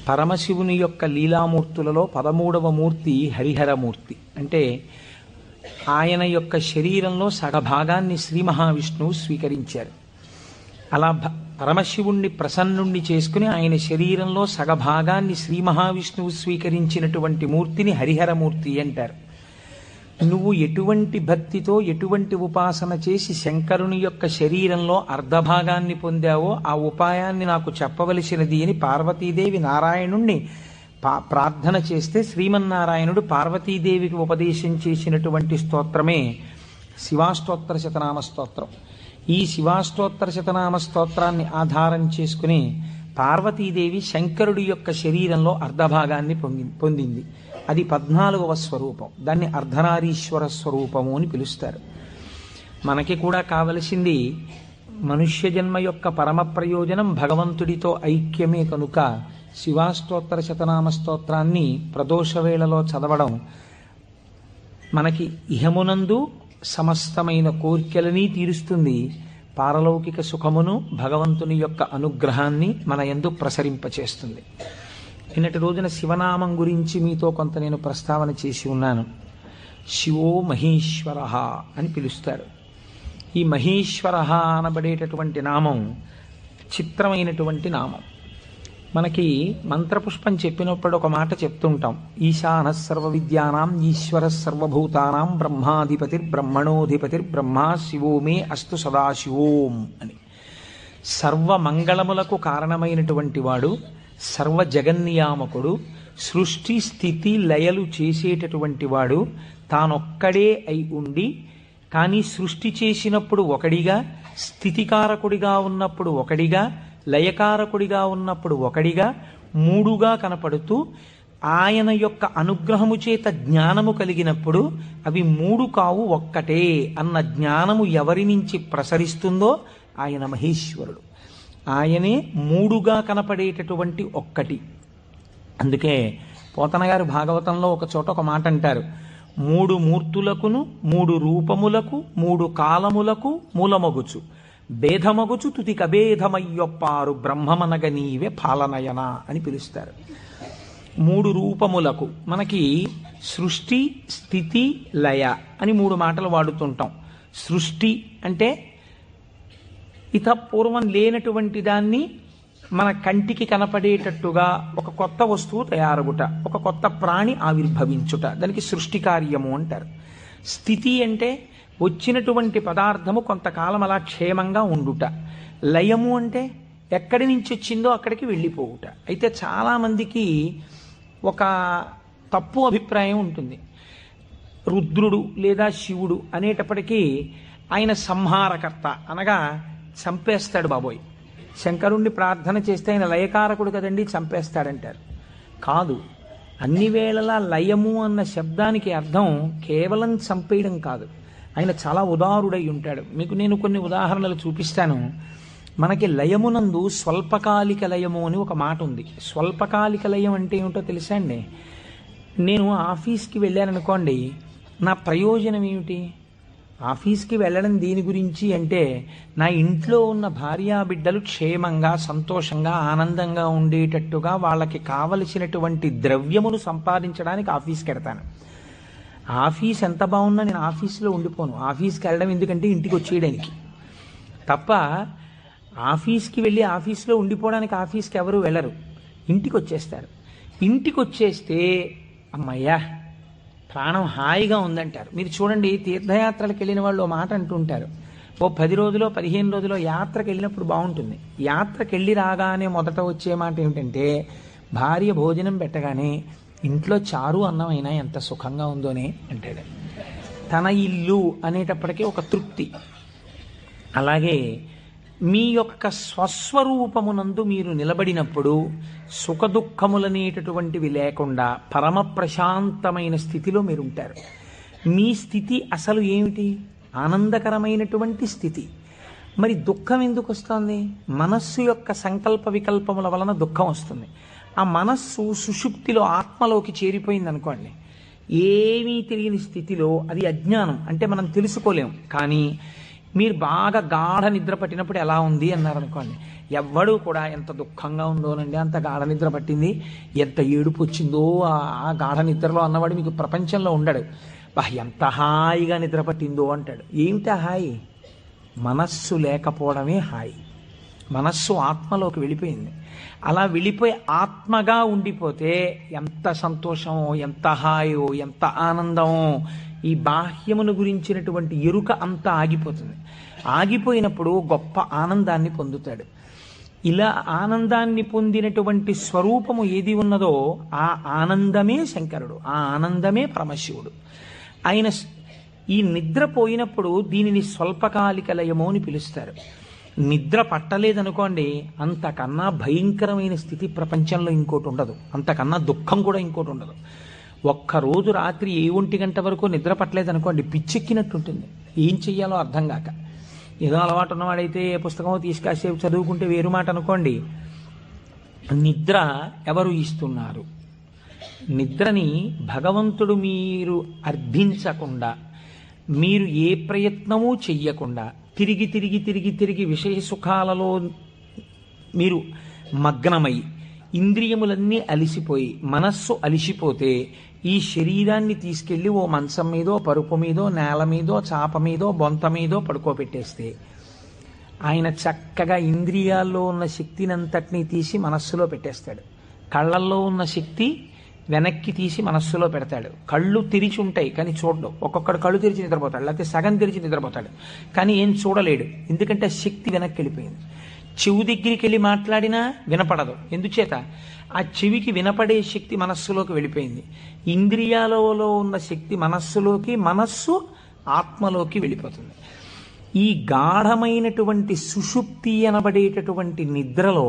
పరమశివుని యొక్క లీలామూర్తులలో 13వ మూర్తి హరిహరమూర్తి. అంటే ఆయన యొక్క శరీరంలో సగభాగాన్ని శ్రీ మహావిష్ణువు స్వీకరించారు. అలా పరమశివుణ్ణి ప్రసన్నుణ్ణి చేసుకుని ఆయన శరీరంలో సగభాగాన్ని శ్రీ మహావిష్ణువు స్వీకరించినటువంటి మూర్తిని హరిహరమూర్తి అంటారు. నువ్వు ఎటువంటి భక్తితో ఎటువంటి ఉపాసన చేసి శంకరుని యొక్క శరీరంలో అర్ధభాగాన్ని పొందావో ఆ ఉపాయాన్ని నాకు చెప్పవలసినది అని పార్వతీదేవి నారాయణుణ్ణి ప్రార్థన చేస్తే శ్రీమన్నారాయణుడు పార్వతీదేవికి ఉపదేశం చేసినటువంటి స్తోత్రమే శివాష్టోత్తర శతనామ స్తోత్రం. ఈ శివాష్టోత్తర శతనామ స్తోత్రాన్ని ఆధారం చేసుకుని పార్వతీదేవి శంకరుడి యొక్క శరీరంలో అర్ధభాగాన్ని పొందింది. అది 14వ స్వరూపం. దాన్ని అర్ధనారీశ్వర స్వరూపము అని పిలుస్తారు. మనకి కూడా కావలసింది మనుష్య జన్మ యొక్క పరమ ప్రయోజనం భగవంతుడితో ఐక్యమే కనుక శివాష్టోత్తర శతనామ స్తోత్రాన్ని ప్రదోష వేళలో చదవడం మనకి ఇహమునందు సమస్తమైన కోర్కెలని తీరుస్తుంది, పారలౌకిక సుఖమును భగవంతుని యొక్క అనుగ్రహాన్ని మన యందు ప్రసరింపచేస్తుంది. నిన్నటి రోజున శివనామం గురించి మీతో కొంత నేను ప్రస్తావన చేసి ఉన్నాను. శివో మహేశ్వర అని పిలుస్తారు. ఈ మహేశ్వర అనబడేటటువంటి నామం చిత్రమైనటువంటి నామం. మనకి మంత్రపుష్పం చెప్పినప్పుడు ఒక మాట చెప్తుంటాం, ఈశాన సర్వ విద్యానాం ఈశ్వర సర్వభూతానాం బ్రహ్మాధిపతిర్బ్రహ్మణోధిపతిర్బ్రహ్మ శివో మే అస్తు సదాశివోం అని. సర్వమంగళములకు కారణమైనటువంటి వాడు, సర్వ జగన్నియామకుడు, సృష్టి స్థితి లయలు చేసేటటువంటి వాడు, తానొక్కడే అయి ఉండి కానీ సృష్టి చేసినప్పుడు ఒకడిగా, స్థితికారకుడిగా ఉన్నప్పుడు ఒకడిగా, లయకారకుడిగా ఉన్నప్పుడు ఒకడిగా, మూడుగా కనపడుతూ ఆయన యొక్క అనుగ్రహము చేత జ్ఞానము కలిగినప్పుడు అవి మూడు కావు ఒక్కటే అన్న జ్ఞానము ఎవరి నుంచి ప్రసరిస్తుందో ఆయన మహేశ్వరుడు. ఆయనే మూడుగా కనపడేటటువంటి ఒక్కటి. అందుకే పోతన గారు భాగవతంలో ఒక చోట ఒక మాట అంటారు, మూడు మూర్తులకును మూడు రూపములకు మూడు కాలములకు మూలమగుచు భేదమగుచు తుతి కభేదమయ్యొప్పారు బ్రహ్మమనగ నీవే పాలనయన అని పిలుస్తారు. మూడు రూపములకు మనకి సృష్టి స్థితి లయ అని మూడు మాటలు వాడుతుంటాం. సృష్టి అంటే పూర్వం లేనటువంటి దాన్ని మన కంటికి కనపడేటట్టుగా ఒక కొత్త వస్తువు తయారగుట, ఒక కొత్త ప్రాణి ఆవిర్భవించుట, దానికి సృష్టి కార్యము అంటారు. స్థితి అంటే వచ్చినటువంటి పదార్థము కొంతకాలం అలా క్షేమంగా ఉండుట. లయము అంటే ఎక్కడి నుంచి వచ్చిందో అక్కడికి వెళ్ళిపోవుట. అయితే చాలామందికి ఒక తప్పు అభిప్రాయం ఉంటుంది. రుద్రుడు లేదా శివుడు అనేటప్పటికీ ఆయన సంహారకర్త, అనగా చంపేస్తాడు బాబోయ్. శంకరుణ్ణి ప్రార్థన చేస్తే ఆయన లయకారకుడు కదండి, చంపేస్తాడంటారు. కాదు, అన్ని వేళలా లయము అన్న శబ్దానికి అర్థం కేవలం చంపేయడం కాదు. ఆయన చాలా ఉదారుడై ఉంటాడు. మీకు నేను కొన్ని ఉదాహరణలు చూపిస్తాను. మనకి లయమునందు స్వల్పకాలిక లయము అని ఒక మాట ఉంది. స్వల్పకాలిక లయం అంటే ఏమిటో తెలుసా అండి? నేను ఆఫీస్కి వెళ్ళాననుకోండి, నా ప్రయోజనం ఏమిటి? ఆఫీస్కి వెళ్ళడం దేని గురించి అంటే నా ఇంట్లో ఉన్న భార్యాబిడ్డలు క్షేమంగా సంతోషంగా ఆనందంగా ఉండేటట్టుగా వాళ్ళకి కావలసినటువంటి ద్రవ్యమును సంపాదించడానికి ఆఫీస్కి వెడతాను. ఆఫీస్ ఎంత బాగున్నా నేను ఆఫీస్లో ఉండిపోను. ఆఫీస్కి వెళ్ళడం ఎందుకంటే ఇంటికి వచ్చేయడానికి తప్ప. ఆఫీస్కి వెళ్ళి ఆఫీస్లో ఉండిపోవడానికి ఆఫీస్కి ఎవరు వెళ్ళరు, ఇంటికి వచ్చేస్తారు. ఇంటికి వచ్చేస్తే అమ్మయ్యా ప్రాణం హాయిగా ఉందంటారు. మీరు చూడండి, తీర్థయాత్రలకు వెళ్ళిన వాళ్ళు మాట అంటుంటారు, ఓ 10 రోజులో 15 రోజులో యాత్రకు వెళ్ళినప్పుడు బాగుంటుంది. యాత్రకు వెళ్ళి రాగానే మొదట వచ్చే మాట ఏమిటంటే, భార్య భోజనం పెట్టగానే ఇంట్లో చారు అన్నమైనా ఎంత సుఖంగా ఉందోనే అంటాడు. తన ఇల్లు అనేటప్పటికీ ఒక తృప్తి. అలాగే మీ యొక్క స్వస్వరూపమునందు మీరు నిలబడినప్పుడు సుఖదుఖములనేటటువంటివి లేకుండా పరమ ప్రశాంతమైన స్థితిలో మీరు ఉంటారు. మీ స్థితి అసలు ఏమిటి? ఆనందకరమైనటువంటి స్థితి. మరి దుఃఖం ఎందుకు వస్తుంది? మనస్సు యొక్క సంకల్ప వికల్పముల వలన దుఃఖం వస్తుంది. ఆ మనస్సు సుషుప్తిలో ఆత్మలోకి చేరిపోయింది అనుకోండి, ఏమీ తెలియని స్థితిలో, అది అజ్ఞానం అంటే మనం తెలుసుకోలేం. కానీ మీరు బాగా గాఢ నిద్ర పట్టినప్పుడు ఎలా ఉంది అన్నారనుకోండి, ఎవ్వడూ కూడా ఎంత దుఃఖంగా ఉందోనండి, అంత గాఢ నిద్ర పట్టింది, ఎంత ఏడుపు వచ్చిందో ఆ గాఢ నిద్రలో అన్నవాడు మీకు ప్రపంచంలో ఉండడు. ఎంత హాయిగా నిద్ర పట్టిందో అంటాడు. ఏమిటా హాయి? మనస్సు లేకపోవడమే హాయి. మనస్సు ఆత్మలోకి వెళ్ళిపోయింది. అలా వెళ్ళిపోయి ఆత్మగా ఉండిపోతే ఎంత సంతోషమో, ఎంత హాయో, ఎంత ఆనందమో. ఈ బాహ్యమును గురించినటువంటి ఎరుక అంతా ఆగిపోతుంది. ఆగిపోయినప్పుడు గొప్ప ఆనందాన్ని పొందుతాడు. ఇలా ఆనందాన్ని పొందినటువంటి స్వరూపము ఏది ఉన్నదో ఆ ఆనందమే శంకరుడు, ఆ ఆనందమే పరమశివుడు. ఆయన ఈ నిద్ర పోయినప్పుడు దీనిని స్వల్పకాలిక లయము అని పిలుస్తారు. నిద్ర పట్టలేదనుకోండి, అంతకన్నా భయంకరమైన స్థితి ప్రపంచంలో ఇంకోటి ఉండదు, అంతకన్నా దుఃఖం కూడా ఇంకోటి ఉండదు. ఒక్కరోజు రాత్రి 1 గంట వరకు నిద్ర పట్టలేదనుకోండి, పిచ్చెక్కినట్టుంటుంది, ఏం చెయ్యాలో అర్థం కాక. ఏదో అలవాటు ఉన్నవాడైతే పుస్తకం తీసుకాసేపు చదువుకుంటే వేరు మాట అనుకోండి. నిద్ర ఎవరు ఇస్తున్నారు? నిద్రని భగవంతుడు మీరు అర్థించకుండా, మీరు ఏ ప్రయత్నమూ చెయ్యకుండా తిరిగి తిరిగి తిరిగి తిరిగి విషయ సుఖాలలో మీరు మగ్నమై ఇంద్రియములన్నీ అలిసిపోయి మనస్సు అలిసిపోతే ఈ శరీరాన్ని తీసుకెళ్ళి ఓ మంచం మీదో, పరుపు మీదో, నేల మీదో, చాప మీదో, బొంత మీదో పడుకోబెట్టేస్తే ఆయన చక్కగా ఇంద్రియాల్లో ఉన్న శక్తిని అంతటినీ తీసి మనస్సులో పెట్టేస్తాడు. కళ్ళల్లో ఉన్న శక్తి వెనక్కి తీసి మనస్సులో పెడతాడు. కళ్ళు తెరిచి ఉంటాయి కానీ చూడడం. ఒక్కొక్కడు కళ్ళు తెరిచి నిద్రపోతాడు, లేకపోతే సగం తెరిచి నిద్రపోతాడు, కానీ ఏం చూడలేడు, ఎందుకంటే శక్తి వెనక్కి వెళ్ళిపోయింది. చెవు దగ్గరికి వెళ్ళి మాట్లాడినా వినపడదు, ఎందుచేత ఆ చెవికి వినపడే శక్తి మనస్సులోకి వెళ్ళిపోయింది. ఇంద్రియాలలో ఉన్న శక్తి మనస్సులోకి, మనస్సు ఆత్మలోకి వెళ్ళిపోతుంది. ఈ గాఢమైనటువంటి సుషుప్తి అనబడేటటువంటి నిద్రలో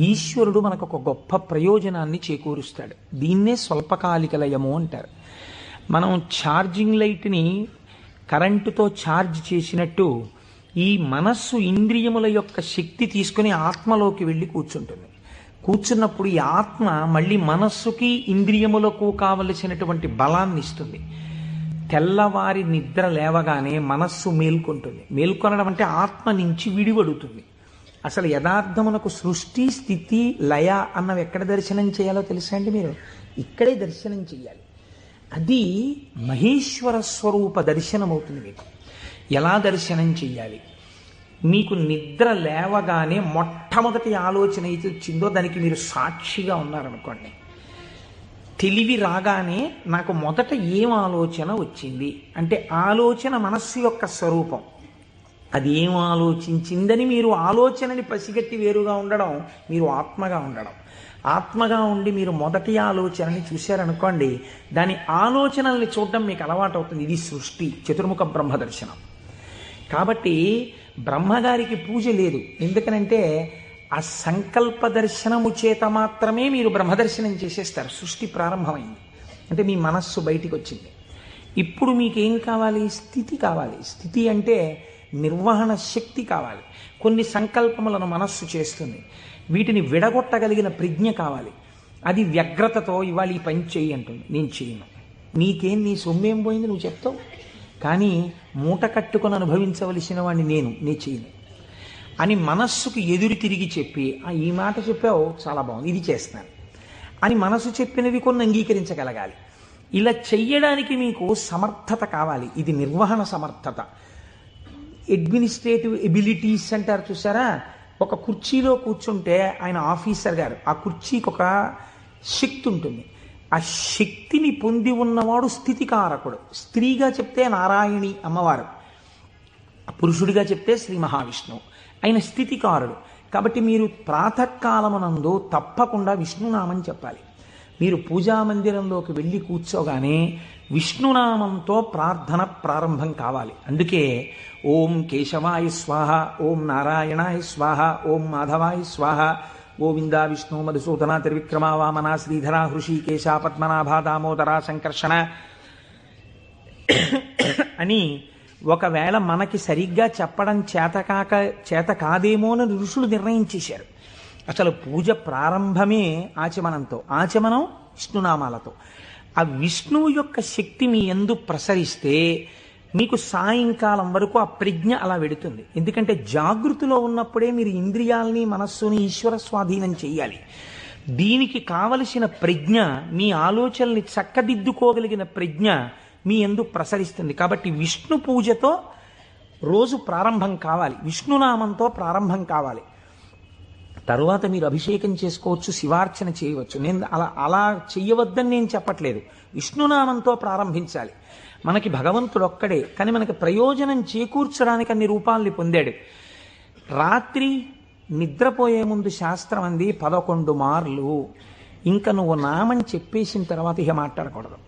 ఈశ్వరుడు మనకు ఒక గొప్ప ప్రయోజనాన్ని చేకూరుస్తాడు. దీన్నే స్వల్పకాలిక లయము అంటారు. మనం ఛార్జింగ్ లైట్ని కరెంటుతో ఛార్జ్ చేసినట్టు ఈ మనస్సు ఇంద్రియముల యొక్క శక్తి తీసుకుని ఆత్మలోకి వెళ్ళి కూర్చుంటుంది. కూర్చున్నప్పుడు ఈ ఆత్మ మళ్ళీ మనస్సుకి ఇంద్రియములకు కావలసినటువంటి బలాన్ని ఇస్తుంది. తెల్లవారి నిద్ర లేవగానే మనస్సు మేల్కొంటుంది. మేల్కొనడం అంటే ఆత్మ నుంచి విడివడుతుంది. అసలు యథార్థమునకు సృష్టి, స్థితి, లయ అన్నవి ఎక్కడ దర్శనం చేయాలో తెలుసా అండి? మీరు ఇక్కడే దర్శనం చేయాలి. అది మహేశ్వర స్వరూప దర్శనం అవుతుంది. మీకు ఎలా దర్శనం చెయ్యాలి? మీకు నిద్ర లేవగానే మొట్టమొదటి ఆలోచన అయితే వచ్చిందో దానికి మీరు సాక్షిగా ఉన్నారనుకోండి. తెలివి రాగానే నాకు మొదట ఏం ఆలోచన వచ్చింది అంటే ఆలోచన మనస్సు యొక్క స్వరూపం. అది ఏం ఆలోచించిందని మీరు ఆలోచనని పసిగట్టి వేరుగా ఉండడం మీరు ఆత్మగా ఉండడం. ఆత్మగా ఉండి మీరు మొదటి ఆలోచనని చూశారనుకోండి, దాని ఆలోచనల్ని చూడడం మీకు అలవాటు అవుతుంది. ఇది సృష్టి, చతుర్ముఖ బ్రహ్మ దర్శనం. కాబట్టి బ్రహ్మగారికి పూజ లేదు. ఎందుకనంటే ఆ సంకల్ప దర్శనము చేత మాత్రమే మీరు బ్రహ్మదర్శనం చేసేస్తారు. సృష్టి ప్రారంభమైంది అంటే మీ మనస్సు బయటికి వచ్చింది. ఇప్పుడు మీకేం కావాలి? స్థితి కావాలి. స్థితి అంటే నిర్వహణ శక్తి కావాలి. కొన్ని సంకల్పములను మనస్సు చేస్తుంది, వీటిని విడగొట్టగలిగిన ప్రజ్ఞ కావాలి. అది వ్యగ్రతతో ఇవాళ ఈ పని చేయి అంటుంది, నేను చేయను. నీకేం, నీ సొమ్మేం పోయింది నువ్వు చెప్తావు, కానీ మూట కట్టుకొని అనుభవించవలసిన వాడిని నేను చేయను అని మనస్సుకు ఎదురు తిరిగి చెప్పి, ఈ మాట చెప్పావు చాలా బాగుంది, ఇది చేస్తాను అని మనసు చెప్పినవి కొన్ని అంగీకరించగలగాలి. ఇలా చెయ్యడానికి మీకు సమర్థత కావాలి. ఇది నిర్వహణ సమర్థత. అడ్మినిస్ట్రేటివ్ ఎబిలిటీస్ అంటారు చూసారా? ఒక కుర్చీలో కూర్చుంటే ఆయన ఆఫీసర్ గారు, ఆ కుర్చీకి ఒక శక్తి ఉంటుంది. ఆ శక్తిని పొంది ఉన్నవాడు స్థితికారకుడు. స్త్రీగా చెప్తే నారాయణి అమ్మవారు, పురుషుడిగా చెప్తే శ్రీ మహావిష్ణువు. ఆయన స్థితికారుడు. కాబట్టి మీరు ప్రాతకాలమునందు తప్పకుండా విష్ణునామం చెప్పాలి. మీరు పూజామందిరంలోకి వెళ్ళి కూర్చోగానే విష్ణునామంతో ప్రార్థన ప్రారంభం కావాలి. అందుకే ఓం కేశవాయ స్వాహ, ఓం నారాయణాయ స్వాహ, ఓం మాధవాయ స్వాహ, గోవింద విష్ణు మధుసూదన త్రివిక్రమ వామన శ్రీధర హృషికేశ పద్మనాభ దామోదర సంకర్షణ అని ఒకవేళ మనకి సరిగ్గా చెప్పడం చేత కాదేమో అని ఋషులు నిర్ణయించేశారు. అసలు పూజ ప్రారంభమే ఆచమనంతో, ఆచమనం విష్ణునామాలతో. ఆ విష్ణువు యొక్క శక్తి మీ యందు ప్రసరిస్తే మీకు సాయంకాలం వరకు ఆ ప్రజ్ఞ అలా వెడుతుంది. ఎందుకంటే జాగృతిలో ఉన్నప్పుడే మీరు ఇంద్రియాల్ని మనస్సుని ఈశ్వర స్వాధీనం చెయ్యాలి. దీనికి కావలసిన ప్రజ్ఞ, మీ ఆలోచనల్ని చక్కదిద్దుకోగలిగిన ప్రజ్ఞ మీ యందు ప్రసరిస్తుంది. కాబట్టి విష్ణు పూజతో రోజు ప్రారంభం కావాలి, విష్ణునామంతో ప్రారంభం కావాలి. తరువాత మీరు అభిషేకం చేసుకోవచ్చు, శివార్చన చేయవచ్చు. నేను అలా చెయ్యవద్దని నేను చెప్పట్లేదు. విష్ణునామంతో ప్రారంభించాలి. మనకి భగవంతుడు ఒక్కడే, కానీ మనకి ప్రయోజనం చేకూర్చడానికి అన్ని రూపాల్ని పొందాడు. రాత్రి నిద్రపోయే ముందు శాస్త్రం అంది 11 మార్లు. ఇంకా నువ్వు నామం చెప్పేసిన తర్వాత ఇక మాట్లాడకూడదు.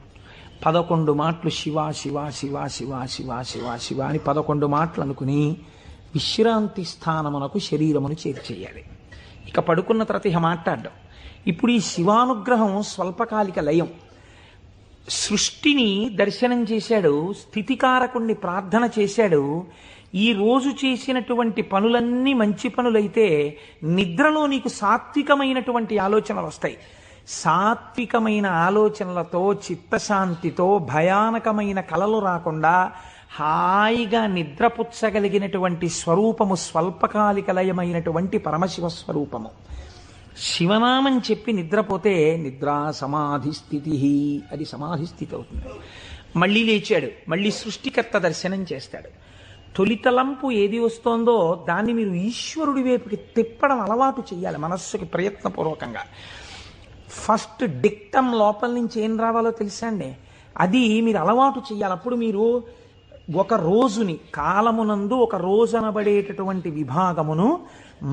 11 మాటలు శివ శివ శివ శివ శివ శివ శివ అని 11 మాటలు అనుకుని విశ్రాంతి స్థానమునకు శరీరమును చేర్చేయాలి. ఇక పడుకున్న తర్వాత ఇక మాట్లాడడం. ఇప్పుడు ఈ శివానుగ్రహం స్వల్పకాలిక లయం. సృష్టిని దర్శనం చేశాడు, స్థితికారకుణ్ణి ప్రార్థన చేశాడు. ఈ రోజు చేసినటువంటి పనులన్నీ మంచి పనులైతే నిద్రలో నీకు సాత్వికమైనటువంటి ఆలోచనలు వస్తాయి. సాత్వికమైన ఆలోచనలతో, చిత్తశాంతితో, భయానకమైన కలలు రాకుండా హాయిగా నిద్రపుచ్చగలిగినటువంటి స్వరూపము స్వల్పకాలిక లయమైనటువంటి పరమశివ స్వరూపము. శివనామం చెప్పి నిద్రపోతే నిద్రా సమాధి స్థితి, అది సమాధి స్థితి అవుతుంది. మళ్ళీ లేచాడు, మళ్ళీ సృష్టికర్త దర్శనం చేస్తాడు. తొలితలంపు ఏది వస్తోందో దాన్ని మీరు ఈశ్వరుడి వైపుకి తిప్పడం అలవాటు చేయాలి మనస్సుకి ప్రయత్నపూర్వకంగా. ఫస్ట్ డిక్టం లోపల నుంచి ఏం రావాలో తెలుసా అండి, అది మీరు అలవాటు చేయాలి. అప్పుడు మీరు ఒక రోజుని, కాలమునందు ఒక రోజు అనబడేటటువంటి విభాగమును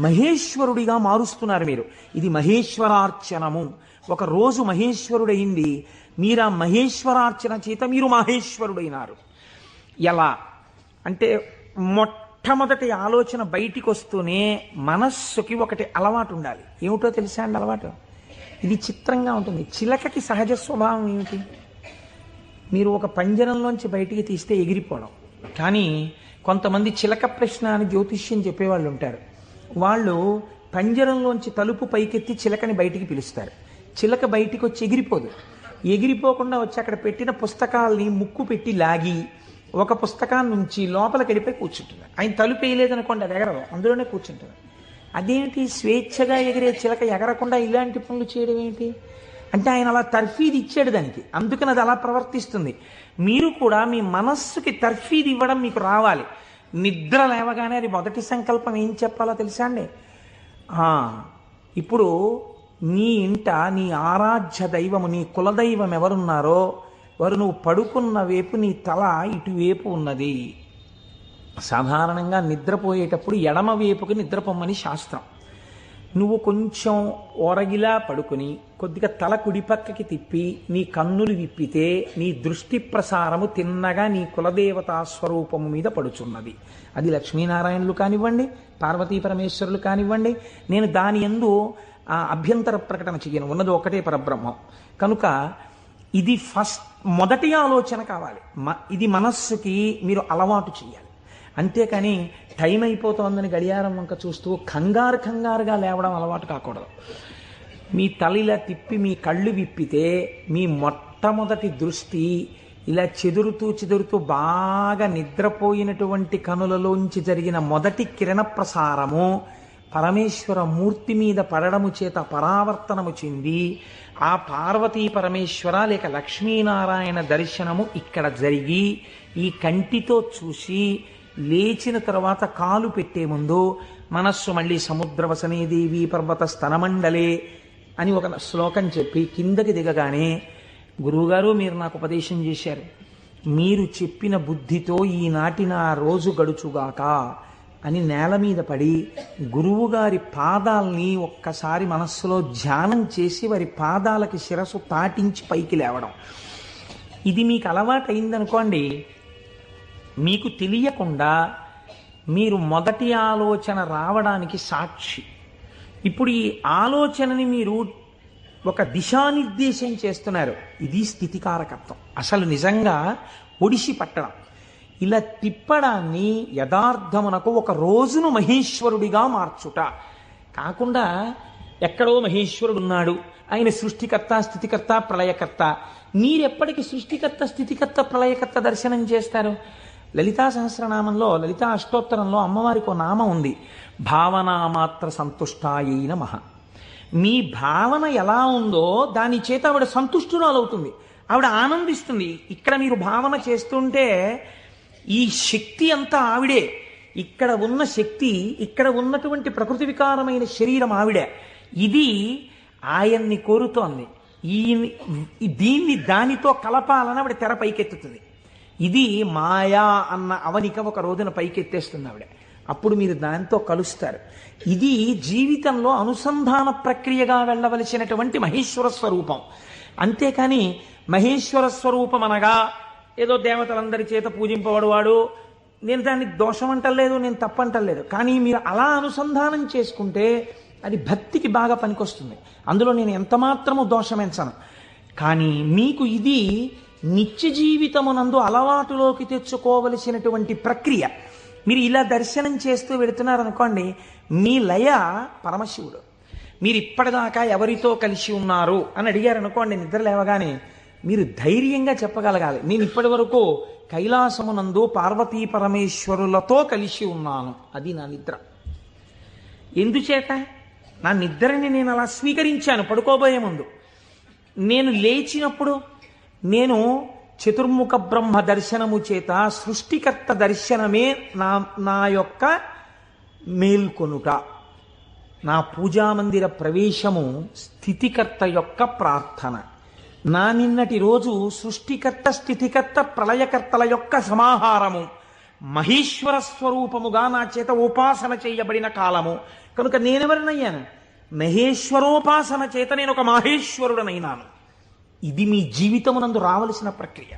మహేశ్వరుడిగా మారుస్తున్నారు మీరు. ఇది మహేశ్వరార్చనము. ఒక రోజు మహేశ్వరుడైంది, మీరు ఆ మహేశ్వరార్చన చేత మీరు మహేశ్వరుడైనారు. ఎలా అంటే మొట్టమొదటి ఆలోచన బయటికి వస్తూనే మనస్సుకి ఒకటి అలవాటు ఉండాలి. ఏమిటో తెలుసా అండి అలవాటు? ఇది చిత్రంగా ఉంటుంది. చిలకకి సహజ స్వభావం ఏమిటి? మీరు ఒక పంజరంలోంచి బయటికి తీస్తే ఎగిరిపోవడం. కానీ కొంతమంది చిలక ప్రశ్న అని జ్యోతిష్యం చెప్పేవాళ్ళు ఉంటారు. వాళ్ళు పంజరంలోంచి తలుపు పైకెత్తి చిలకని బయటికి పిలుస్తారు. చిలక బయటికి వచ్చి ఎగిరిపోదు. ఎగిరిపోకుండా వచ్చి అక్కడ పెట్టిన పుస్తకాలని ముక్కు పెట్టి లాగి ఒక పుస్తకాన్ని నుంచి లోపలికి వెళ్ళిపోయి కూర్చుంటుంది. ఆయన తలుపు వేయలేదనుకోండి, అది ఎగరదు, అందులోనే కూర్చుంటుంది. అదేంటి స్వేచ్ఛగా ఎగిరే చిలక ఎగరకుండా ఇలాంటి పనులు చేయడం ఏంటి అంటే ఆయన అలా తర్ఫీదు ఇచ్చాడు దానికి, అందుకని అది అలా ప్రవర్తిస్తుంది. మీరు కూడా మీ మనస్సుకి తర్ఫీదు ఇవ్వడం మీకు రావాలి. నిద్ర లేవగానే అది మొదటి సంకల్పం ఏం చెప్పాలో తెలుసా అండి? ఇప్పుడు నీ ఇంట నీ ఆరాధ్య దైవము, నీ కులదైవం ఎవరున్నారో వారు నువ్వు పడుకున్న వైపు నీ తల ఇటువైపు ఉన్నది. సాధారణంగా నిద్రపోయేటప్పుడు ఎడమ వైపుకి నిద్రపోమ్మని శాస్త్రం. నువ్వు కొంచెం ఓరగిలా పడుకుని కొద్దిగా తల కుడిపక్కకి తిప్పి నీ కన్నులు విప్పితే నీ దృష్టి ప్రసారము తిన్నగా నీ కులదేవతా స్వరూపము మీద పడుచున్నది. అది లక్ష్మీనారాయణులు కానివ్వండి, పార్వతీ పరమేశ్వరులు కానివ్వండి. నేను దాని యందు అభ్యంతర ప్రకటన చెయ్యను, ఉన్నది ఒకటే పరబ్రహ్మం. కనుక ఇది మొదటి ఆలోచన కావాలి. ఇది మనస్సుకి మీరు అలవాటు చేయాలి. అంతేకాని టైం అయిపోతోందని గడియారం వంక చూస్తూ కంగారుగా లేవడం అలవాటు కాకూడదు. మీ తల ఇలా తిప్పి మీ కళ్ళు విప్పితే మీ మొట్టమొదటి దృష్టి ఇలా చెదురుతూ బాగా నిద్రపోయినటువంటి కనులలోంచి జరిగిన మొదటి కిరణ ప్రసారము పరమేశ్వర మూర్తి మీద పడడము చేత పరావర్తనము చెంది ఆ పార్వతీ పరమేశ్వర లేక లక్ష్మీనారాయణ దర్శనము ఇక్కడ జరిగి ఈ కంటితో చూసి లేచిన తర్వాత కాలు పెట్టే ముందు మనస్సు మళ్ళీ సముద్రవసనే దేవి పర్వత స్తనమండలే అని ఒక శ్లోకం చెప్పి కిందకి దిగగానే, గురువుగారు మీరు నాకు ఉపదేశం చేశారు, మీరు చెప్పిన బుద్ధితో ఈనాటి నా రోజు గడుచుగాక అని నేల మీద పడి గురువుగారి పాదాలని ఒక్కసారి మనస్సులో ధ్యానం చేసి వారి పాదాలకి శిరస్సు తాటించి పైకి లేవడం. ఇది మీకు అలవాటైందనుకోండి, మీకు తెలియకుండా మీరు మొదటి ఆలోచన రావడానికి సాక్షి. ఇప్పుడు ఈ ఆలోచనని మీరు ఒక దిశానిర్దేశం చేస్తున్నారు. ఇది స్థితికారకత్వం. అసలు నిజంగా ఒడిసి పట్టడం. ఇలా తిప్పడాన్ని యథార్థమునకు ఒక రోజును మహేశ్వరుడిగా మార్చుట కాకుండా ఎక్కడో మహేశ్వరుడు ఉన్నాడు, ఆయన సృష్టికర్త స్థితికర్త ప్రళయకర్త. మీరెప్పటికీ సృష్టికర్త స్థితికర్త ప్రళయకర్త దర్శనం చేస్తారు? లలితా సహస్రనామంలో, లలితా అష్టోత్తరంలో అమ్మవారికి ఒక నామం ఉంది, భావనామాత్ర సంతుష్టాయై నమః. మీ భావన ఎలా ఉందో దాని చేత ఆవిడ సంతుష్టురాలవుతుంది, ఆవిడ ఆనందిస్తుంది. ఇక్కడ మీరు భావన చేస్తుంటే ఈ శక్తి అంతా ఆవిడే, ఇక్కడ ఉన్న శక్తి, ఇక్కడ ఉన్నటువంటి ప్రకృతి వికారమైన శరీరం ఆవిడే. ఇది ఆయన్ని కోరుతోంది. దీన్ని దానితో కలపాలని ఆవిడ తెర పైకెత్తుతుంది. ఇది మాయా అన్న అవనిక ఒక రోజున పైకెత్తేస్తుంది ఆవిడ. అప్పుడు మీరు దాంతో కలుస్తారు. ఇది జీవితంలో అనుసంధాన ప్రక్రియగా వెళ్ళవలసినటువంటి మహేశ్వర స్వరూపం. అంతేకాని మహేశ్వర స్వరూపం అనగా ఏదో దేవతలందరి చేత పూజింపబడువాడు, నేను దాన్ని దోషం అంటలేదు, నేను తప్పంటలేదు. కానీ మీరు అలా అనుసంధానం చేసుకుంటే అది భక్తికి బాగా పనికొస్తుంది. అందులో నేను ఎంత మాత్రము దోషమెంచను. కానీ మీకు ఇది నిత్య జీవితమునందు అలవాటులోకి తెచ్చుకోవలసినటువంటి ప్రక్రియ. మీరు ఇలా దర్శనం చేస్తూ వెళుతున్నారనుకోండి, మీ లయ పరమశివుడు. మీరు ఇప్పటిదాకా ఎవరితో కలిసి ఉన్నారు అని అడిగారనుకోండి, నిద్ర లేవగానే మీరు ధైర్యంగా చెప్పగలగాలి, నేను ఇప్పటి వరకు కైలాసమునందు పార్వతీ పరమేశ్వరులతో కలిసి ఉన్నాను. అది నా నిద్ర. ఎందుచేత? నా నిద్రని నేను అలా స్వీకరించాను పడుకోబోయే ముందు. నేను లేచినప్పుడు నేను చతుర్ముఖ బ్రహ్మ దర్శనము చేత సృష్టికర్త దర్శనమే నా యొక్క మేల్కొనుట. నా పూజామందిర ప్రవేశము స్థితికర్త యొక్క ప్రార్థన. నా నిన్నటి రోజు సృష్టికర్త, స్థితికర్త, ప్రళయకర్తల యొక్క సమాహారము, మహేశ్వర స్వరూపముగా నా చేత ఉపాసన చేయబడిన కాలము. కనుక నేనెవరినయ్యాను? మహేశ్వరోపాసన చేత నేను ఒక మహేశ్వరుడనైనాను. ఇది మీ జీవితమునందు రావలసిన ప్రక్రియ.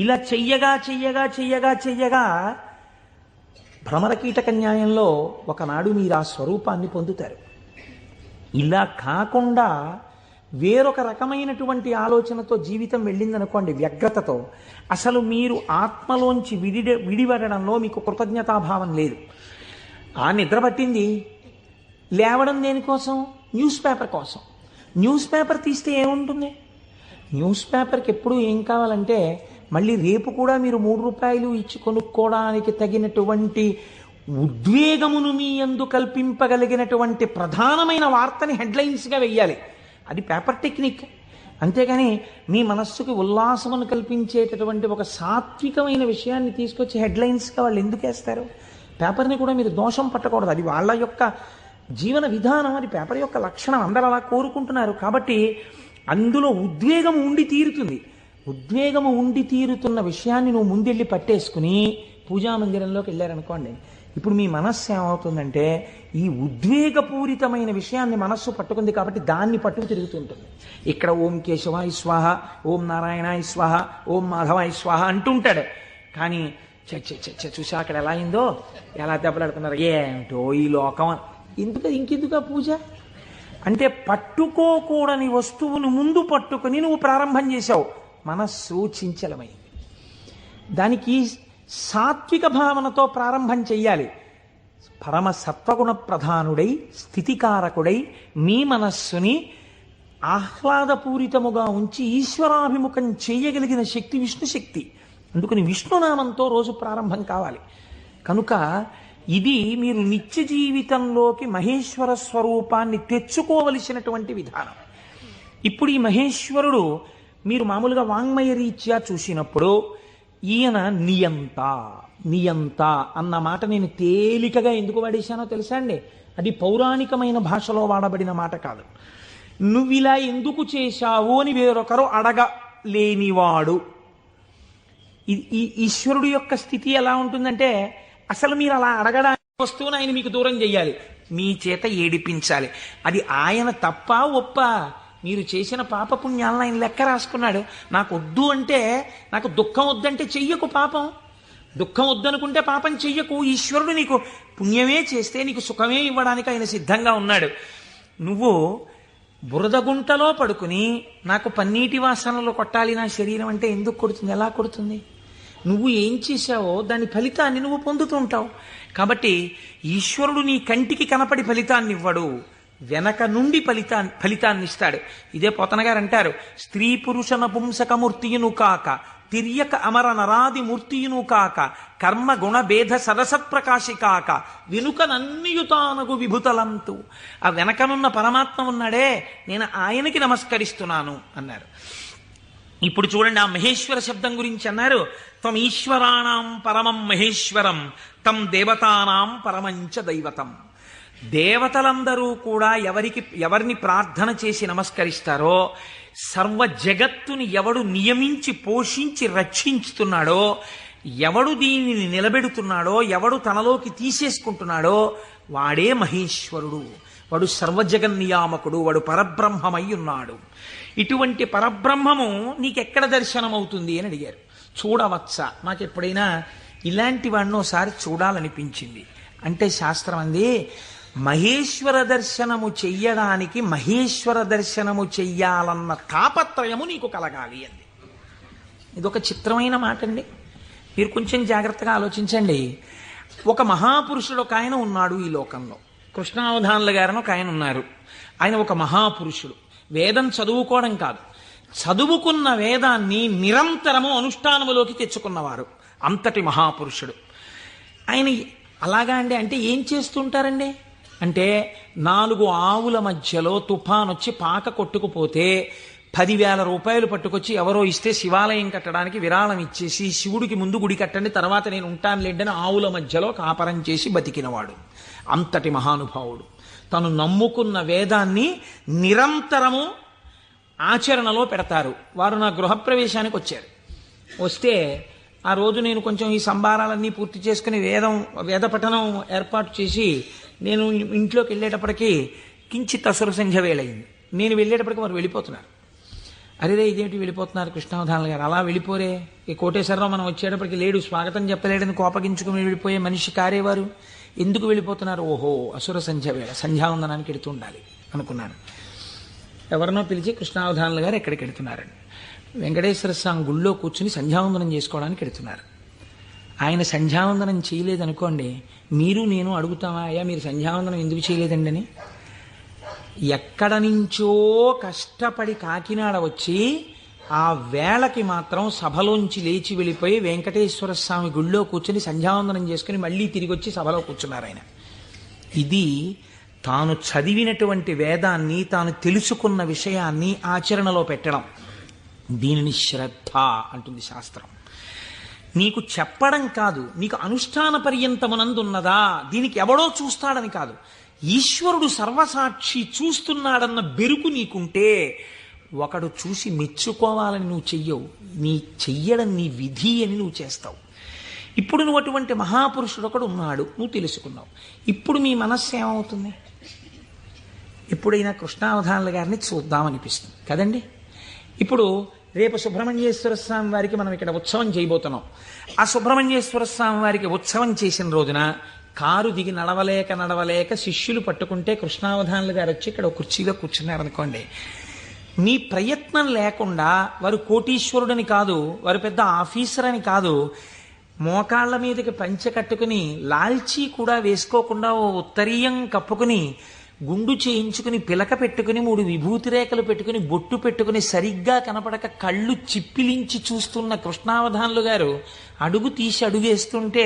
ఇలా చెయ్యగా చెయ్యగా చెయ్యగా చెయ్యగా భ్రమరకీటక న్యాయంలో ఒకనాడు మీరు ఆ స్వరూపాన్ని పొందుతారు. ఇలా కాకుండా వేరొక రకమైనటువంటి ఆలోచనతో జీవితం వెళ్ళిందనుకోండి, వ్యగ్రతతో, అసలు మీరు ఆత్మలోంచి విడిపడడంలో మీకు కృతజ్ఞతాభావం లేదు. ఆ నిద్ర పట్టింది, లేవడం దేనికోసం? న్యూస్ పేపర్ కోసం. న్యూస్ పేపర్ తీస్తే ఏముంటుంది? న్యూస్ పేపర్కి ఎప్పుడు ఏం కావాలంటే మళ్ళీ రేపు కూడా మీరు 3 రూపాయలు ఇచ్చి కొనుక్కోవడానికి తగినటువంటి ఉద్వేగమును మీ యందు కల్పింపగలిగినటువంటి ప్రధానమైన వార్తని హెడ్లైన్స్గా వెయ్యాలి. అది పేపర్ టెక్నిక్. అంతేగాని మీ మనస్సుకి ఉల్లాసమును కల్పించేటటువంటి ఒక సాత్వికమైన విషయాన్ని తీసుకొచ్చి హెడ్లైన్స్గా వాళ్ళు ఎందుకు వేస్తారు? పేపర్ని కూడా మీరు దోషం పట్టకూడదు. అది వాళ్ళ యొక్క జీవన విధానం, అది పేపర్ యొక్క లక్షణం. అందరూ అలా కోరుకుంటున్నారు. కాబట్టి అందులో ఉద్వేగం ఉండి తీరుతుంది. ఉద్వేగము ఉండి తీరుతున్న విషయాన్ని నువ్వు ముందెళ్ళి పట్టేసుకుని పూజామందిరంలోకి వెళ్ళారనుకోండి, ఇప్పుడు మీ మనస్సు ఏమవుతుందంటే ఈ ఉద్వేగపూరితమైన విషయాన్ని మనస్సు పట్టుకుంది కాబట్టి దాన్ని పట్టుకు తిరుగుతుంటుంది. ఇక్కడ ఓం కేశవాయ స్వాహ, ఓం నారాయణాయ స్వాహ, ఓం మాధవాయ స్వాహ అంటుంటాడు. కానీ చూసా అక్కడ ఎలా అయిందో, ఎలా దెబ్బలాడుతున్నారు, ఏమిటో ఈ లోకం. ఇంకెందుకు పూజ అంటే పట్టుకోకూడని వస్తువును ముందు పట్టుకుని నువ్వు ప్రారంభం చేశావు. మనస్సు చించలమైంది. దానికి సాత్విక భావనతో ప్రారంభం చెయ్యాలి. పరమ సత్వగుణ ప్రధానుడై, స్థితికారకుడై మీ మనస్సుని ఆహ్లాదపూరితముగా ఉంచి ఈశ్వరాభిముఖం చేయగలిగిన శక్తి విష్ణు శక్తి. అందుకని విష్ణునామంతో రోజు ప్రారంభం కావాలి. కనుక ఇది మీరు నిత్య జీవితంలోకి మహేశ్వర స్వరూపాన్ని తెచ్చుకోవలసినటువంటి విధానం. ఇప్పుడు ఈ మహేశ్వరుడు మీరు మామూలుగా వాంగ్మయ రీత్యా చూసినప్పుడు ఈయన నియంత నియంత అన్న మాట నేను తేలికగా ఎందుకు వాడేశానో తెలుసా అండి? అది పౌరాణికమైన భాషలో వాడబడిన మాట కాదు. నువ్విలా ఎందుకు చేశావు అని వేరొకరు అడగలేనివాడు. ఈ ఈశ్వరుడు యొక్క స్థితి ఎలా ఉంటుందంటే, అసలు మీరు అలా అడగడానికి వస్తువును ఆయన మీకు దూరం చెయ్యాలి, మీ చేత ఏడిపించాలి. అది ఆయన తప్ప ఒప్ప? మీరు చేసిన పాపపుణ్యాలను ఆయన లెక్క రాసుకున్నాడు. నాకు వద్దు అంటే, నాకు దుఃఖం వద్దంటే చెయ్యకు పాపం. దుఃఖం వద్దనుకుంటే పాపం చెయ్యకు. ఈశ్వరుడు నీకు పుణ్యమే చేస్తే నీకు సుఖమే ఇవ్వడానికి ఆయన సిద్ధంగా ఉన్నాడు. నువ్వు బురదగుంటలో పడుకుని నాకు పన్నీటి వాసనలు కొట్టాలి నా శరీరం అంటే ఎందుకు కొడుతుంది? ఎలా కొడుతుంది? నువ్వు ఏం చేశావో దాని ఫలితాన్ని నువ్వు పొందుతుంటావు. కాబట్టి ఈశ్వరుడు నీ కంటికి కనపడి ఫలితాన్ని ఇవ్వడు, వెనక నుండి ఫలితాన్ని ఇస్తాడు. ఇదే పోతన గారు అంటారు, స్త్రీ పురుష నపుంసకమూర్తియును కాక తిర్యక అమర నరాది మూర్తియును కాక కర్మ గుణ భేద సరసత్ప్రకాశి కాక వెనుకనన్నియుతానగు విభుతలంతు. ఆ వెనకనున్న పరమాత్మ ఉన్నాడే, నేను ఆయనకి నమస్కరిస్తున్నాను అన్నారు. ఇప్పుడు చూడండి, ఆ మహేశ్వర శబ్దం గురించి అన్నారు. త్వం ఈశ్వరాణం పరమం మహేశ్వరం తం దేవతానాం పరమంచ దైవతం. దేవతలందరూ కూడా ఎవరిని ప్రార్థన చేసి నమస్కరిస్తారో, సర్వ జగత్తుని ఎవడు నియమించి పోషించి రక్షించుతున్నాడో, ఎవడు దీనిని నిలబెడుతున్నాడో, ఎవడు తనలోకి తీసేసుకుంటున్నాడో వాడే మహేశ్వరుడు. వాడు సర్వజగన్నియామకుడు, వాడు పరబ్రహ్మమై ఉన్నాడు. ఇటువంటి పరబ్రహ్మము నీకెక్కడ దర్శనమవుతుంది అని అడిగారు. చూడవచ్చా? నాకు ఎప్పుడైనా ఇలాంటి వాడిని ఒకసారి చూడాలనిపించింది అంటే శాస్త్రం అంది, మహేశ్వర దర్శనము చెయ్యడానికి మహేశ్వర దర్శనము చెయ్యాలన్న తాపత్రయము నీకు కలగాలి అంది. ఇదొక చిత్రమైన మాట అండి. మీరు కొంచెం జాగ్రత్తగా ఆలోచించండి. ఒక మహాపురుషుడు ఒక ఆయన ఉన్నాడు ఈ లోకంలో. కృష్ణావధానుల గారని ఒక ఆయన ఉన్నారు. ఆయన ఒక మహాపురుషుడు. వేదం చదువుకోవడం కాదు, చదువుకున్న వేదాన్ని నిరంతరము అనుష్ఠానములోకి తెచ్చుకున్నవారు. అంతటి మహాపురుషుడు ఆయన. అలాగా అండి, అంటే ఏం చేస్తుంటారండి అంటే, 4 ఆవుల మధ్యలో తుఫాన్ వచ్చి పాక కొట్టుకుపోతే 10,000 రూపాయలు పట్టుకొచ్చి ఎవరో ఇస్తే శివాలయం కట్టడానికి విరాళం ఇచ్చేసి, శివుడికి ముందు గుడి కట్టండి తర్వాత నేను ఉంటాను లేండని ఆవుల మధ్యలో కాపరం చేసి బతికినవాడు. అంతటి మహానుభావుడు. తను నమ్ముకున్న వేదాన్ని నిరంతరము ఆచరణలో పెడతారు. వారు నా గృహప్రవేశానికి వచ్చారు. వస్తే ఆ రోజు నేను కొంచెం ఈ సంభారాలన్నీ పూర్తి చేసుకుని వేద పఠనం ఏర్పాటు చేసి నేను ఇంట్లోకి వెళ్ళేటప్పటికీ కించిత్ అసుర సంధ్య వేళయింది. నేను వెళ్ళేటప్పటికి వారు వెళ్ళిపోతున్నారు. అరేరే ఇదేంటి వెళ్ళిపోతున్నారు కృష్ణావధానుల గారు, అలా వెళ్ళిపోరే, ఈ కోటేశ్వరరావు మనం వచ్చేటప్పటికి లేడు, స్వాగతం చెప్పలేడని కోపగించుకుని వెళ్ళిపోయే మనిషి కారేవారు, ఎందుకు వెళ్ళిపోతున్నారు? ఓహో అసుర సంధ్య వేళ, సంధ్యావందనానికి వెళుతూ ఉండాలి అనుకున్నాను. ఎవరినో పిలిచి కృష్ణావధానుల గారు ఎక్కడికి వెళుతున్నారండి? వెంకటేశ్వర స్వామి గుళ్ళో కూర్చుని సంధ్యావందనం చేసుకోవడానికి వెళుతున్నారు. ఆయన సంధ్యావందనం చేయలేదనుకోండి, మీరు నేను అడుగుతామా, అయ్యా మీరు సంధ్యావందనం ఎందుకు చేయలేదండి అని? ఎక్కడ నుంచో కష్టపడి కాకినాడ వచ్చి ఆ వేళకి మాత్రం సభలోంచి లేచి వెళ్ళిపోయి వెంకటేశ్వర స్వామి గుళ్ళో కూర్చొని సంధ్యావందనం చేసుకుని మళ్ళీ తిరిగి వచ్చి సభలో కూర్చున్నారు ఆయన. ఇది తాను చదివినటువంటి వేదాన్ని, తాను తెలుసుకున్న విషయాన్ని ఆచరణలో పెట్టడం. దీనిని శ్రద్ధ అంటుంది శాస్త్రం. నీకు చెప్పడం కాదు, నీకు అనుష్ఠాన పర్యంతమునందున్నదా, దీనికి ఎవడో చూస్తాడని కాదు, ఈశ్వరుడు సర్వసాక్షి చూస్తున్నాడన్న బెరుకు నీకుంటే ఒకడు చూసి మెచ్చుకోవాలని నువ్వు చెయ్యవు. నీ చెయ్యడం నీ విధి అని నువ్వు చేస్తావు. ఇప్పుడు నువ్వు అటువంటి మహాపురుషుడు ఒకడు ఉన్నాడు, నువ్వు తెలుసుకున్నావు. ఇప్పుడు మీ మనస్సు ఏమవుతుంది? ఎప్పుడైనా కృష్ణావధానుల గారిని చూద్దామనిపిస్తుంది కదండి. ఇప్పుడు రేపు సుబ్రహ్మణ్యేశ్వర స్వామి వారికి మనం ఇక్కడ ఉత్సవం చేయబోతున్నాం. ఆ సుబ్రహ్మణ్యేశ్వర స్వామి వారికి ఉత్సవం చేసిన రోజున కారు దిగి నడవలేక శిష్యులు పట్టుకుంటే కృష్ణావధానులు గారు వచ్చి ఇక్కడ కుర్చీలో కూర్చున్నారనుకోండి, మీ ప్రయత్నం లేకుండా, వారు కోటీశ్వరుడని కాదు, వారు పెద్ద ఆఫీసర్ అని కాదు, మోకాళ్ల మీదకి పంచె కట్టుకుని లాల్చీ కూడా వేసుకోకుండా ఓ ఉత్తరీయం కప్పుకుని గుండు చేయించుకుని పిలక పెట్టుకుని 3 విభూతి రేఖలు పెట్టుకుని బొట్టు పెట్టుకుని సరిగ్గా కనపడక కళ్ళు చిప్పిలించి చూస్తున్న కృష్ణావధానులు గారు అడుగు తీసి అడుగేస్తుంటే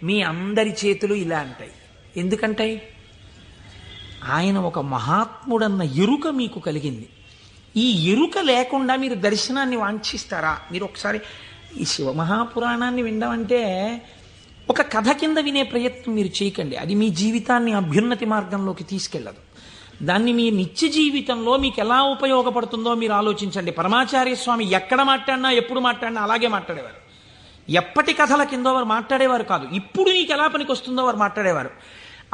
మీ అందరి చేతులు ఇలా అంటాయి. ఎందుకంటాయి? ఆయన ఒక మహాత్ముడన్న ఎరుక మీకు కలిగింది. ఈ ఎరుక లేకుండా మీరు దర్శనాన్ని వాంఛిస్తారా? మీరు ఒకసారి ఈ శివమహాపురాణాన్ని వినడం అంటే ఒక కథ కింద వినే ప్రయత్నం మీరు చేయకండి. అది మీ జీవితాన్ని అభ్యున్నతి మార్గంలోకి తీసుకెళ్ళదు. దాన్ని మీ నిత్య జీవితంలో మీకు ఎలా ఉపయోగపడుతుందో మీరు ఆలోచించండి. పరమాచార్య స్వామి ఎక్కడ మాట్లాడినా, ఎప్పుడు మాట్లాడినా అలాగే మాట్లాడేవారు. ఎప్పటి కథల కిందో వారు మాట్లాడేవారు కాదు, ఇప్పుడు నీకు ఎలా పనికి వస్తుందో వారు మాట్లాడేవారు.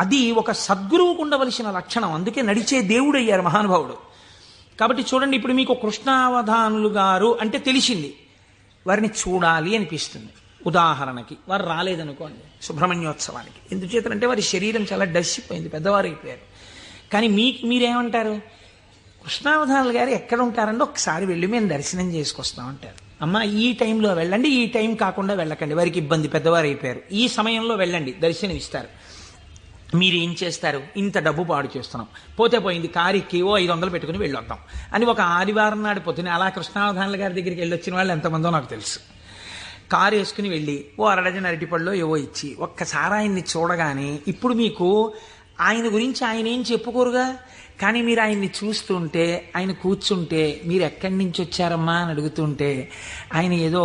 అది ఒక సద్గురువుకు ఉండవలసిన లక్షణం. అందుకే నడిచే దేవుడు అయ్యారు మహానుభావుడు. కాబట్టి చూడండి, ఇప్పుడు మీకు కృష్ణావధానులు గారు అంటే తెలిసింది, వారిని చూడాలి అనిపిస్తుంది. ఉదాహరణకి వారు రాలేదనుకోండి సుబ్రహ్మణ్యోత్సవానికి, ఎందుచేతంటే వారి శరీరం చాలా డస్సిపోయింది, పెద్దవారు అయిపోయారు. కానీ మీరేమంటారు? కృష్ణావధానులు గారు ఎక్కడ ఉంటారంటే ఒకసారి వెళ్ళి మేము దర్శనం చేసుకొస్తామంటారు. అమ్మ ఈ టైంలో వెళ్ళండి, ఈ టైం కాకుండా వెళ్ళకండి, వారికి ఇబ్బంది, పెద్దవారు అయిపోయారు, ఈ సమయంలో వెళ్ళండి దర్శనం ఇస్తారు. మీరు ఏం చేస్తారు? ఇంత డబ్బు పాడు చేస్తున్నాం, పోతే పోయింది, కారుకి 500 పెట్టుకుని వెళ్ళొద్దాం అని ఒక ఆదివారం నాడు పొద్దున అలా కృష్ణావధానుల గారి దగ్గరికి వెళ్ళొచ్చిన వాళ్ళు ఎంతమందో నాకు తెలుసు. కారు వేసుకుని వెళ్ళి ఓ అరడజన అరటిపళ్ళు ఏవో ఇచ్చి ఒక్కసారి ఆయన్ని చూడగానే ఇప్పుడు మీకు ఆయన గురించి ఆయన ఏం చెప్పుకోరుగా, కానీ మీరు ఆయన్ని చూస్తుంటే, ఆయన కూర్చుంటే, మీరు ఎక్కడి నుంచి వచ్చారమ్మా అని అడుగుతుంటే, ఆయన ఏదో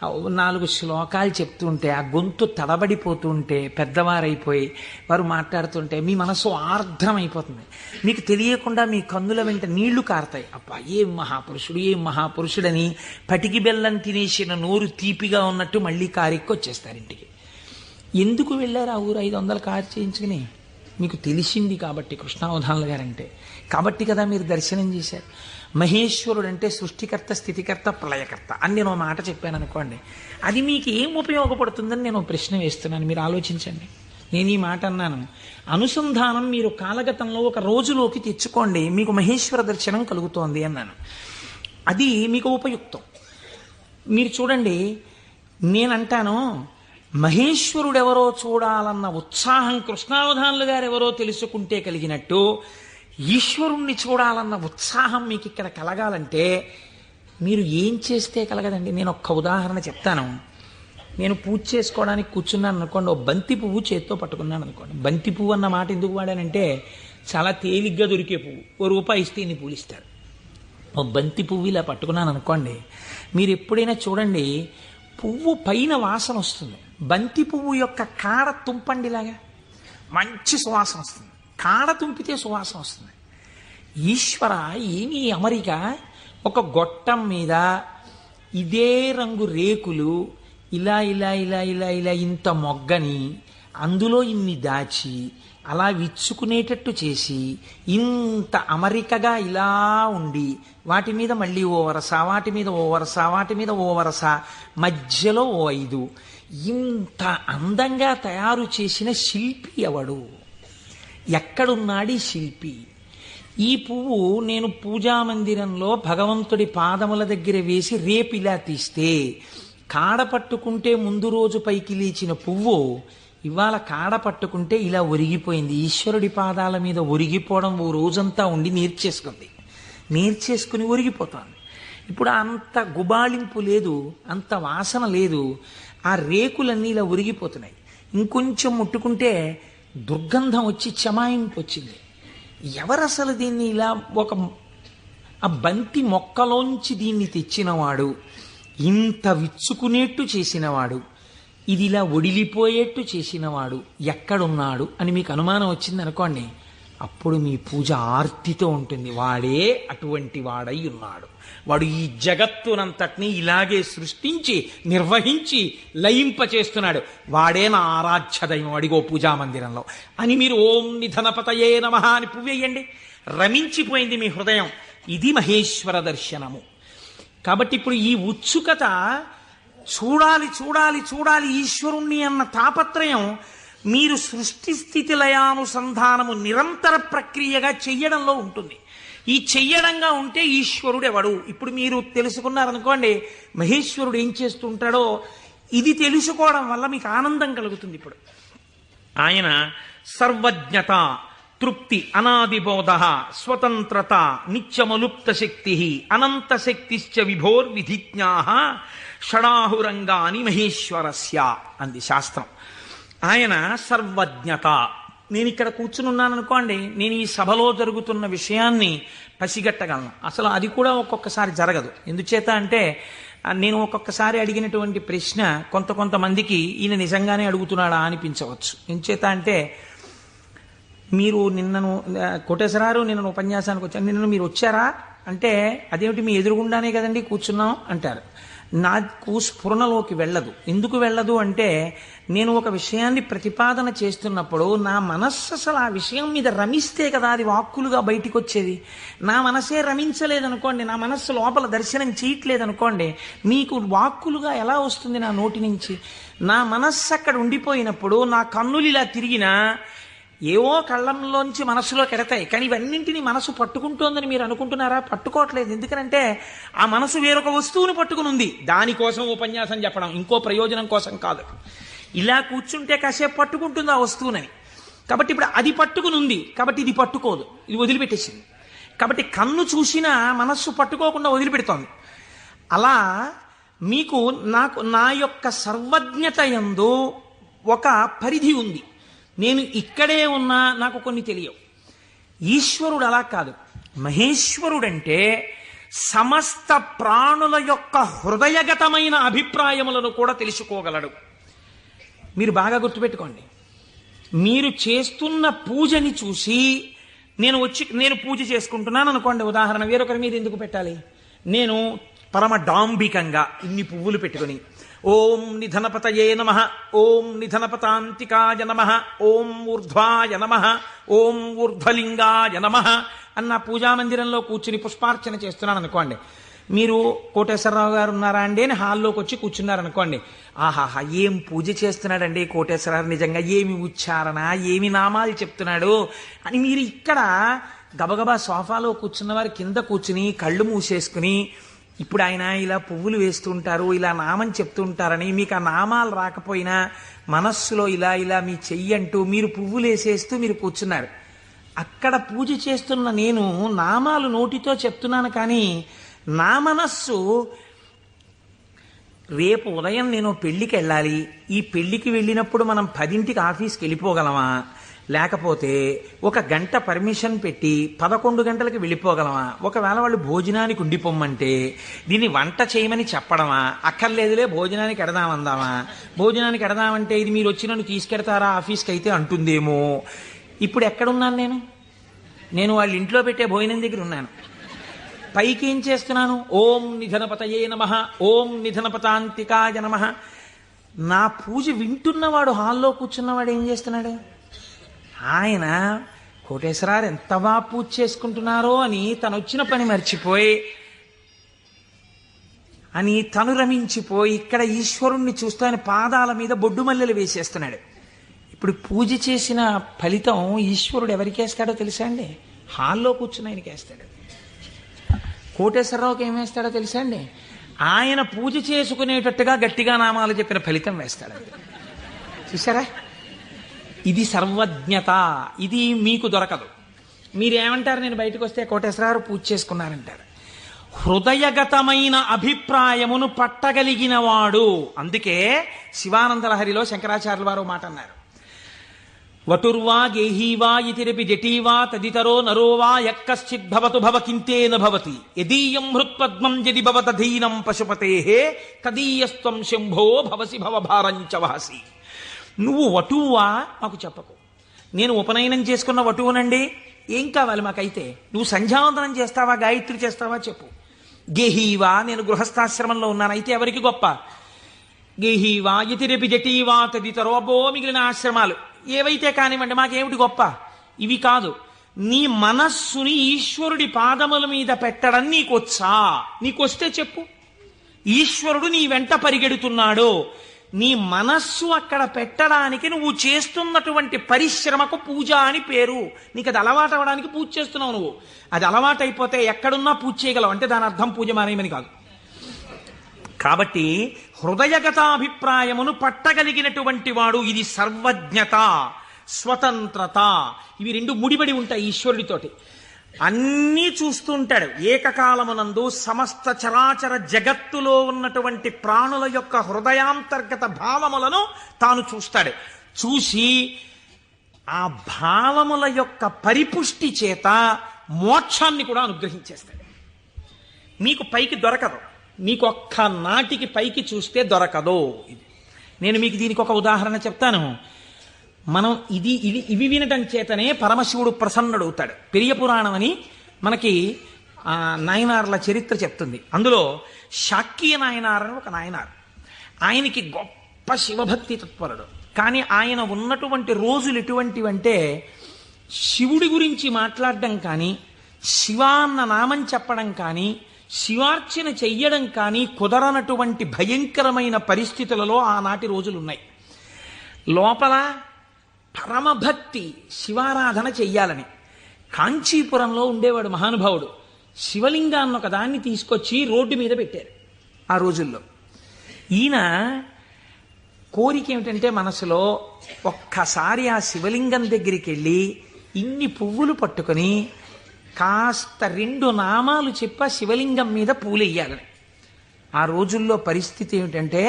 4 శ్లోకాలు చెప్తుంటే, ఆ గొంతు తడబడిపోతుంటే, పెద్దవారైపోయి వారు మాట్లాడుతుంటే మీ మనసు ఆర్ద్రమైపోతుంది. మీకు తెలియకుండా మీ కన్నుల వెంట నీళ్లు కారుతాయి. అబ్బా ఏం మహాపురుషుడు, ఏం మహాపురుషుడని పటికి బెల్లం తినేసిన నోరు తీపిగా ఉన్నట్టు మళ్ళీ కారెక్కి వచ్చేస్తారు ఇంటికి. ఎందుకు వెళ్ళారు ఆ ఊరు 500 కారు చేయించుకుని? మీకు తెలిసింది కాబట్టి కృష్ణావధానుల గారంటే, కాబట్టి కదా మీరు దర్శనం చేశారు. మహేశ్వరుడు అంటే సృష్టికర్త, స్థితికర్త, ప్రళయకర్త అని నేను ఒక మాట చెప్పాను అనుకోండి, అది మీకు ఏం ఉపయోగపడుతుందని నేను ప్రశ్న వేస్తున్నాను. మీరు ఆలోచించండి. నేను ఈ మాట అన్నాను, అనుసంధానం మీరు కాలగతంలో ఒక రోజులోకి తెచ్చుకోండి, మీకు మహేశ్వర దర్శనం కలుగుతోంది అన్నాను. అది మీకు ఉపయుక్తం. మీరు చూడండి, నేనంటాను మహేశ్వరుడెవరో చూడాలన్న ఉత్సాహం కృష్ణావధానులు గారు ఎవరో తెలుసుకుంటే కలిగినట్టు ఈశ్వరుణ్ణి చూడాలన్న ఉత్సాహం మీకు ఇక్కడ కలగాలంటే మీరు ఏం చేస్తే కలగదండి. నేను ఒక్క ఉదాహరణ చెప్తాను. నేను పూజ చేసుకోవడానికి కూర్చున్నాను అనుకోండి, ఓ బంతి పువ్వు చేత్తో పట్టుకున్నాను అనుకోండి. బంతి పువ్వు అన్న మాట ఎందుకు వాడానంటే చాలా తేలిగ్గా దొరికే పువ్వు, ₹1 ఇస్తే ఇన్ని పూలు ఇస్తారు. ఓ బంతి పువ్వు ఇలా పట్టుకున్నాను అనుకోండి, మీరు ఎప్పుడైనా చూడండి పువ్వు పైన వాసన వస్తుంది, బంతి పువ్వు యొక్క కాడ తుంపండిలాగా మంచి సువాసన వస్తుంది, కాడ తుంపితే సువాసన వస్తుంది. ఈశ్వర ఏమీ అమరిక, ఒక గొట్టం మీద ఇదే రంగు రేకులు ఇలా ఇలా ఇలా ఇలా ఇలా ఇంత మొగ్గని అందులో ఇన్ని దాచి అలా విచ్చుకునేటట్టు చేసి ఇంత అమరికగా ఇలా ఉండి వాటి మీద మళ్ళీ ఓ వరస, వాటి మీద ఓ వరస, వాటి మీద ఓ వరస, మధ్యలో ఓ 5, ఇంత అందంగా తయారు చేసిన శిల్పి ఎవడు? ఎక్కడున్నాడు ఈ శిల్పి? ఈ పువ్వు నేను పూజామందిరంలో భగవంతుడి పాదముల దగ్గర వేసి రేపిలా తీస్తే కాడ పట్టుకుంటే ముందు రోజు పైకి లేచిన పువ్వు ఇవాళ కాడ పట్టుకుంటే ఇలా ఒరిగిపోయింది. ఈశ్వరుడి పాదాల మీద ఒరిగిపోవడం ఓ రోజంతా ఉండి నేర్చేసుకుని ఒరిగిపోతాను. ఇప్పుడు అంత గుబాళింపు లేదు, అంత వాసన లేదు, ఆ రేకులన్నీ ఇలా ఒరిగిపోతున్నాయి. ఇంకొంచెం ముట్టుకుంటే దుర్గంధం వచ్చి చెమాయింపు వచ్చింది. ఎవరసలు దీన్ని ఇలా ఆ బంతి మొక్కలోంచి దీన్ని తెచ్చినవాడు, ఇంత విచ్చుకునేట్టు చేసినవాడు, ఇది ఇలా ఒడిలిపోయేట్టు చేసినవాడు ఎక్కడున్నాడు అని మీకు అనుమానం వచ్చింది అనుకోండి, అప్పుడు మీ పూజ ఆర్తితో ఉంటుంది. వాడే అటువంటి వాడై ఉన్నాడు. వాడు ఈ జగత్తునంతటినీ ఇలాగే సృష్టించి నిర్వహించి లయింపచేస్తున్నాడు. వాడే నా ఆరాధ్య దైవం, అడిగో పూజామందిరంలో అని మీరు ఓం నిధనపతయే నమః అని పువ్వేయండి. రమించిపోయింది మీ హృదయం. ఇది మహేశ్వర దర్శనము. కాబట్టి ఇప్పుడు ఈ ఉత్సుకత, చూడాలి చూడాలి చూడాలి ఈశ్వరుణ్ణి అన్న తాపత్రయం మీరు సృష్టి స్థితి లయానుసంధానము నిరంతర ప్రక్రియగా చెయ్యడంలో ఉంటుంది. ఈ చెయ్యడంగా ఉంటే ఈశ్వరుడు ఎవడు? ఇప్పుడు మీరు తెలుసుకున్నారనుకోండి మహేశ్వరుడు ఏం చేస్తుంటాడో, ఇది తెలుసుకోవడం వల్ల మీకు ఆనందం కలుగుతుంది. ఇప్పుడు ఆయన సర్వజ్ఞత, తృప్తి, అనాదిబోధ, స్వతంత్రత, నిత్యమలుప్త శక్తి, అనంత శక్తిశ్చ విభోర్విధిజ్ఞా షడాహురంగాని మహేశ్వరస్య అంది శాస్త్రం. ఆయన సర్వజ్ఞత. నేను ఇక్కడ కూర్చుని అనుకోండి, నేను ఈ సభలో జరుగుతున్న విషయాన్ని పసిగట్టగలను. అసలు అది కూడా ఒక్కొక్కసారి జరగదు. ఎందుచేత అంటే నేను ఒక్కొక్కసారి అడిగినటువంటి ప్రశ్న కొంతమందికి ఈయన నిజంగానే అడుగుతున్నాడా అనిపించవచ్చు. ఎందుచేత అంటే మీరు నిన్నను కోటేశ్వరారు నిన్న ఉపన్యాసానికి వచ్చాను, నిన్న మీరు వచ్చారా అంటే అదేమిటి మీ ఎదురుగుండానే కదండి కూర్చున్నాం అంటారు. నాకు స్ఫురణలోకి వెళ్ళదు. ఎందుకు వెళ్ళదు అంటే నేను ఒక విషయాన్ని ప్రతిపాదన చేస్తున్నప్పుడు నా మనస్సు అసలు ఆ విషయం మీద రమిస్తే కదా అది వాక్కులుగా బయటికి వచ్చేది. నా మనసే రమించలేదనుకోండి, నా మనస్సు లోపల దర్శనం చేయట్లేదనుకోండి, మీకు వాక్కులుగా ఎలా వస్తుంది నా నోటి నుంచి? నా మనస్సు అక్కడ ఉండిపోయినప్పుడు నా కన్నులు ఇలా తిరిగినా ఏవో కళ్ళంలోంచి మనసులో కెడతాయి, కానీ ఇవన్నింటినీ మనసు పట్టుకుంటోందని మీరు అనుకుంటున్నారా? పట్టుకోవట్లేదు. ఎందుకనంటే ఆ మనసు వేరొక వస్తువును పట్టుకుని ఉంది. దానికోసం ఉపన్యాసం చెప్పడం, ఇంకో ప్రయోజనం కోసం కాదు. ఇలా కూర్చుంటే కాసేపు పట్టుకుంటుంది ఆ వస్తువునని. కాబట్టి ఇప్పుడు అది పట్టుకుని ఉంది, కాబట్టి ఇది పట్టుకోదు, ఇది వదిలిపెట్టేసింది. కాబట్టి కన్ను చూసినా మనస్సు పట్టుకోకుండా వదిలిపెడుతోంది. అలా మీకు నా యొక్క సర్వజ్ఞత యందు ఒక పరిధి ఉంది. నేను ఇక్కడే ఉన్నా నాకు కొన్ని తెలియవు. ఈశ్వరుడు అలా కాదు. మహేశ్వరుడంటే సమస్త ప్రాణుల యొక్క హృదయగతమైన అభిప్రాయములను కూడా తెలుసుకోగలడు. మీరు బాగా గుర్తుపెట్టుకోండి. మీరు చేస్తున్న పూజని చూసి నేను పూజ చేసుకుంటున్నాను అనుకోండి, ఉదాహరణ, వేరొకరి మీద ఎందుకు పెట్టాలి? నేను పరమ డాంబికంగా ఇన్ని పువ్వులు పెట్టుకుని ఓం నిధనపతయే నమః, ఓం నిధనపతాంతికాయ నమః, ఓం ఊర్ధ్వాయ నమః, ఓం ఊర్ధ్వలింగాయ నమః అన్న పూజామందిరంలో కూర్చుని పుష్పార్చన చేస్తున్నాను అనుకోండి. మీరు కోటేశ్వరరావు గారు ఉన్నారా అండి అని హాల్లోకి వచ్చి కూర్చున్నారనుకోండి. ఆహాహా, ఏం పూజ చేస్తున్నాడండి కోటేశ్వరరావు, నిజంగా ఏమి ఉచ్చారణ, ఏమి నామాలు చెప్తున్నాడు అని మీరు ఇక్కడ గబగబా సోఫాలో కూర్చున్న వారి కింద కూర్చుని కళ్ళు మూసేసుకుని, ఇప్పుడు ఆయన ఇలా పువ్వులు వేస్తుంటారు, ఇలా నామం చెప్తుంటారని మీకు ఆ నామాలు రాకపోయినా మనస్సులో ఇలా ఇలా మీ చెయ్యి అంటూ మీరు పువ్వులు వేసేస్తూ మీరు కూర్చున్నారు. అక్కడ పూజ చేస్తున్న నేను నామాలు నోటితో చెప్తున్నాను, కానీ నా మనస్సు రేపు ఉదయం నేను పెళ్లికి వెళ్ళాలి, ఈ పెళ్లికి వెళ్ళినప్పుడు మనం 10ంటికి ఆఫీస్కి వెళ్ళిపోగలమా, లేకపోతే 1 గంట పర్మిషన్ పెట్టి 11 గంటలకు వెళ్ళిపోగలమా, ఒకవేళ వాళ్ళు భోజనానికి ఉండిపోమ్మంటే దీన్ని వంట చేయమని చెప్పడమా, అక్కర్లేదులే భోజనానికి ఎడదామందామా, భోజనానికి ఎడదామంటే ఇది మీరు వచ్చి నన్ను తీసుకెడతారా ఆఫీస్కి అయితే అంటుందేమో. ఇప్పుడు ఎక్కడున్నాను నేను వాళ్ళ ఇంట్లో పెట్టే భోజనం దగ్గర ఉన్నాను. పైకి ఏం చేస్తున్నాను? ఓం నిధనపతయే నమః, ఓం నిధనపతాంతికాయ నమః. నా పూజ వింటున్నవాడు, హాల్లో కూర్చున్నవాడు ఏం చేస్తున్నాడు? ఆయన కోటేశ్వరారు ఎంత బాగా పూజ చేసుకుంటున్నారో అని తను వచ్చిన పని మర్చిపోయి తను రమించిపోయి ఇక్కడ ఈశ్వరుణ్ణి చూస్తూ ఆయన పాదాల మీద బొడ్డు మల్లెలు వేసేస్తున్నాడు. ఇప్పుడు పూజ చేసిన ఫలితం ఈశ్వరుడు ఎవరికి వేస్తాడో తెలుసా అండి? హాల్లో కూర్చుని ఆయనకి వేస్తాడు. కోటేశ్వరరావుకి ఏం వేస్తాడో తెలుసా అండి? ఆయన పూజ చేసుకునేటట్టుగా గట్టిగా నామాలు చెప్పిన ఫలితం వేస్తాడు. చూసారా? ఇది సర్వజ్ఞత. ఇది మీకు దొరకదు. మీరేమంటారు? నేను బయటకు వస్తే కోటేశ్వరరావు పూజ చేసుకున్నారంటారు. హృదయగతమైన అభిప్రాయమును పట్టగలిగిన వాడు. అందుకే శివానందలహరిలో శంకరాచార్యుల వారు మాట అన్నారు, వటుర్వా గేహీవా ఇతిరపి జటీవా తదితరో నరోవా యక్కశ్చిద్భవతు భవకింతేన భవతి యదీయం హృత్పద్మం యది భవతధీనం పశుపతేః తదీయస్త్వం శంభో భవసి భవభారంచ వహసి. నువ్వు వటువా మాకు చెప్పకు. నేను ఉపనయనం చేసుకున్న వటువునండి, ఏం కావాలి మాకైతే? నువ్వు సంధ్యావందనం చేస్తావా, గాయత్రి చేస్తావా చెప్పు. గేహీవా, నేను గృహస్థాశ్రమంలో ఉన్నాను, అయితే ఎవరికి గొప్ప? గేహీవా యతిరపి జటీవా తదితరో, అబ్బో మిగిలిన ఆశ్రమాలు ఏవైతే కానివ్వండి, మాకేమిటి గొప్ప? ఇవి కాదు. నీ మనస్సుని ఈశ్వరుడి పాదముల మీద పెట్టడం నీకొచ్చా? నీకొస్తే చెప్పు. ఈశ్వరుడు నీ వెంట పరిగెడుతున్నాడు, నీ మనస్సు అక్కడ పెట్టడానికి నువ్వు చేస్తున్నటువంటి పరిశ్రమకు పూజ అని పేరు. నీకు అది అలవాటు అవ్వడానికి పూజ చేస్తున్నావు. నువ్వు అది అలవాటు అయిపోతే ఎక్కడున్నా పూజ చేయగలవు, అంటే దాని అర్థం పూజ మానేయమని కాదు. కాబట్టి హృదయగతాభిప్రాయమును పట్టగలిగినటువంటి వాడు. ఇది సర్వజ్ఞత, స్వతంత్రత. ఇవి రెండు ముడిపడి ఉంటాయి ఈశ్వరుడితోటి. అన్నీ చూస్తుంటాడు. ఏకకాలమునందు సమస్త చరాచర జగత్తులో ఉన్నటువంటి ప్రాణుల యొక్క హృదయాంతర్గత భావములను తాను చూస్తాడు. చూసి ఆ భావముల యొక్క పరిపుష్టి చేత మోక్షాన్ని కూడా అనుగ్రహించేస్తాడు. మీకు పైకి దొరకదు, మీకు ఒక్క నాటికి పైకి చూస్తే దొరకదు. నేను మీకు దీనికి ఒక ఉదాహరణ చెప్తాను. మనం ఇవి వినటం చేతనే పరమశివుడు ప్రసన్నుడవుతాడు. పెరియ పురాణం అని మనకి నాయనార్ల చరిత్ర చెప్తుంది. అందులో శాక్య నాయనార్ అని ఒక నాయనార్. ఆయనకి గొప్ప శివభక్తి తత్పరుడు. కానీ ఆయన ఉన్నటువంటి రోజులు ఎటువంటివంటే శివుడి గురించి మాట్లాడడం కానీ, శివ అన్న నామం చెప్పడం కానీ, శివార్చన చెయ్యడం కానీ కుదరనటువంటి భయంకరమైన పరిస్థితులలో ఆనాటి రోజులున్నాయి. లోపల పరమభక్తి, శివారాధన చెయ్యాలని. కాంచీపురంలో ఉండేవాడు మహానుభావుడు. శివలింగాన్ని ఒక దాన్ని తీసుకొచ్చి రోడ్డు మీద పెట్టారు ఆ రోజుల్లో. ఈయన కోరిక ఏమిటంటే మనసులో ఒక్కసారి ఆ శివలింగం దగ్గరికి వెళ్ళి ఇన్ని పువ్వులు పట్టుకొని కాస్త 2 నామాలు చెప్ప శివలింగం మీద పూలెయ్యాలని. ఆ రోజుల్లో పరిస్థితి ఏమిటంటే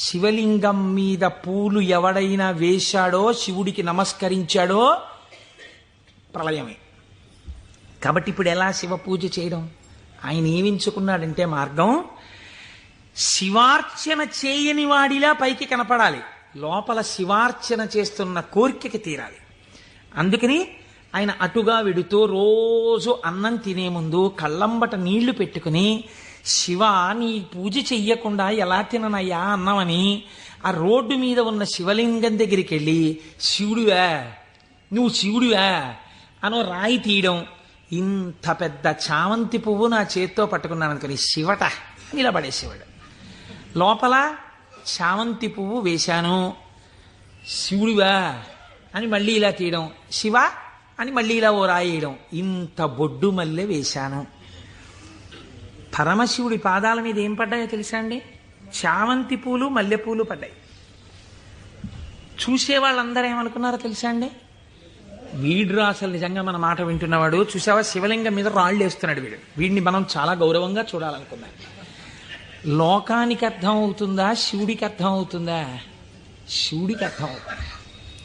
శివలింగం మీద పూలు ఎవడైనా వేశాడో, శివుడికి నమస్కరించాడో ప్రళయమే. కాబట్టి ఇప్పుడు ఎలా శివ పూజ చేయడం? ఆయన ఏమించుకున్నాడంటే మార్గం, శివార్చన చేయని వాడిలా పైకి కనపడాలి, లోపల శివార్చన చేస్తున్న కోరికకి తీరాలి. అందుకని ఆయన అటుగా వెడుతూ రోజు అన్నం తినే ముందు కళ్ళంబట నీళ్లు పెట్టుకుని, శివ నీ పూజ చెయ్యకుండా ఎలా తిననయ్యా అన్నమని ఆ రోడ్డు మీద ఉన్న శివలింగం దగ్గరికి వెళ్ళి, శివుడివా నువ్వు శివుడివా అనో రాయి తీయడం. ఇంత పెద్ద చామంతి పువ్వు నా చేత్తో పట్టుకున్నాను అనుకుని శివట నిలబడేసేవాడు. లోపల చామంతి పువ్వు వేశాను, శివుడివా అని మళ్ళీ ఇలా తీయడం, శివ అని మళ్ళీ ఇలా ఓ రాయేయడం. ఇంత బొడ్డు మల్లె వేశాను. పరమశివుడి పాదాల మీద ఏం పడ్డాయో తెలుసా అండి? చామంతి పూలు, మల్లెపూలు పడ్డాయి. చూసే వాళ్ళందరూ ఏమనుకున్నారో తెలుసా అండి? వీడురా అసలు నిజంగా మన మాట వింటున్నవాడు, చూసావా శివలింగం మీద రాళ్ళు వేస్తున్నాడు వీడు, వీడిని మనం చాలా గౌరవంగా చూడాలనుకున్నాం. లోకానికి అర్థం అవుతుందా, శివుడికి అర్థం అవుతుందా? శివుడికి అర్థం అవుతుంది.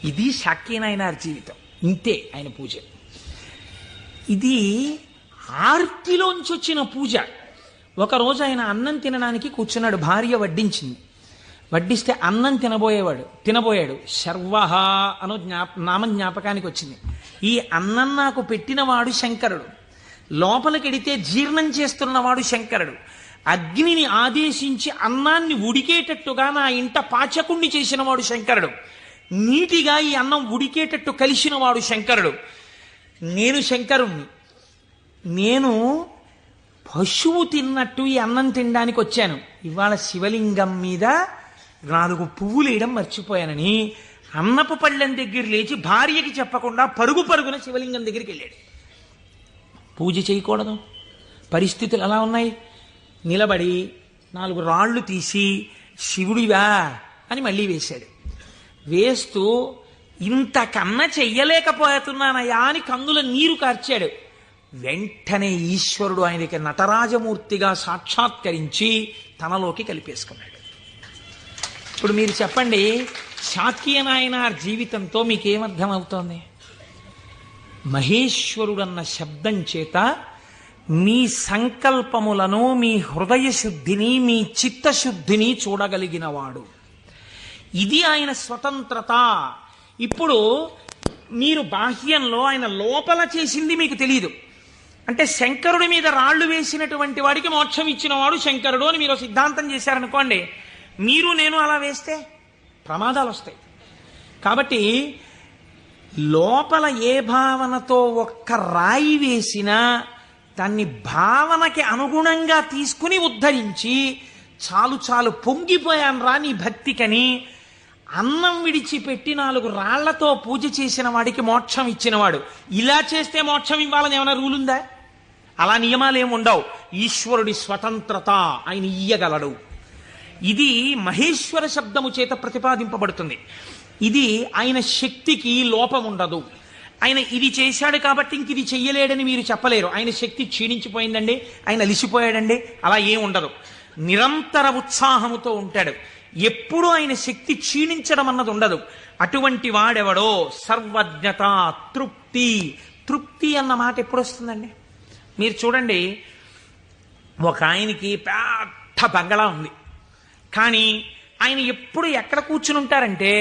ఇది శాక్యనాయనార్ జీవితం, ఇంతే ఆయన పూజ. ఇది ఆర్తిలోంచి వచ్చిన పూజ. ఒకరోజు ఆయన అన్నం తినడానికి కూర్చున్నాడు, భార్య వడ్డించింది. వడ్డిస్తే అన్నం తినబోయాడు. శర్వహ అనో నామం జ్ఞాపకానికి వచ్చింది. ఈ అన్నం నాకు పెట్టినవాడు శంకరుడు, లోపలికెడితే జీర్ణం చేస్తున్నవాడు శంకరుడు, అగ్నిని ఆదేశించి అన్నాన్ని ఉడికేటట్టుగా నా ఇంట పాచకుణ్ణి చేసినవాడు శంకరుడు, నీటిగా ఈ అన్నం ఉడికేటట్టు కలిసినవాడు శంకరుడు. నేను శంకరుణ్ణి, నేను పశువు తిన్నట్టు ఈ అన్నం తినడానికి వచ్చాను. ఇవాళ శివలింగం మీద 4 పువ్వులు వేయడం మర్చిపోయానని అన్నపు పళ్ళెం దగ్గర లేచి భార్యకి చెప్పకుండా పరుగున శివలింగం దగ్గరికి వెళ్ళాడు. పూజ చేయకూడదు, పరిస్థితులు ఎలా ఉన్నాయి? నిలబడి 4 రాళ్ళు తీసి శివుడివా అని మళ్ళీ వేశాడు. వేస్తూ ఇంతకన్నా చెయ్యలేకపోతున్నానయా అని కన్నుల నీరు కార్చాడు. వెంటనే ఈశ్వరుడు ఆయనకి నటరాజమూర్తిగా సాక్షాత్కరించి తనలోకి కలిపేసుకున్నాడు. ఇప్పుడు మీరు చెప్పండి, శాక్యనాయనార్ జీవితంతో మీకేమర్థం అవుతోంది? మహేశ్వరుడన్న శబ్దం చేత మీ సంకల్పములను, మీ హృదయ శుద్ధిని, మీ చిత్తశుద్ధిని చూడగలిగినవాడు. ఇది ఆయన స్వతంత్రత. ఇప్పుడు మీరు బాహ్యంలో ఆయన లోపల చేసింది మీకు తెలియదు. అంటే శంకరుడి మీద రాళ్లు వేసినటువంటి వాడికి మోక్షం ఇచ్చినవాడు శంకరుడు అని మీరు సిద్ధాంతం చేశారనుకోండి, మీరు నేను అలా వేస్తే ప్రమాదాలు వస్తాయి. కాబట్టి లోపల ఏ భావనతో ఒక్క రాయి వేసినా దాన్ని భావనకి అనుగుణంగా తీసుకుని ఉద్ధరించి, చాలు పొంగిపోయాను రా నీ భక్తికని అన్నం విడిచిపెట్టి 4 రాళ్లతో పూజ చేసిన వాడికి మోక్షం ఇచ్చినవాడు. ఇలా చేస్తే మోక్షం ఇవ్వాలని ఏమైనా రూల్ ఉందా? అలా నియమాలు ఏమి ఉండవు. ఈశ్వరుడి స్వతంత్రత, ఆయన ఇయ్యగలడు. ఇది మహేశ్వర శబ్దము చేత ప్రతిపాదింపబడుతుంది. ఇది ఆయన శక్తికి లోపం ఉండదు. ఆయన ఇది చేశాడు కాబట్టి ఇంక ఇది చెయ్యలేడని మీరు చెప్పలేరు. ఆయన శక్తి క్షీణించిపోయిందండి, ఆయన అలిసిపోయాడండి, అలా ఏం ఉండదు. నిరంతర ఉత్సాహముతో ఉంటాడు. ఎప్పుడూ ఆయన శక్తి క్షీణించడం అన్నది ఉండదు. అటువంటి వాడెవడో సర్వజ్ఞత, తృప్తి అన్న మాట ఎప్పుడు వస్తుందండి? మీరు చూడండి, ఒక ఆయనకి పెద్ద బంగళా ఉంది, కానీ ఆయన ఎప్పుడు ఎక్కడ కూర్చుని ఉంటారంటే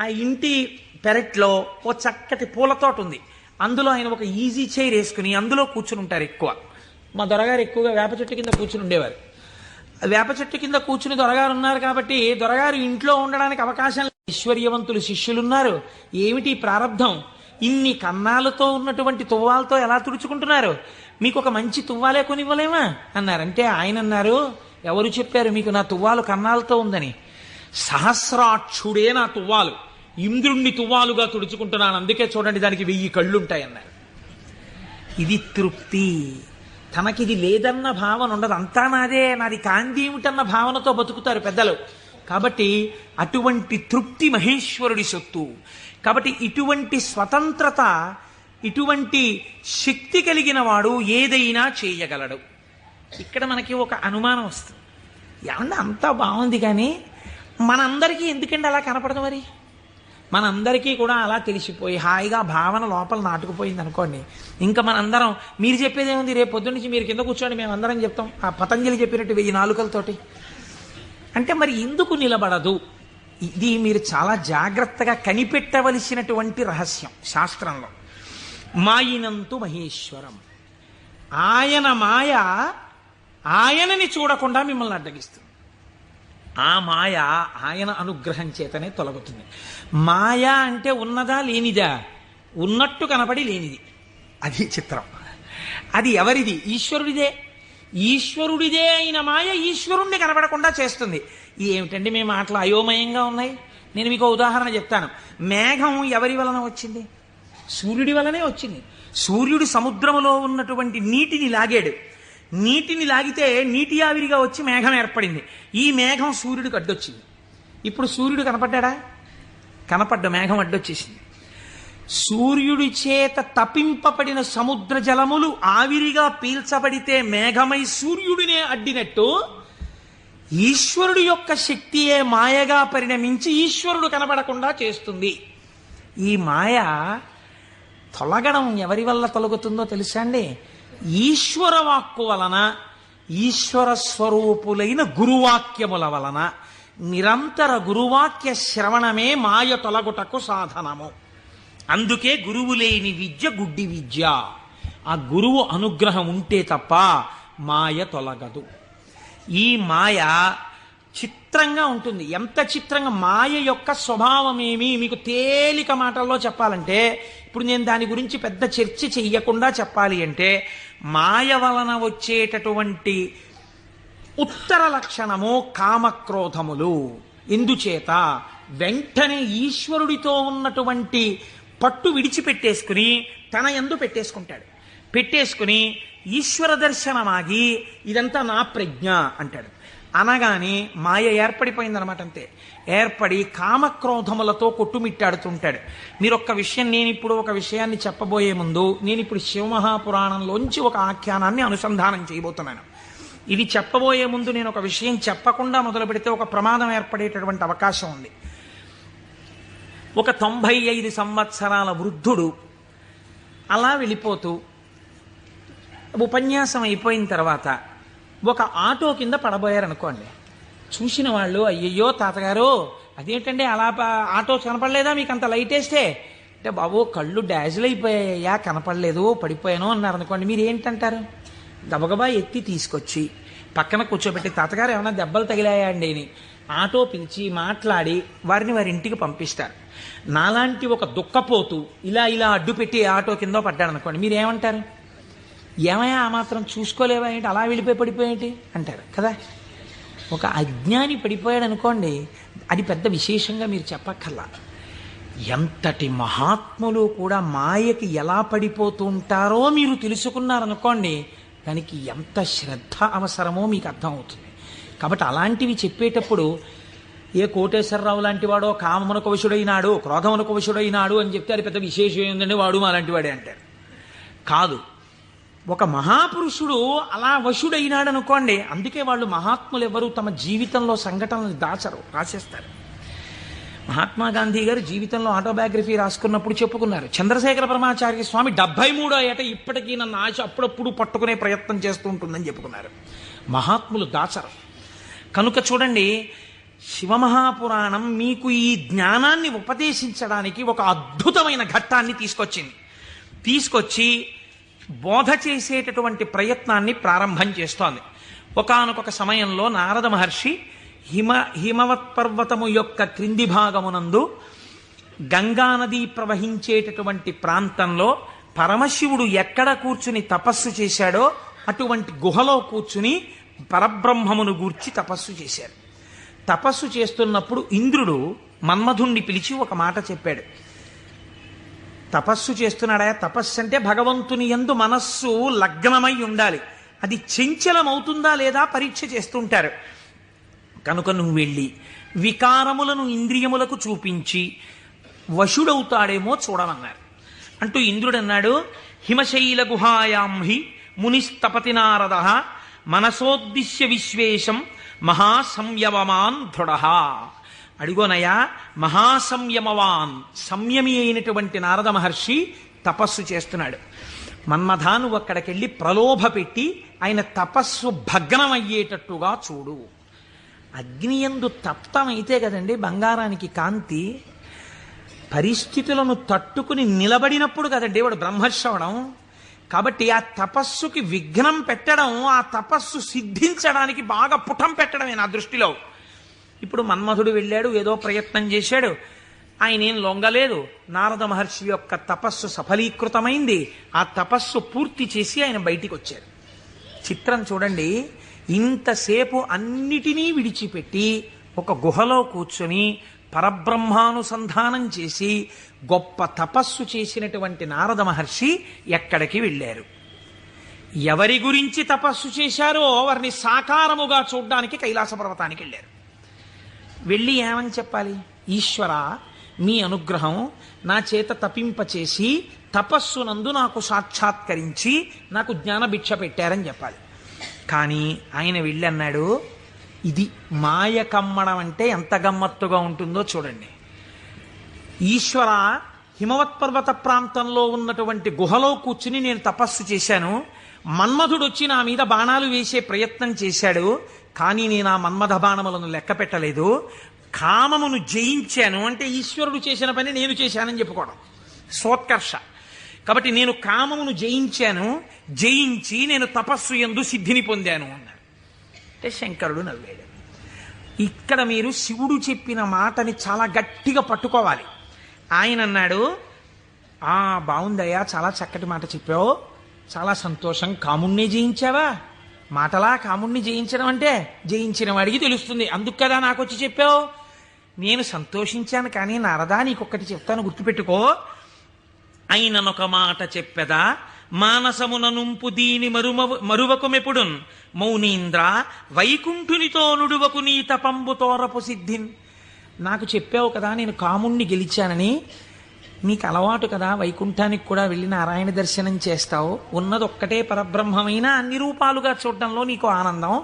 ఆ ఇంటి పెరట్లో ఓ చక్కటి పూలతోట ఉంది, అందులో ఆయన ఒక ఈజీ చైర్ వేసుకుని అందులో కూర్చుని ఉంటారు ఎక్కువ. మా దొరగారు ఎక్కువగా వేప చెట్టు కింద కూర్చుని ఉండేవారు. వేప చెట్టు కింద కూర్చుని దొరగారు ఉన్నారు కాబట్టి దొరగారు ఇంట్లో ఉండడానికి అవకాశం. ఐశ్వర్యవంతులు శిష్యులున్నారు. ఏమిటి ప్రారంధం? ఇన్ని కన్నాలతో ఉన్నటువంటి తువ్వాలతో ఎలా తుడుచుకుంటున్నారు? మీకు ఒక మంచి తువ్వాలే కొనివ్వలేమా అన్నారంటే ఆయన అన్నారు, ఎవరు చెప్పారు మీకు నా తువ్వాలు కన్నాలతో ఉందని? సహస్రాక్షుడే నా తువ్వాలు, ఇంద్రుణ్ణి తువ్వాలుగా తుడుచుకుంటున్నాను, అందుకే చూడండి దానికి 1000 కళ్ళుంటాయి అన్నారు. ఇది తృప్తి. తనకిది లేదన్న భావన ఉండదు. అంతా నాది కాంతి ఏమిటన్న భావనతో బతుకుతారు పెద్దలు. కాబట్టి అటువంటి తృప్తి మహేశ్వరుడి సొత్తు. కాబట్టి ఇటువంటి స్వతంత్రత, ఇటువంటి శక్తి కలిగిన వాడు ఏదైనా చేయగలడు. ఇక్కడ మనకి ఒక అనుమానం వస్తుంది, ఏమన్నా అంతా బాగుంది కానీ మనందరికీ ఎందుకండి అలా కనపడదు మరి? మనందరికీ కూడా అలా తెలిసిపోయి హాయిగా భావన లోపల నాటుకుపోయింది అనుకోండి, ఇంకా మనందరం మీరు చెప్పేది ఏముంది, రేపు పొద్దున్న నుంచి మీరు కింద కూర్చోండి మేము అందరం చెప్తాం ఆ పతంజలి చెప్పినట్టు 1000 నాలుకలతోటి. అంటే మరి ఎందుకు నిలబడదు? ఇది మీరు చాలా జాగ్రత్తగా కనిపెట్టవలసినటువంటి రహస్యం శాస్త్రంలో. మాయినంతు మహేశ్వరం, ఆయన మాయ ఆయనని చూడకుండా మిమ్మల్ని అడ్డగిస్తుంది. ఆ మాయ ఆయన అనుగ్రహం చేతనే తొలగుతుంది. మాయ అంటే ఉన్నదా లేనిదా? ఉన్నట్టు కనపడి లేనిది. అది చిత్రం. అది ఎవరిది? ఈశ్వరుడిదే. ఈశ్వరుడిదే అయిన మాయ ఈశ్వరుణ్ణి కనపడకుండా చేస్తుంది. ఏమిటండి మీ మాటలు అయోమయంగా ఉన్నాయి? నేను మీకు ఉదాహరణ చెప్తాను. మేఘం ఎవరి వలన వచ్చింది? సూర్యుడి వలనే వచ్చింది. సూర్యుడు సముద్రములో ఉన్నటువంటి నీటిని లాగాడు. నీటిని లాగితే నీటి ఆవిరిగా వచ్చి మేఘం ఏర్పడింది. ఈ మేఘం సూర్యుడికి అడ్డొచ్చింది. ఇప్పుడు సూర్యుడు కనపడ్డా? కనపడ్డ మేఘం అడ్డొచ్చేసింది. సూర్యుడి చేత తపింపబడిన సముద్ర జలములు ఆవిరిగా పీల్చబడితే మేఘమై సూర్యుడినే అడ్డినట్టు ఈశ్వరుడు యొక్క శక్తియే మాయగా పరిణమించి ఈశ్వరుడు కనబడకుండా చేస్తుంది. ఈ మాయ తొలగడం ఎవరి వల్ల తొలగుతుందో తెలుసా అండి? ఈశ్వర వాక్కు వలన, ఈశ్వర స్వరూపులైన గురువాక్యముల వలన. నిరంతర గురువాక్య శ్రవణమే మాయ తొలగుటకు సాధనము. అందుకే గురువు లేని విద్య గుడ్డి విద్య. ఆ గురువు అనుగ్రహం ఉంటే తప్ప మాయ తొలగదు. ఈ మాయ చిత్రంగా ఉంటుంది. ఎంత చిత్రంగా! మాయ యొక్క స్వభావమేమి మీకు తేలిక మాటల్లో చెప్పాలంటే, ఇప్పుడు నేను దాని గురించి పెద్ద చర్చ చెయ్యకుండా చెప్పాలి అంటే, మాయ వలన వచ్చేటటువంటి ఉత్తర లక్షణము కామక్రోధములు. ఎందుచేత? వెంటనే ఈశ్వరుడితో ఉన్నటువంటి పట్టు విడిచిపెట్టేసుకుని తన యందు పెట్టేసుకుని ఈశ్వర దర్శనమాగి ఇదంతా నా ప్రజ్ఞ అంటాడు. అనగానే మాయ ఏర్పడిపోయిందనమాట. అంతే. ఏర్పడి కామక్రోధములతో కొట్టుమిట్టాడుతుంటాడు. మీరు ఒక్క విషయం, నేనిప్పుడు ఒక విషయాన్ని చెప్పబోయే ముందు నేనిప్పుడు శివమహాపురాణంలోంచి ఒక ఆఖ్యానాన్ని అనుసంధానం చేయబోతున్నాను. ఇది చెప్పబోయే ముందు నేను ఒక విషయం చెప్పకుండా మొదలు పెడితే ఒక ప్రమాదం ఏర్పడేటటువంటి అవకాశం ఉంది. ఒక 95 సంవత్సరాల వృద్ధుడు అలా వెళ్ళిపోతూ ఉపన్యాసం అయిపోయిన తర్వాత ఒక ఆటో కింద పడబోయారనుకోండి. చూసిన వాళ్ళు, అయ్యయ్యో తాతగారు అదేంటండి అలా ఆటో కనపడలేదా మీకు అంత లైట్ వేస్తే? అంటే బాబు కళ్ళు డాజిల్ అయిపోయాయా, కనపడలేదు, పడిపోయాను అన్నారు అనుకోండి. మీరు ఏంటంటారు? గబగబా ఎత్తి తీసుకొచ్చి పక్కన కూర్చోబెట్టి, తాతగారు ఏమైనా దెబ్బలు తగిలాయా అండి అని ఆటో పిలిచి మాట్లాడి వారిని వారి ఇంటికి పంపిస్తారు. నాలాంటి ఒక దుఃఖపోతూ ఇలా అడ్డు పెట్టి ఆటో కింద పడ్డాడు అనుకోండి, మీరేమంటారు? ఏమయ్యా ఆ మాత్రం చూసుకోలేవా ఏంటి, అలా వెళ్ళిపోయి పడిపోయేంటి అంటారు కదా. ఒక అజ్ఞాని పడిపోయాడు అనుకోండి, అది పెద్ద విశేషంగా మీరు చెప్పక్కర్లా. ఎంతటి మహాత్ములు కూడా మాయకి ఎలా పడిపోతూ ఉంటారో మీరు తెలుసుకున్నారనుకోండి, దానికి ఎంత శ్రద్ధ అవసరమో మీకు అర్థమవుతుంది. కాబట్టి అలాంటివి చెప్పేటప్పుడు ఏ కోటేశ్వరరావు లాంటి వాడో కామమునకు వశుడైనాడు, క్రోధమునకు వశుడైనాడు అని చెప్తే అది పెద్ద విశేషం ఏంటంటే వాడు మా లాంటి వాడే అంటారు. కాదు, ఒక మహాపురుషుడు అలా వశుడైనాడు అనుకోండి. అందుకే వాళ్ళు మహాత్ములు ఎవరు తమ జీవితంలో సంఘటనలు దాచరు, రాసేస్తారు. మహాత్మా గాంధీ గారు జీవితంలో ఆటోబయోగ్రఫీ రాసుకున్నప్పుడు చెప్పుకున్నారు, చంద్రశేఖర పరమాచార్య స్వామి 73వ ఏట ఇప్పటికీ నన్ను ఆశ అప్పుడప్పుడు పట్టుకునే ప్రయత్నం చేస్తూ ఉంటుందని చెప్పుకున్నారు. మహాత్ములు దాచరు. కనుక చూడండి, శివమహాపురాణం మీకు ఈ జ్ఞానాన్ని ఉపదేశించడానికి ఒక అద్భుతమైన ఘట్టాన్ని తీసుకొచ్చి బోధ చేసేటటువంటి ప్రయత్నాన్ని ప్రారంభం చేస్తోంది. ఒకానొక సమయంలో నారద మహర్షి హిమవత్ పర్వతము యొక్క క్రింది భాగమునందు గంగానది ప్రవహించేటటువంటి ప్రాంతంలో పరమశివుడు ఎక్కడ కూర్చుని తపస్సు చేశాడో అటువంటి గుహలో కూర్చుని పరబ్రహ్మమును గూర్చి తపస్సు చేశాడు. తపస్సు చేస్తున్నప్పుడు ఇంద్రుడు మన్మధుణ్ణి పిలిచి ఒక మాట చెప్పాడు. తపస్సు చేస్తున్నాడా? తపస్సు అంటే భగవంతుని యందు మనస్సు లగ్నమై ఉండాలి. అది చంచలమవుతుందా లేదా పరీక్ష చేస్తుంటారు. కనుక నువ్వు వెళ్ళి వికారములను ఇంద్రియములకు చూపించి వశుడవుతాడేమో చూడమన్నారు. అంటూ ఇంద్రుడు అన్నాడు, హిమశైల గుహాయాం హి మునిస్తపతి నారద మనసోద్దిశ్య విశ్వేశం మహాసంయమవాన్ దృఢ. అడిగోనయ్యా, మహాసంయమవాన్ సంయమి అయినటువంటి నారద మహర్షి తపస్సు చేస్తున్నాడు. మన్మథ, నువ్వు అక్కడికెళ్ళి ప్రలోభ పెట్టి ఆయన తపస్సు భగ్నమయ్యేటట్టుగా చూడు. అగ్నియందు తప్తమైతే కదండి బంగారానికి కాంతి. పరిస్థితులను తట్టుకుని నిలబడినప్పుడు కదండి వాడు బ్రహ్మర్షి అవడం. కాబట్టి ఆ తపస్సుకి విఘ్నం పెట్టడం, ఆ తపస్సు సిద్ధించడానికి బాగా పుటం పెట్టడమే నా దృష్టిలో. ఇప్పుడు మన్మధుడు వెళ్ళాడు, ఏదో ప్రయత్నం చేశాడు, ఆయన ఏం లొంగలేదు. నారద మహర్షి యొక్క తపస్సు సఫలీకృతమైంది. ఆ తపస్సు పూర్తి చేసి ఆయన బయటికి వచ్చారు. చిత్రం చూడండి, ఇంతసేపు అన్నిటినీ విడిచిపెట్టి ఒక గుహలో కూర్చొని పరబ్రహ్మానుసంధానం చేసి గొప్ప తపస్సు చేసినటువంటి నారద మహర్షి ఎక్కడికి వెళ్ళారు? ఎవరి గురించి తపస్సు చేశారో వారిని సాకారముగా చూడ్డానికి కైలాస పర్వతానికి వెళ్ళారు. వెళ్ళి ఏమని చెప్పాలి? ఈశ్వర, మీ అనుగ్రహం నా చేత తపింపచేసి తపస్సునందు నాకు సాక్షాత్కరించి నాకు జ్ఞానభిక్ష పెట్టారని చెప్పాలి. కానీ ఆయన వెళ్ళి అన్నాడు, ఇది మాయ కమ్మడం అంటే ఎంత గమ్మత్తుగా ఉంటుందో చూడండి. ఈశ్వర, హిమవత్ పర్వత ప్రాంతంలో ఉన్నటువంటి గుహలో కూర్చుని నేను తపస్సు చేశాను. మన్మధుడు వచ్చి నా మీద బాణాలు వేసే ప్రయత్నం చేశాడు. కానీ నేను ఆ మన్మథ బాణములను లెక్క పెట్టలేదు. కామమును జయించాను అంటే ఈశ్వరుడు చేసిన పని నేను చేశానని చెప్పుకోవడం సోత్కర్ష. కాబట్టి నేను కామమును జయించాను, జయించి నేను తపస్సు యందు సిద్ధిని పొందాను అన్నాడు. అంటే శంకరుడు నవ్వాడు. ఇక్కడ మీరు శివుడు చెప్పిన మాటని చాలా గట్టిగా పట్టుకోవాలి. ఆయన అన్నాడు, బాగుందయ్యా, చాలా చక్కటి మాట చెప్పావు, చాలా సంతోషం. కాముణ్ణి జయించావా? మాటలా కాముణ్ణి జయించడం అంటే జయించిన వాడికి తెలుస్తుంది, అందుకు కదా నాకు వచ్చి చెప్పావు. నేను సంతోషించాను. కానీ నారదా, నీకొక్కటి చెప్తాను, గుర్తుపెట్టుకో. అయిననొక మాట చెప్పెదా, మానసమున నుంపు దీని మరువకుమెప్పుడున్ మౌనీంద్ర వైకుంఠునితో నుడువకు నీ తపంబు తోరపు సిద్ధిన్. నాకు చెప్పావు కదా నేను కాముణ్ణి గెలిచానని. నీకు అలవాటు కదా, వైకుంఠానికి కూడా వెళ్ళి నారాయణ దర్శనం చేస్తావు. ఉన్నది ఒక్కటే పరబ్రహ్మమైన అన్ని రూపాలుగా చూడడంలో నీకు ఆనందం.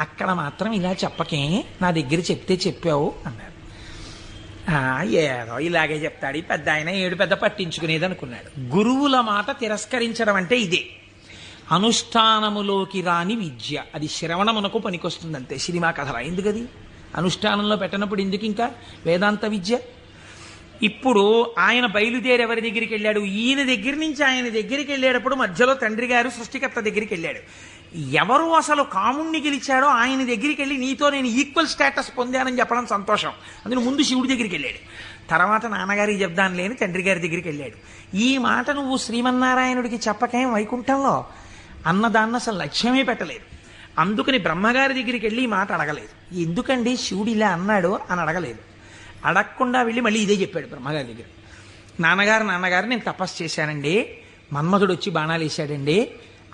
అక్కడ మాత్రం ఇలా చెప్పకే, నా దగ్గర చెప్తే చెప్పావు అన్నాడు. ఏదో ఇలాగే చెప్తాడు ఈ పెద్ద ఆయన, ఏడు పెద్ద పట్టించుకునేది అనుకున్నాడు. గురువుల మాట తిరస్కరించడం అంటే ఇదే. అనుష్ఠానములోకి రాని విద్య, అది శ్రవణమునకు పనికొస్తుంది అంతే. సినిమా కథలా ఎందుకది? అనుష్ఠానంలో పెట్టినప్పుడు ఎందుకు ఇంకా వేదాంత విద్య? ఇప్పుడు ఆయన బయలుదేరి ఎవరి దగ్గరికి వెళ్ళాడు? ఈయన దగ్గర నుంచి ఆయన దగ్గరికి వెళ్ళేటప్పుడు మధ్యలో తండ్రి గారు సృష్టికర్త దగ్గరికి వెళ్ళాడు. ఎవరు అసలు కాముణ్ణి గెలిచాడో ఆయన దగ్గరికి వెళ్ళి నీతో నేను ఈక్వల్ స్టేటస్ పొందానని చెప్పడం సంతోషం. అందులో ముందు శివుడి దగ్గరికి వెళ్ళాడు, తర్వాత నాన్నగారికి చెప్దాను లేని తండ్రి గారి దగ్గరికి వెళ్ళాడు. ఈ మాట నువ్వు శ్రీమన్నారాయణుడికి చెప్పకేం వైకుంఠంలో అన్నదాన్ని అసలు లక్ష్యమే పెట్టలేదు. అందుకని బ్రహ్మగారి దగ్గరికి వెళ్ళి ఈ మాట అడగలేదు. ఎందుకండి శివుడు ఇలా అన్నాడు అని అడగలేదు. అడగకుండా వెళ్ళి మళ్ళీ ఇదే చెప్పాడు బ్రహ్మగారి దగ్గర. నాన్నగారు నేను తపస్సు చేశానండి, మన్మధుడు వచ్చి బాణాలు వేశాడండి,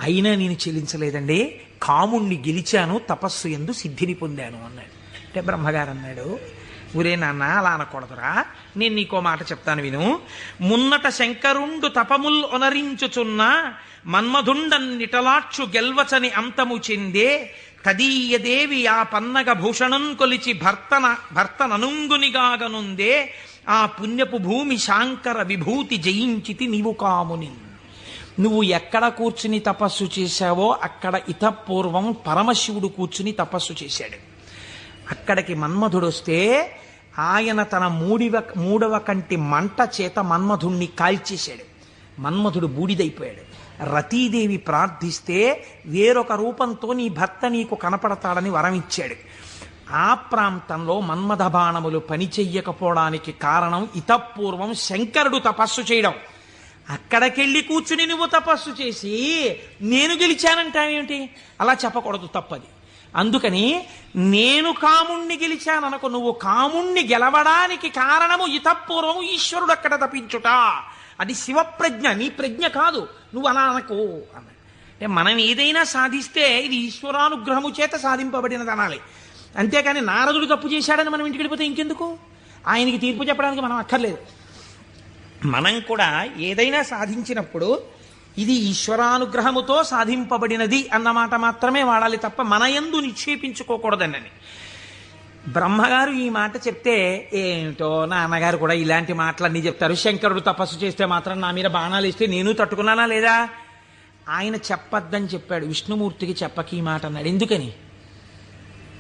అయినా నేను చెల్లించలేదండి, కాముణ్ణి గెలిచాను, తపస్సు యందు సిద్ధిని పొందాను అన్నాడు. అంటే బ్రహ్మగారు అన్నాడు, ఊరే నాన్న అలా అనకూడదురా, నేను నీకో మాట చెప్తాను విను. మున్నట శంకరుండు తపముల్ ఒనరించుచున్న మన్మధుండన్నిటలాక్షు గెల్వచని అంతము చెందే తదీయదేవి ఆ పన్నగ భూషణం కొలిచి భర్తననుంగునిగాగనుందే ఆ పుణ్యపు భూమి శాంకర విభూతి జయించితి నీవు కాముని. నువ్వు ఎక్కడ కూర్చుని తపస్సు చేశావో అక్కడ ఇతపూర్వం పరమశివుడు కూర్చుని తపస్సు చేశాడు. అక్కడికి మన్మధుడు వస్తే ఆయన తన మూడవ కంటి మంట చేత మన్మధుణ్ణి కాల్చేశాడు. మన్మధుడు బూడిదైపోయాడు. రతీదేవి ప్రార్థిస్తే వేరొక రూపంతో నీ భర్త నీకు కనపడతాడని వరం ఇచ్చాడు. ఆ ప్రాంతంలో మన్మథ బాణములు పనిచెయ్యకపోవడానికి కారణం ఇతపూర్వం శంకరుడు తపస్సు చేయడం. అక్కడికెళ్ళి కూర్చుని నువ్వు తపస్సు చేసి నేను గెలిచానంటావేమిటి? అలా చెప్పకూడదు, తప్పది. అందుకని నేను కాముణ్ణి గెలిచాననుకో, నువ్వు కాముణ్ణి గెలవడానికి కారణము ఇతపూర్వము ఈశ్వరుడు అక్కడ తపించుట. అది శివప్రజ్ఞ, నీ ప్రజ్ఞ కాదు, నువ్వు అలా అనకు అన్నాడు. అంటే మనం ఏదైనా సాధిస్తే ఇది ఈశ్వరానుగ్రహము చేత సాధింపబడినది అనాలి. అంతేకాని నారదుడు తప్పు చేశాడని మనం ఇంటికి వెళ్ళిపోతే ఇంకెందుకు? ఆయనకి తీర్పు చెప్పడానికి మనం అక్కర్లేదు. మనం కూడా ఏదైనా సాధించినప్పుడు ఇది ఈశ్వరానుగ్రహముతో సాధింపబడినది అన్నమాట మాత్రమే వాడాలి తప్ప మన యందు నిక్షేపించుకోకూడదన్నని. బ్రహ్మగారు ఈ మాట చెప్తే, ఏమిటో నాన్నగారు కూడా ఇలాంటి మాటలన్నీ చెప్తారు, శంకరుడు తపస్సు చేస్తే మాత్రం నా మీద బాణాలు ఇస్తే నేను తట్టుకున్నానా లేదా? ఆయన చెప్పద్దని చెప్పాడు, విష్ణుమూర్తికి చెప్పకి ఈ మాట అన్నాడు. ఎందుకని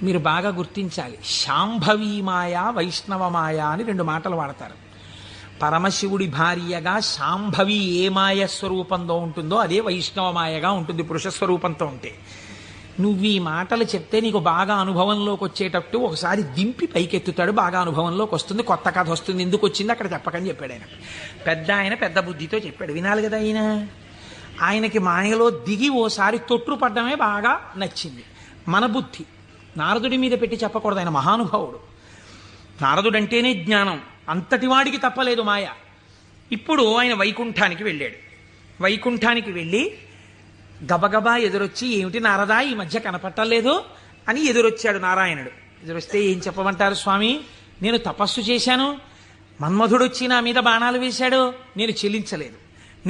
మీరు బాగా గుర్తించాలి. శాంభవీ మాయ, వైష్ణవ మాయ అని 2 మాటలు వాడతారు. పరమశివుడి భార్యగా శాంభవి ఏ మాయ స్వరూపంలో ఉంటుందో అదే వైష్ణవ మాయగా ఉంటుంది పురుష స్వరూపంతో ఉంటే. నువ్వు ఈ మాటలు చెప్తే నీకు బాగా అనుభవంలోకి వచ్చేటట్టు ఒకసారి దింపి పైకెత్తుతాడు, బాగా అనుభవంలోకి వస్తుంది, కొత్త కథ వస్తుంది. ఎందుకు వచ్చింది అక్కడ చెప్పకని చెప్పాడు ఆయన. పెద్ద బుద్ధితో చెప్పాడు, వినాలి కదా ఆయన. ఆయనకి మాయలో దిగి ఓసారి తొట్టుపడ్డమే బాగా నచ్చింది. మన బుద్ధి నారదుడి మీద పెట్టి చెప్పకూడదు, ఆయన మహానుభావుడు. నారదుడంటేనే జ్ఞానం, అంతటి వాడికి తప్పలేదు మాయ. ఇప్పుడు ఆయన వైకుంఠానికి వెళ్ళాడు. వైకుంఠానికి వెళ్ళి గబగబా ఎదురొచ్చి, ఏమిటి నారదా ఈ మధ్య కనపట్టలేదు అని ఎదురొచ్చాడు నారాయణుడు. ఎదురొస్తే, ఏం చెప్పమంటారు స్వామి, నేను తపస్సు చేశాను, మన్మధుడొచ్చి నా మీద బాణాలు వేశాడు, నేను చెల్లించలేదు,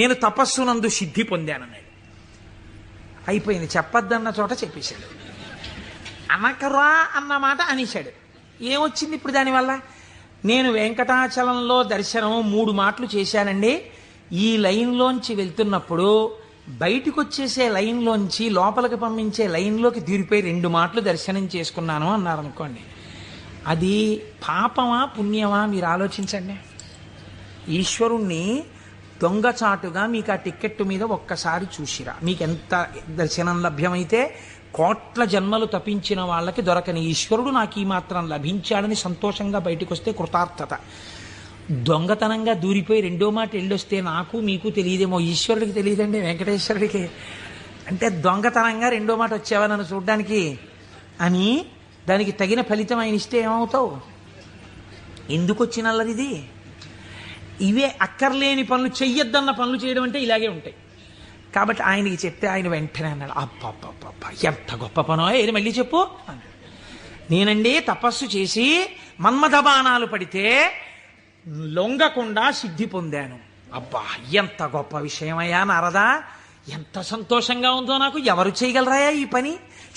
నేను తపస్సునందు సిద్ధి పొందానన్నాడు. అయిపోయింది, చెప్పద్దన్న చోట చెప్పేశాడు. అనకరా అన్న మాట అనేశాడు. ఏమొచ్చింది ఇప్పుడు దానివల్ల? నేను వెంకటాచలంలో దర్శనం 3 మాటలు చేశానండి, ఈ లైన్లోంచి వెళ్తున్నప్పుడు బయటికి వచ్చేసే లైన్లోంచి లోపలికి పంపించే లైన్లోకి దూరిపోయి 2 మాటలు దర్శనం చేసుకున్నాను అన్నారనుకోండి. అది పాపమా పుణ్యమా మీరు ఆలోచించండి. ఈశ్వరుణ్ణి దొంగచాటుగా మీకు ఆ టిక్కెట్టు మీద ఒక్కసారి చూసిరా, మీకు ఎంత దర్శనం లభ్యమైతే కోట్ల జన్మలు తపించిన వాళ్ళకి దొరకని ఈశ్వరుడు నాకు ఈ మాత్రం లభించాడని సంతోషంగా బయటకు వస్తే కృతార్థత. దొంగతనంగా దూరిపోయి 2వ మాట వెళ్ళొస్తే నాకు మీకు తెలియదేమో, ఈశ్వరుడికి తెలియదండి, వెంకటేశ్వరుడికి. అంటే దొంగతనంగా 2వ మాట వచ్చావా నన్ను చూడ్డానికి అని దానికి తగిన ఫలితం ఆయన ఇస్తే ఏమవుతావు? ఎందుకు వచ్చినల్లది? ఇవే అక్కర్లేని పనులు, చెయ్యొద్దన్న పనులు చేయడం అంటే ఇలాగే ఉంటాయి. కాబట్టి ఆయనకి చెప్తే ఆయన వెంటనే అన్నాడు, అబ్బబ్బబ్బ ఎంత గొప్ప పనో, ఏది మళ్ళీ చెప్పు అన్నాడు. నేనండి తపస్సు చేసి మన్మథ బాణాలు పడితే లొంగకుండా సిద్ధి పొందాను. అబ్బా ఎంత గొప్ప విషయమయ్యా నారదా, ఎంత సంతోషంగా ఉందో నాకు. ఎవరు చేయగలరాయా ఈ పని?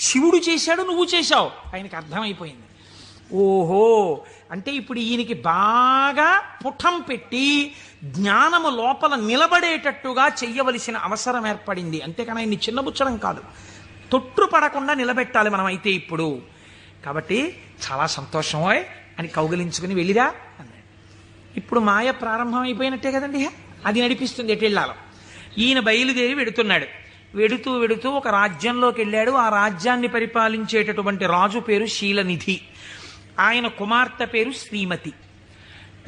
శివుడు చేశాడు, నువ్వు చేశావు. ఆయనకి అర్థమైపోయింది. ఓహో, అంటే ఇప్పుడు ఈయనకి బాగా పుటం పెట్టి జ్ఞానము లోపల నిలబడేటట్టుగా చెయ్యవలసిన అవసరం ఏర్పడింది. అంతేకాని ఆయన్ని చిన్నబుచ్చడం కాదు, తొట్టుపడకుండా నిలబెట్టాలి మనం అయితే ఇప్పుడు. కాబట్టి చాలా సంతోషమోయ్ అని కౌగిలించుకుని వెళ్ళిరా అన్నాడు. ఇప్పుడు మాయ ప్రారంభం అయిపోయినట్టే కదండి, అది నడిపిస్తుంది ఎటు వెళ్ళాలో. ఈయన బయలుదేరి వెడుతున్నాడు. వెడుతూ వెడుతూ ఒక రాజ్యంలోకి వెళ్ళాడు. ఆ రాజ్యాన్ని పరిపాలించేటటువంటి రాజు పేరు శీలనిధి, ఆయన కుమార్తె పేరు శ్రీమతి.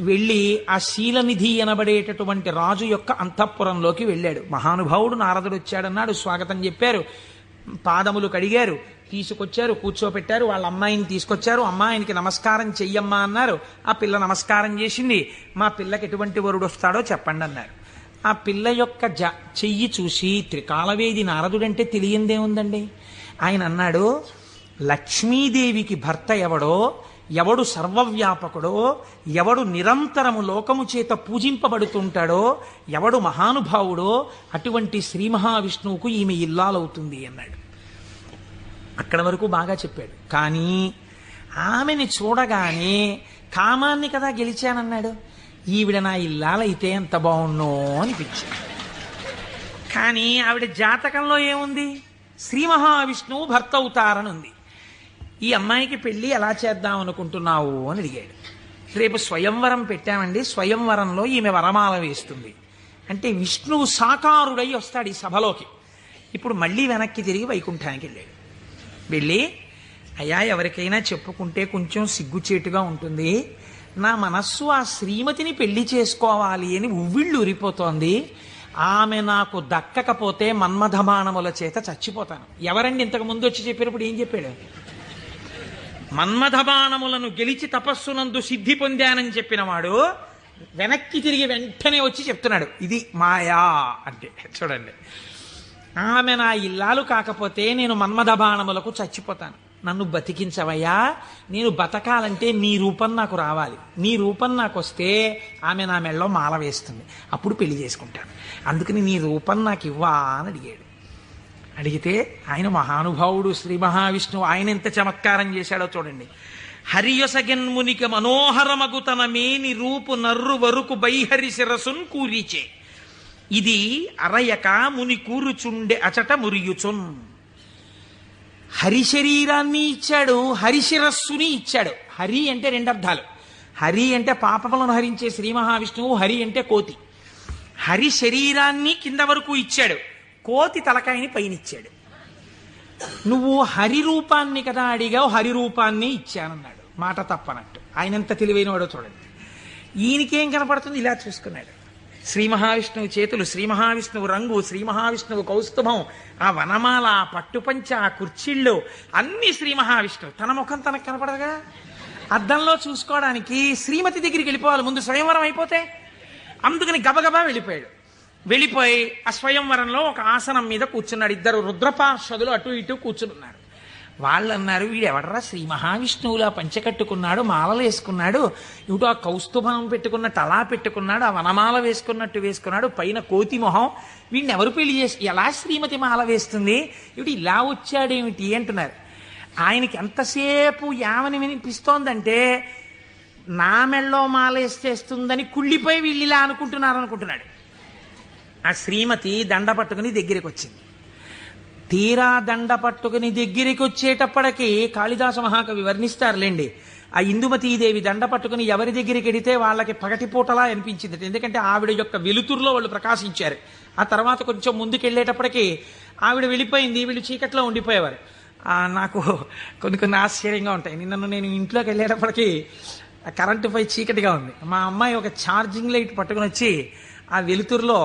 వెళ్ళి ఆ శీలనిధి అనబడేటటువంటి రాజు యొక్క అంతఃపురంలోకి వెళ్ళాడు. మహానుభావుడు నారదుడు వచ్చాడన్నాడు, స్వాగతం చెప్పారు, పాదములు కడిగారు, తీసుకొచ్చారు, కూర్చోపెట్టారు. వాళ్ళ అమ్మాయిని తీసుకొచ్చారు, అమ్మాయినికి నమస్కారం చెయ్యమ్మా అన్నారు. ఆ పిల్ల నమస్కారం చేసింది. మా పిల్లకి ఎటువంటి వరుడు వస్తాడో చెప్పండి అన్నారు. ఆ పిల్ల యొక్క చెయ్యి చూసి త్రికాలవేది నారదుడంటే తెలియందేముందండి. ఆయన అన్నాడు, లక్ష్మీదేవికి భర్త ఎవడో, ఎవడు సర్వవ్యాపకుడో, ఎవడు నిరంతరము లోకము చేత పూజింపబడుతుంటాడో, ఎవడు మహానుభావుడో అటువంటి శ్రీ మహావిష్ణువుకు ఈమె ఇల్లాలవుతుంది అన్నాడు. అక్కడి వరకు బాగా చెప్పాడు. కానీ ఆమెని చూడగానే కామాన్ని కదా గెలిచానన్నాడు. ఈవిడ నా ఇల్లాలైతే ఎంత బాగున్నో అనిపించింది. కానీ ఆవిడ జాతకంలో ఏముంది? శ్రీ మహావిష్ణువు భర్త అవుతారని ఉంది. ఈ అమ్మాయికి పెళ్లి ఎలా చేద్దాం అనుకుంటున్నావు అని అడిగాడు. రేపు స్వయంవరం పెట్టామండి, స్వయంవరంలో ఈమె వరమాల వేస్తుంది అంటే విష్ణువు సాకారుడై వస్తాడు ఈ సభలోకి. ఇప్పుడు మళ్ళీ వెనక్కి తిరిగి వైకుంఠానికి వెళ్ళాడు. వెళ్ళి, అయ్యా ఎవరికైనా చెప్పుకుంటే కొంచెం సిగ్గుచేటుగా ఉంటుంది, నా మనస్సు ఆ శ్రీమతిని పెళ్లి చేసుకోవాలి అని ఉవ్విళ్ళు ఉరిపోతోంది, ఆమె నాకు దక్కకపోతే మన్మథబాణముల చేత చచ్చిపోతాను. ఎవరండి ఇంతకు ముందు వచ్చి చెప్పినప్పుడు ఏం చెప్పాడు? మన్మథబాణములను గెలిచి తపస్సునందు సిద్ధి పొందానని చెప్పినవాడు వెనక్కి తిరిగి వెంటనే వచ్చి చెప్తున్నాడు ఇది మాయా అంటే. చూడండి, ఆమె నా ఇల్లాలు కాకపోతే నేను మన్మథబాణములకు చచ్చిపోతాను. నన్ను బతికించవయ్యా, నేను బతకాలంటే నీ రూపం నాకు రావాలి, నీ రూపం నాకు వస్తే ఆమె నా మెళ్ళలో మాల వేస్తుంది, అప్పుడు పెళ్లి చేసుకుంటాను, అందుకని నీ రూపం నాకు ఇవ్వా అని అడిగాడు. అడిగితే ఆయన మహానుభావుడు శ్రీ మహావిష్ణువు, ఆయన ఎంత చమత్కారం చేశాడో చూడండి. హరియొసగెన్మునిక మనోహరమగు తన మేని రూపు నర్రు వరుకు బైహరి శిరసున్ కూరిచే, ఇది అరయక ముని కూరుచుండె అచట మురియుచున్. హరి శరీరాన్ని ఇచ్చాడు, హరిశిరస్సుని ఇచ్చాడు. హరి అంటే రెండు అర్థాలు. హరి అంటే పాపములను హరించే శ్రీ మహావిష్ణువు, హరి అంటే కోతి. హరి శరీరాన్ని కింద వరకు ఇచ్చాడు, కోతి తలకాయని పైనిచ్చాడు. నువ్వు హరి రూపాన్ని కదా అడిగావు, హరి రూపాన్ని ఇచ్చానన్నాడు. మాట తప్పనట్టు. ఆయన ఎంత తెలివైనవాడో చూడండి. ఈయనకేం కనపడుతుంది, ఇలా చూసుకున్నాడు. శ్రీ మహావిష్ణువు చేతులు, శ్రీ మహావిష్ణువు రంగు, శ్రీ మహావిష్ణువు కౌస్తుభం, ఆ వనమాల, ఆ పట్టుపంచ, ఆ కుర్చీళ్ళు అన్ని శ్రీ మహావిష్ణువు. తన ముఖం తనకు కనపడగా అద్దంలో చూసుకోవడానికి శ్రీమతి దగ్గరికి వెళ్ళిపోవాలి ముందు, స్వయంవరం అయిపోతే. అందుకని గబగబా వెళ్ళిపోయాడు. వెళ్ళిపోయి ఆ స్వయంవరంలో ఒక ఆసనం మీద కూర్చున్నాడు. ఇద్దరు రుద్రపార్షదులు అటు ఇటు కూర్చున్నారు. వాళ్ళు అన్నారు, వీడెవడరా శ్రీ మహావిష్ణువులా పంచకట్టుకున్నాడు, మాలలు వేసుకున్నాడు, ఇటు ఆ కౌస్తుభం పెట్టుకున్నట్టు అలా పెట్టుకున్నాడు, ఆ వనమాల వేసుకున్నాడు, పైన కోతి మొహం, వీడిని ఎవరు పెళ్లి చేసి ఎలా శ్రీమతి మాల వేస్తుంది, ఇటు ఇలా వచ్చాడేమిటి అంటున్నారు. ఆయనకి ఎంతసేపు యావని వినిపిస్తోందంటే నా మెళ్ళో మాల వేసేస్తుందని కుళ్ళిపోయి వీళ్ళు ఇలా అనుకుంటున్నాడు. ఆ శ్రీమతి దండ పట్టుకుని దగ్గరికి వచ్చింది. తీరా దండ పట్టుకుని దగ్గరికి వచ్చేటప్పటికి కాళిదాస మహాకవి వర్ణిస్తారులేండి. ఆ ఇందుమతీదేవి దండ పట్టుకుని ఎవరి దగ్గరికి వెడితే వాళ్ళకి పగటిపూటలా అనిపించింది. ఎందుకంటే ఆవిడ యొక్క వెలుతురులో వాళ్ళు ప్రకాశించారు. ఆ తర్వాత కొంచెం ముందుకెళ్ళేటప్పటికి ఆవిడ వెళ్ళిపోయింది, వీళ్ళు చీకట్లో ఉండిపోయేవారు. నాకు కొన్ని ఆశ్చర్యంగా ఉంటాయి. నేను ఇంట్లోకి వెళ్ళేటప్పటికి కరెంటు పై చీకటిగా ఉంది. మా అమ్మాయి ఒక ఛార్జింగ్ లైట్ పట్టుకుని వచ్చి ఆ వెలుతురులో,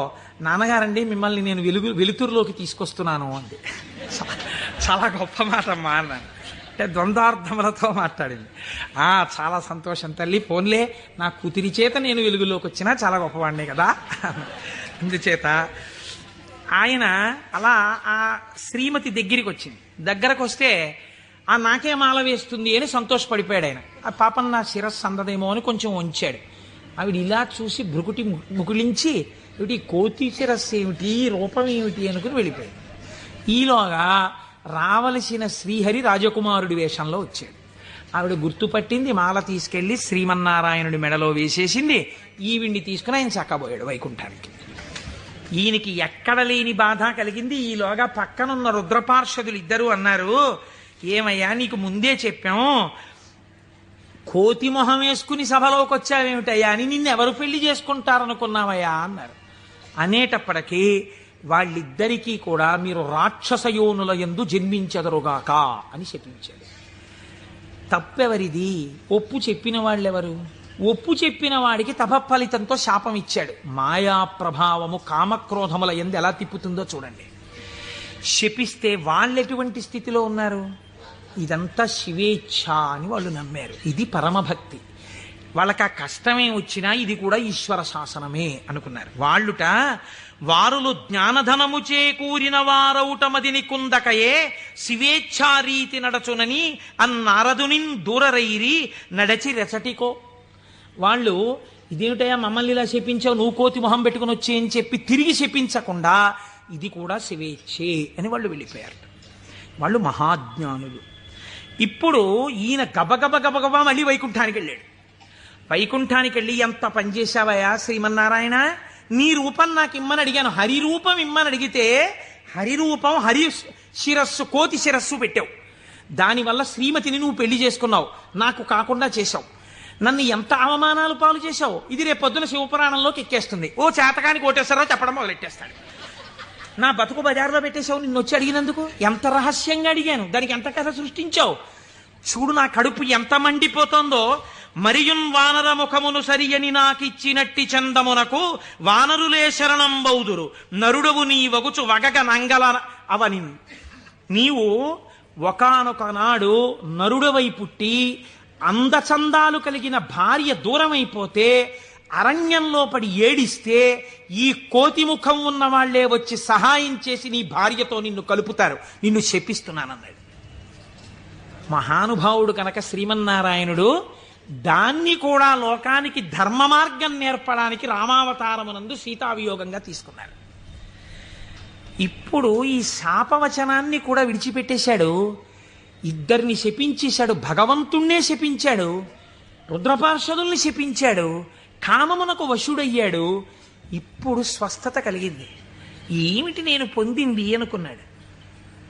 నాన్నగారండి మిమ్మల్ని నేను వెలుతురులోకి తీసుకొస్తున్నాను అంది. చాలా గొప్ప మాట అమ్మా అన్నాను. అంటే ద్వంద్వార్థములతో మాట్లాడింది. చాలా సంతోషం తల్లి, పోన్లే నా కూతురి చేత నేను వెలుగులోకి వచ్చినా చాలా గొప్పవాడినే కదా. అందుచేత ఆయన అలా ఆ శ్రీమతి దగ్గరికి వచ్చింది. దగ్గరకు వస్తే నాకే మాల వేస్తుంది అని సంతోషపడిపోయాడు ఆయన. ఆ పాపం నా శిరస్సు అందదేమో అని కొంచెం వంచాడు. ఆవిడ ఇలా చూసి భృకుటి ముకులించి, ఏమిటి కోతి శిరస్సు ఏమిటి, రూపం ఏమిటి అనుకుని వెళ్ళిపోయింది. ఈలోగా రావలసిన శ్రీహరి రాజకుమారుడి వేషంలో వచ్చాడు. ఆవిడ గుర్తుపట్టింది, మాల తీసుకెళ్లి శ్రీమన్నారాయణుడి మెడలో వేసేసింది. ఈవిడ్ని తీసుకుని ఆయన చక్కబోయాడు వైకుంఠానికి. ఈయనకి ఎక్కడ లేని బాధ కలిగింది. ఈలోగా పక్కనున్న రుద్రపార్షదులు ఇద్దరు అన్నారు, ఏమయ్యా నీకు ముందే చెప్పాం, కోతి మొహం వేసుకుని సభలోకి వచ్చావేమిటయ్యా అని, నిన్నెవరు పెళ్లి చేసుకుంటారనుకున్నావయ్యా అన్నారు. అనేటప్పటికీ వాళ్ళిద్దరికీ కూడా మీరు రాక్షసయోనుల యందు జన్మించెదరుగాక అని చెప్పించాడు. తప్పెవరిది? ఒప్పు చెప్పిన వాళ్ళెవరు? ఒప్పు చెప్పిన వాడికి తపఫలితంతో శాపం ఇచ్చాడు. మాయా ప్రభావము కామక్రోధముల యందు ఎలా తిప్పుతుందో చూడండి. శపిస్తే వాళ్ళెటువంటి స్థితిలో ఉన్నారు? ఇదంతా శివేచ్ఛ అని వాళ్ళు నమ్మారు. ఇది పరమభక్తి. వాళ్ళకి ఆ కష్టమే వచ్చినా ఇది కూడా ఈశ్వర శాసనమే అనుకున్నారు. వాళ్ళుట వారులు జ్ఞానధనము చేకూరిన వారౌటమదిని కుందకయే శివేచ్ఛారీతి నడచునని అన్నారదునిన్ దూరరైరి నడచి రెచటికో. వాళ్ళు ఇదేమిటయా మమ్మల్ని ఇలా శపించావు, నువ్వు కోతి మొహం పెట్టుకుని వచ్చి అని చెప్పి తిరిగి శపించకుండా ఇది కూడా శివేచ్ఛే అని వాళ్ళు వెళ్ళిపోయారు. వాళ్ళు మహాజ్ఞానులు. ఇప్పుడు ఈయన గబగబా మళ్ళీ వైకుంఠానికి వెళ్ళాడు. వైకుంఠానికి వెళ్ళి ఎంత పనిచేశావయా శ్రీమన్నారాయణ, నీ రూపం నాకు ఇమ్మని అడిగాను, హరి రూపం ఇమ్మని అడిగితే హరి రూపం హరి శిరస్సు కోతి శిరస్సు పెట్టావు. దానివల్ల శ్రీమతిని నువ్వు పెళ్లి చేసుకున్నావు, నాకు కాకుండా చేశావు. నన్ను ఎంత అవమానాలు పాలు చేశావు. ఇది రేపు పొద్దున శివపురాణంలోకి ఎక్కేస్తుంది. ఓ చేతకానికి కోటేశ్వరరావు చెప్పడం మొదలెట్టేస్తాడు. నా బతుకు బజార్లో పెట్టేశావు నిన్ను వచ్చి అడిగినందుకు. ఎంత రహస్యంగా అడిగాను, దానికి ఎంత కథ సృష్టించావు. చూడు నా కడుపు ఎంత మండిపోతుందో. మరియున్ వానర ముఖమును సరియని నాకిచ్చినట్టి చందమునకు వానరులే శరణం బౌదురు నరుడవు నీ వగుచు వగగ నంగల అవని. నీవు ఒకానొక నాడు నరుడవై పుట్టి అందచందాలు కలిగిన భార్య దూరమైపోతే అరణ్యంలో పడి ఏడిస్తే ఈ కోతి ముఖం ఉన్న వాళ్లే వచ్చి సహాయం చేసి నీ భార్యతో నిన్ను కలుపుతారు, నిన్ను శపిస్తున్నానన్నాడు. మహానుభావుడు కనుక శ్రీమన్నారాయణుడు దాన్ని కూడా లోకానికి ధర్మ మార్గం నేర్పడానికి రామావతారమునందు సీతావియోగంగా తీసుకున్నారు. ఇప్పుడు ఈ శాపవచనాన్ని కూడా విడిచిపెట్టేశాడు. ఇద్దరిని శపించేశాడు, భగవంతుణ్ణే శపించాడు, రుద్రపార్షదుల్ని శపించాడు, కామమునకు వశుడయ్యాడు. ఇప్పుడు స్వస్థత కలిగింది. ఏమిటి నేను పొందింది అనుకున్నాడు.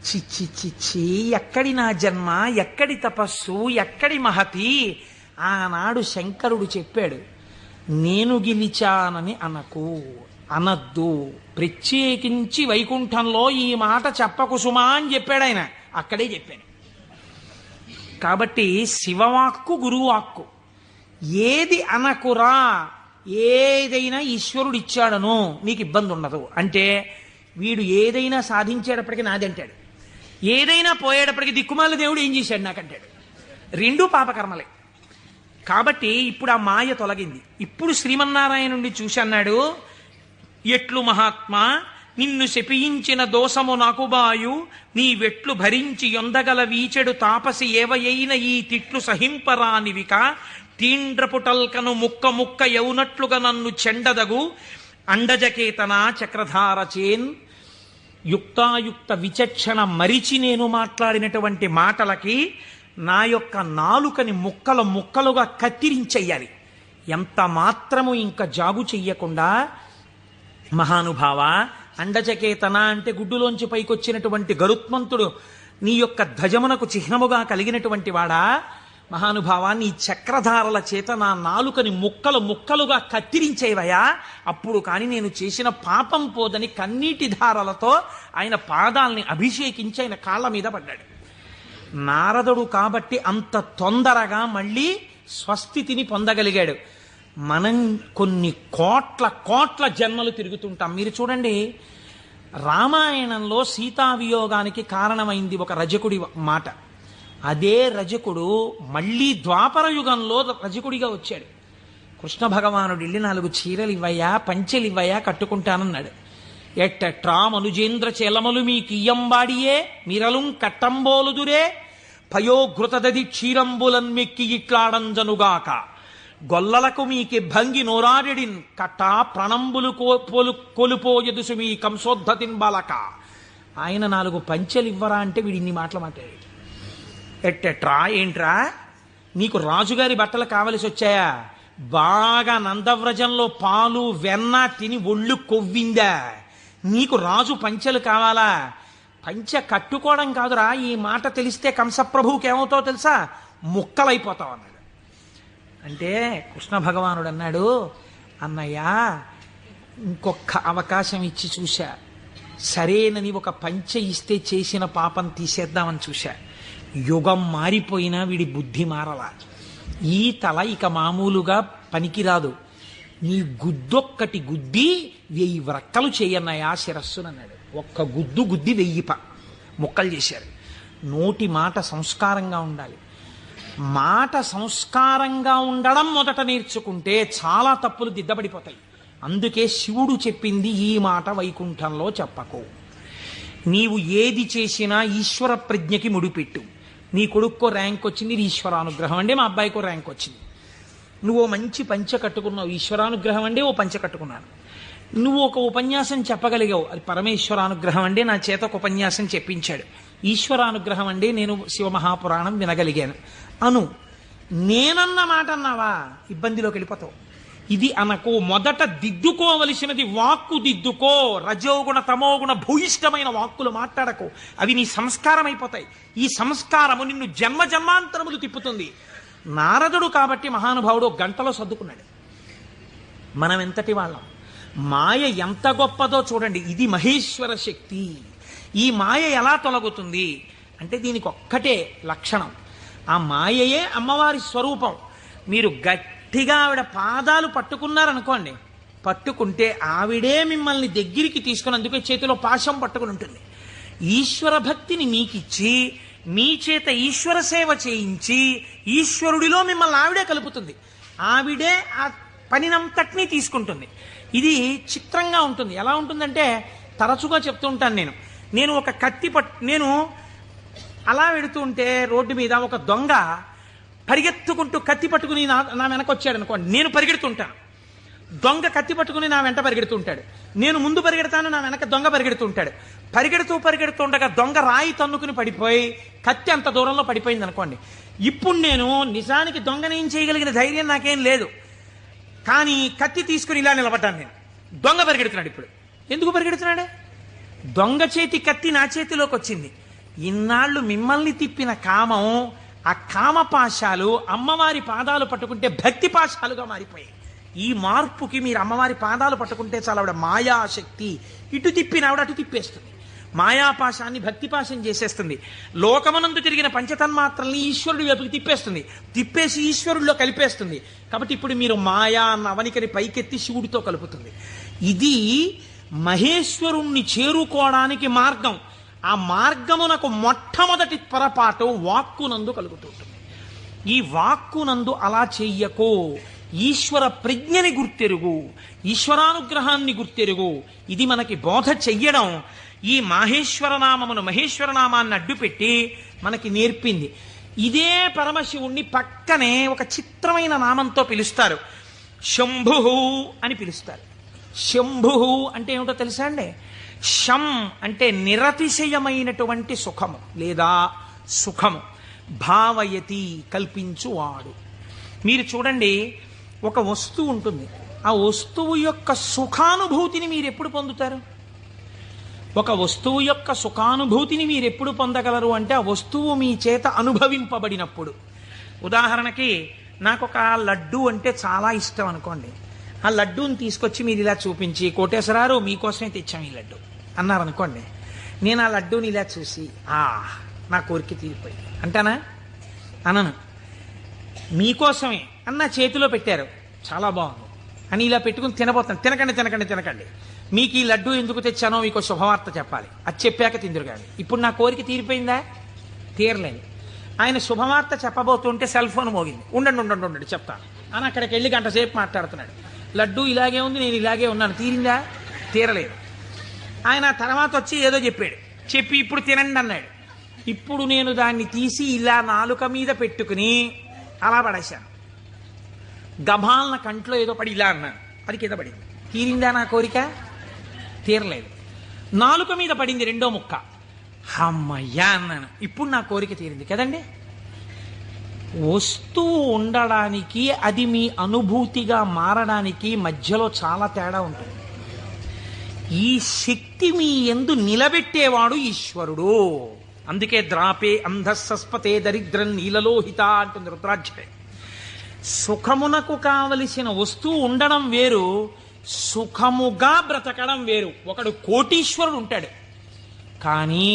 చిచ్చి చిచ్చి, ఎక్కడి నా జన్మ, ఎక్కడి తపస్సు, ఎక్కడి మహతి. ఆనాడు శంకరుడు చెప్పాడు, నేను గెలిచానని అనద్దు, ప్రత్యేకించి వైకుంఠంలో ఈ మాట చెప్పకు సుమా అని చెప్పాడు ఆయన. అక్కడే చెప్పాను. కాబట్టి శివవాక్కు గురువాక్కు, ఏది అనకురా, ఏదైనా ఈశ్వరుడు ఇచ్చాడను నీకు ఇబ్బంది ఉండదు. అంటే వీడు ఏదైనా సాధించేటప్పటికి నాదంటాడు, ఏదైనా పోయేటప్పటికి దిక్కుమాల దేవుడు ఏం చేశాడు నాకంటాడు. రెండూ పాపకర్మలే. కాబట్టి ఇప్పుడు ఆ మాయ తొలగింది. ఇప్పుడు శ్రీమన్నారాయణుడిని చూసి అన్నాడు, ఎట్లు మహాత్మా నిన్ను శపించిన దోషము నాకు బాయు, నీ వెట్లు భరించి యొందగల వీచెడు తాపసి ఏవయైన ఈ తిట్లు సహింపరానివిక, తీండ్రపుటల్కను ముక్క ముక్క యౌనట్లుగా నన్ను చెండదగు, అండజకేతన చక్రధారచేన్. యుక్తాయుక్త విచక్షణ మరిచి నేను మాట్లాడినటువంటి మాటలకి నా యొక్క నాలుకని ముక్కలు ముక్కలుగా కత్తిరించెయ్యాలి. ఎంత మాత్రము ఇంకా జాగు చెయ్యకుండా, మహానుభావ, అండచకేతన అంటే గుడ్డులోంచి పైకొచ్చినటువంటి గరుత్మంతుడు నీ యొక్క ధ్వజమునకు చిహ్నముగా కలిగినటువంటి వాడా, మహానుభావ, నీ చక్రధారల చేత నా నాలుకని ముక్కలు ముక్కలుగా కత్తిరించేవయా, అప్పుడు కాని నేను చేసిన పాపం పోదని కన్నీటి ధారలతో ఆయన పాదాల్ని అభిషేకించి ఆయన కాళ్ళ మీద పడ్డాడు. నారదుడు కాబట్టి అంత తొందరగా మళ్ళీ స్వస్థితిని పొందగలిగాడు. మనం కొన్ని కోట్ల జన్మలు తిరుగుతుంటాం. మీరు చూడండి, రామాయణంలో సీతావియోగానికి కారణమైంది ఒక రజకుడి మాట. అదే రజకుడు మళ్ళీ ద్వాపర యుగంలో రజకుడిగా వచ్చాడు. కృష్ణ భగవానుడు వెళ్ళి 4 చీరలు ఇవ్వయా, పంచెలు ఇవ్వయా, కట్టుకుంటానన్నాడు. ఎట్టట్రా మనుజేంద్ర చేలమలు మీ కియ్యంబాడియే మిరలుం కట్టంబోలుదురే, పయోఘృతదది క్షీరంబులన్ మెక్కి ఇట్లాడంజనుగాక, గొల్లలకు మీకి భంగి నోరాడిడిన్ కట్టా ప్రణంబులు కొలుపోయదుసు మీ కంసోద్ధతిన్ బాలక. ఆయన 4 పంచెలు ఇవ్వరా అంటే వీడు ఇన్ని మాటలు మాట్లాడాడు. ఎట్టెట్రా, ఏంట్రా, నీకు రాజుగారి బట్టలు కావలసి వచ్చాయా? బాగా నందవ్రజంలో పాలు వెన్న తిని ఒళ్ళు కొవ్విందా? నీకు రాజు పంచెలు కావాలా? పంచె కట్టుకోవడం కాదురా, ఈ మాట తెలిస్తే కంసప్రభువుకి ఏమవుతావు తెలుసా, ముక్కలైపోతావు అన్నాడు. అంటే కృష్ణ భగవానుడు అన్నాడు, అన్నయ్యా ఇంకొక అవకాశం ఇచ్చి చూశా, సరేనని ఒక పంచె ఇస్తే చేసిన పాపం తీసేద్దామని చూశా. యుగం మారిపోయినా వీడి బుద్ధి మారలా. ఈ తల ఇక మామూలుగా పనికిరాదు, నీ గుద్దొక్కటి గుద్ది 1000 వ్రక్కలు చేయన్నయ్యా శిరస్సునన్నాడు. ఒక్క గుద్దు గుద్ది 1000 ముక్కలు చేశారు. నోటి మాట సంస్కారంగా ఉండాలి. మాట సంస్కారంగా ఉండడం మొదట నేర్చుకుంటే చాలా తప్పులు దిద్దబడిపోతాయి. అందుకే శివుడు చెప్పింది ఈ మాట వైకుంఠంలో చెప్పకు. నీవు ఏది చేసినా ఈశ్వర ప్రజ్ఞకి ముడిపెట్టు. నీ కొడుక్కో ర్యాంక్ వచ్చింది, ఇది ఈశ్వరానుగ్రహం అండి. మా అబ్బాయికో ర్యాంక్ వచ్చింది. నువ్వు మంచి పంచ కట్టుకున్నావు, ఈశ్వరానుగ్రహం అండి. ఓ పంచ కట్టుకున్నాను. నువ్వు ఒక ఉపన్యాసం చెప్పగలిగావు, అది పరమేశ్వరానుగ్రహం అండి. నా చేత ఒక ఉపన్యాసం చెప్పించాడు, ఈశ్వరానుగ్రహం అండి. నేను శివమహాపురాణం వినగలిగాను అను. నేనన్న మాట అన్నావా ఇబ్బందిలోకి వెళ్ళిపోతావు. ఇది అనకు. మొదట దిద్దుకోవలసినది వాక్కు దిద్దుకో. రజోగుణ తమోగుణ భూయిష్టమైన వాక్కులు మాట్లాడకు, అవి నీ సంస్కారం అయిపోతాయి. ఈ సంస్కారము నిన్ను జన్మ జన్మాంతరములు తిప్పుతుంది. నారదుడు కాబట్టి మహానుభావుడు గంటలో సర్దుకున్నాడు. మనం ఎంతటి వాళ్ళం, మాయ ఎంత గొప్పదో చూడండి. ఇది మహేశ్వర శక్తి. ఈ మాయ ఎలా తొలగుతుంది అంటే దీనికి ఒక్కటే లక్షణం, ఆ మాయయే అమ్మవారి స్వరూపం. మీరు గట్టిగా ఆవిడ పాదాలు పట్టుకున్నారనుకోండి, పట్టుకుంటే ఆవిడే మిమ్మల్ని దగ్గరికి తీసుకుని, అందుకే చేతిలో పాశం పట్టుకుని ఉంటుంది. ఈశ్వర భక్తిని మీకిచ్చి మీ చేత ఈశ్వర సేవ చేయించి ఈశ్వరుడిలో మిమ్మల్ని ఆవిడే కలుపుతుంది. ఆవిడే ఆ పనినంతటినీ తీసుకుంటుంది. ఇది చిత్రంగా ఉంటుంది. ఎలా ఉంటుందంటే, తరచుగా చెప్తూ ఉంటాను నేను ఒక కత్తి నేను అలా వెడుతుంటే రోడ్డు మీద ఒక దొంగ పరిగెత్తుకుంటూ కత్తి పట్టుకుని నా వెనక వచ్చాడు అనుకోండి, నేను పరిగెడుతుంటాను. దొంగ కత్తి పట్టుకుని నా వెంట పరిగెడుతుంటాడు. నేను ముందు పరిగెడతాను, నా వెనక దొంగ పరిగెడుతుంటాడు. పరిగెడుతుండగా దొంగ రాయి తన్నుకుని పడిపోయి కత్తి అంత దూరంలో పడిపోయింది అనుకోండి. ఇప్పుడు నేను నిజానికి దొంగని ఏం చేయగలిగిన ధైర్యం నాకేం లేదు, కానీ కత్తి తీసుకుని ఇలా నిలబడ్డాను నేను. దొంగ పరిగెడుతున్నాడు. ఇప్పుడు ఎందుకు పరిగెడుతున్నాడు? దొంగ చేతి కత్తి నా చేతిలోకి వచ్చింది. ఇన్నాళ్ళు మిమ్మల్ని తిప్పిన కామం, ఆ కామపాశాలు అమ్మవారి పాదాలు పట్టుకుంటే భక్తి పాశాలుగా మారిపోయాయి. ఈ మార్పుకి మీరు అమ్మవారి పాదాలు పట్టుకుంటే చాలా ఆవిడ మాయాశక్తి, ఇటు తిప్పిన ఆవిడ అటు తిప్పేస్తుంది. మాయాపాశాన్ని భక్తిపాశం చేసేస్తుంది. లోకమునందు తిరిగిన పంచతన్మాత్రల్ని ఈశ్వరుడి వైపుకి తిప్పేస్తుంది, తిప్పేసి ఈశ్వరుడిలో కలిపేస్తుంది. కాబట్టి ఇప్పుడు మీరు మాయా అన్న అవనికని పైకెత్తి శివుడితో కలుపుతుంది. ఇది మహేశ్వరుణ్ణి చేరుకోవడానికి మార్గం. ఆ మార్గమునకు మొట్టమొదటి పొరపాటు వాక్కునందు కలుగుతుంటుంది. ఈ వాక్కునందు అలా చెయ్యకో, ఈశ్వర ప్రజ్ఞని గుర్తెరుగు, ఈశ్వరానుగ్రహాన్ని గుర్తెరుగు. ఇది మనకి బోధ చెయ్యడం ఈ మహేశ్వరనామమును, మహేశ్వరనామాన్ని అడ్డుపెట్టి మనకి నేర్పింది. ఇదే పరమశివుణ్ణి పక్కనే ఒక చిత్రమైన నామంతో పిలుస్తారు, శంభు అని పిలుస్తారు. శంభు అంటే ఏమిటో తెలుసా అండి? శం అంటే నిరతిశయమైనటువంటి సుఖము లేదా సుఖము, భావయతి కల్పించువాడు. మీరు చూడండి, ఒక వస్తువు ఉంటుంది, ఆ వస్తువు యొక్క సుఖానుభూతిని మీరు ఎప్పుడు పొందుతారు? ఒక వస్తువు యొక్క సుఖానుభూతిని మీరు ఎప్పుడు పొందగలరు అంటే ఆ వస్తువు మీ చేత అనుభవింపబడినప్పుడు. ఉదాహరణకి నాకు ఒక లడ్డు అంటే చాలా ఇష్టం అనుకోండి. ఆ లడ్డూని తీసుకొచ్చి మీరు ఇలా చూపించి, కోటేశ్వరారు మీకోసమే తెచ్చాం ఈ లడ్డు అన్నారనుకోండి. నేను ఆ లడ్డూని ఇలా చూసి నా కోరిక తీరిపోయి అంటానా? అనను. మీకోసమే అన్న చేతిలో పెట్టారు, చాలా బాగుంది అని ఇలా పెట్టుకుని తినబోతాను. తినకండి, మీకు ఈ లడ్డు ఎందుకు తెచ్చానో మీకు శుభవార్త చెప్పాలి, అది చెప్పాక తిందురు కానీ. ఇప్పుడు నా కోరిక తీరిపోయిందా? తీరలేదు. ఆయన శుభవార్త చెప్పబోతుంటే సెల్ ఫోన్ మోగింది. ఉండండి చెప్తాను అని అక్కడికి వెళ్ళి గంట సేపు మాట్లాడుతున్నాడు. లడ్డు ఇలాగే ఉంది, నేను ఇలాగే ఉన్నాను, తీరిందా? తీరలేదు. ఆయన తర్వాత వచ్చి ఏదో చెప్పి ఇప్పుడు తినండి అన్నాడు. ఇప్పుడు నేను దాన్ని తీసి ఇలా నాలుక మీద పెట్టుకుని అలా పడేశాను. గభాలన కంట్లో ఏదో పడి ఇలా అన్నాను, అది కింద పడింది. తీరిందా నా కోరిక? తీరలేదు. నాలుక మీద పడింది రెండో ముక్క, అమ్మయ్యా అన్నాను. ఇప్పుడు నా కోరిక తీరింది కదండి. వస్తువు ఉండడానికి, అది మీ అనుభూతిగా మారడానికి మధ్యలో చాలా తేడా ఉంటుంది. ఈ శక్తి మీ యందు నిలబెట్టేవాడు ఈశ్వరుడు. అందుకే ద్రాపే అంధస్సస్పతే దరిద్రం నీలలోహిత అంటుంది రుద్రాధ్యాయం. సుఖమునకు కావలసిన వస్తువు ఉండడం వేరు, సుఖముగా బ్రతకడం వేరు. ఒకడు కోటీశ్వరుడు ఉంటాడు, కానీ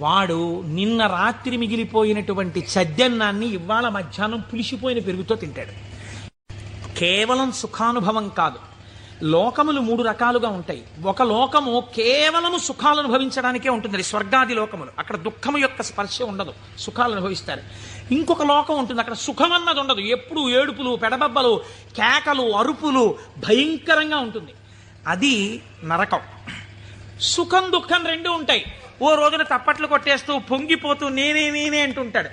వాడు నిన్న రాత్రి మిగిలిపోయినటువంటి చద్దన్నాన్ని ఇవాళ మధ్యాహ్నం పులిసిపోయిన పెరుగుతో తింటాడు. కేవలం సుఖానుభవం కాదు. లోకములు 3 రకాలుగా ఉంటాయి. ఒక లోకము కేవలము సుఖాలు అనుభవించడానికే ఉంటుంది, స్వర్గాది లోకములు. అక్కడ దుఃఖము యొక్క స్పర్శ ఉండదు, సుఖాలు అనుభవిస్తారు. ఇంకొక లోకం ఉంటుంది, అక్కడ సుఖం అన్నది ఉండదు, ఎప్పుడు ఏడుపులు, పెడబబ్బలు, కేకలు, అరుపులు, భయంకరంగా ఉంటుంది. అది నరకం. సుఖం దుఃఖం 2 ఉంటాయి. ఓ రోజున తప్పట్లు కొట్టేస్తూ పొంగిపోతూ నేనే అంటుంటాడు,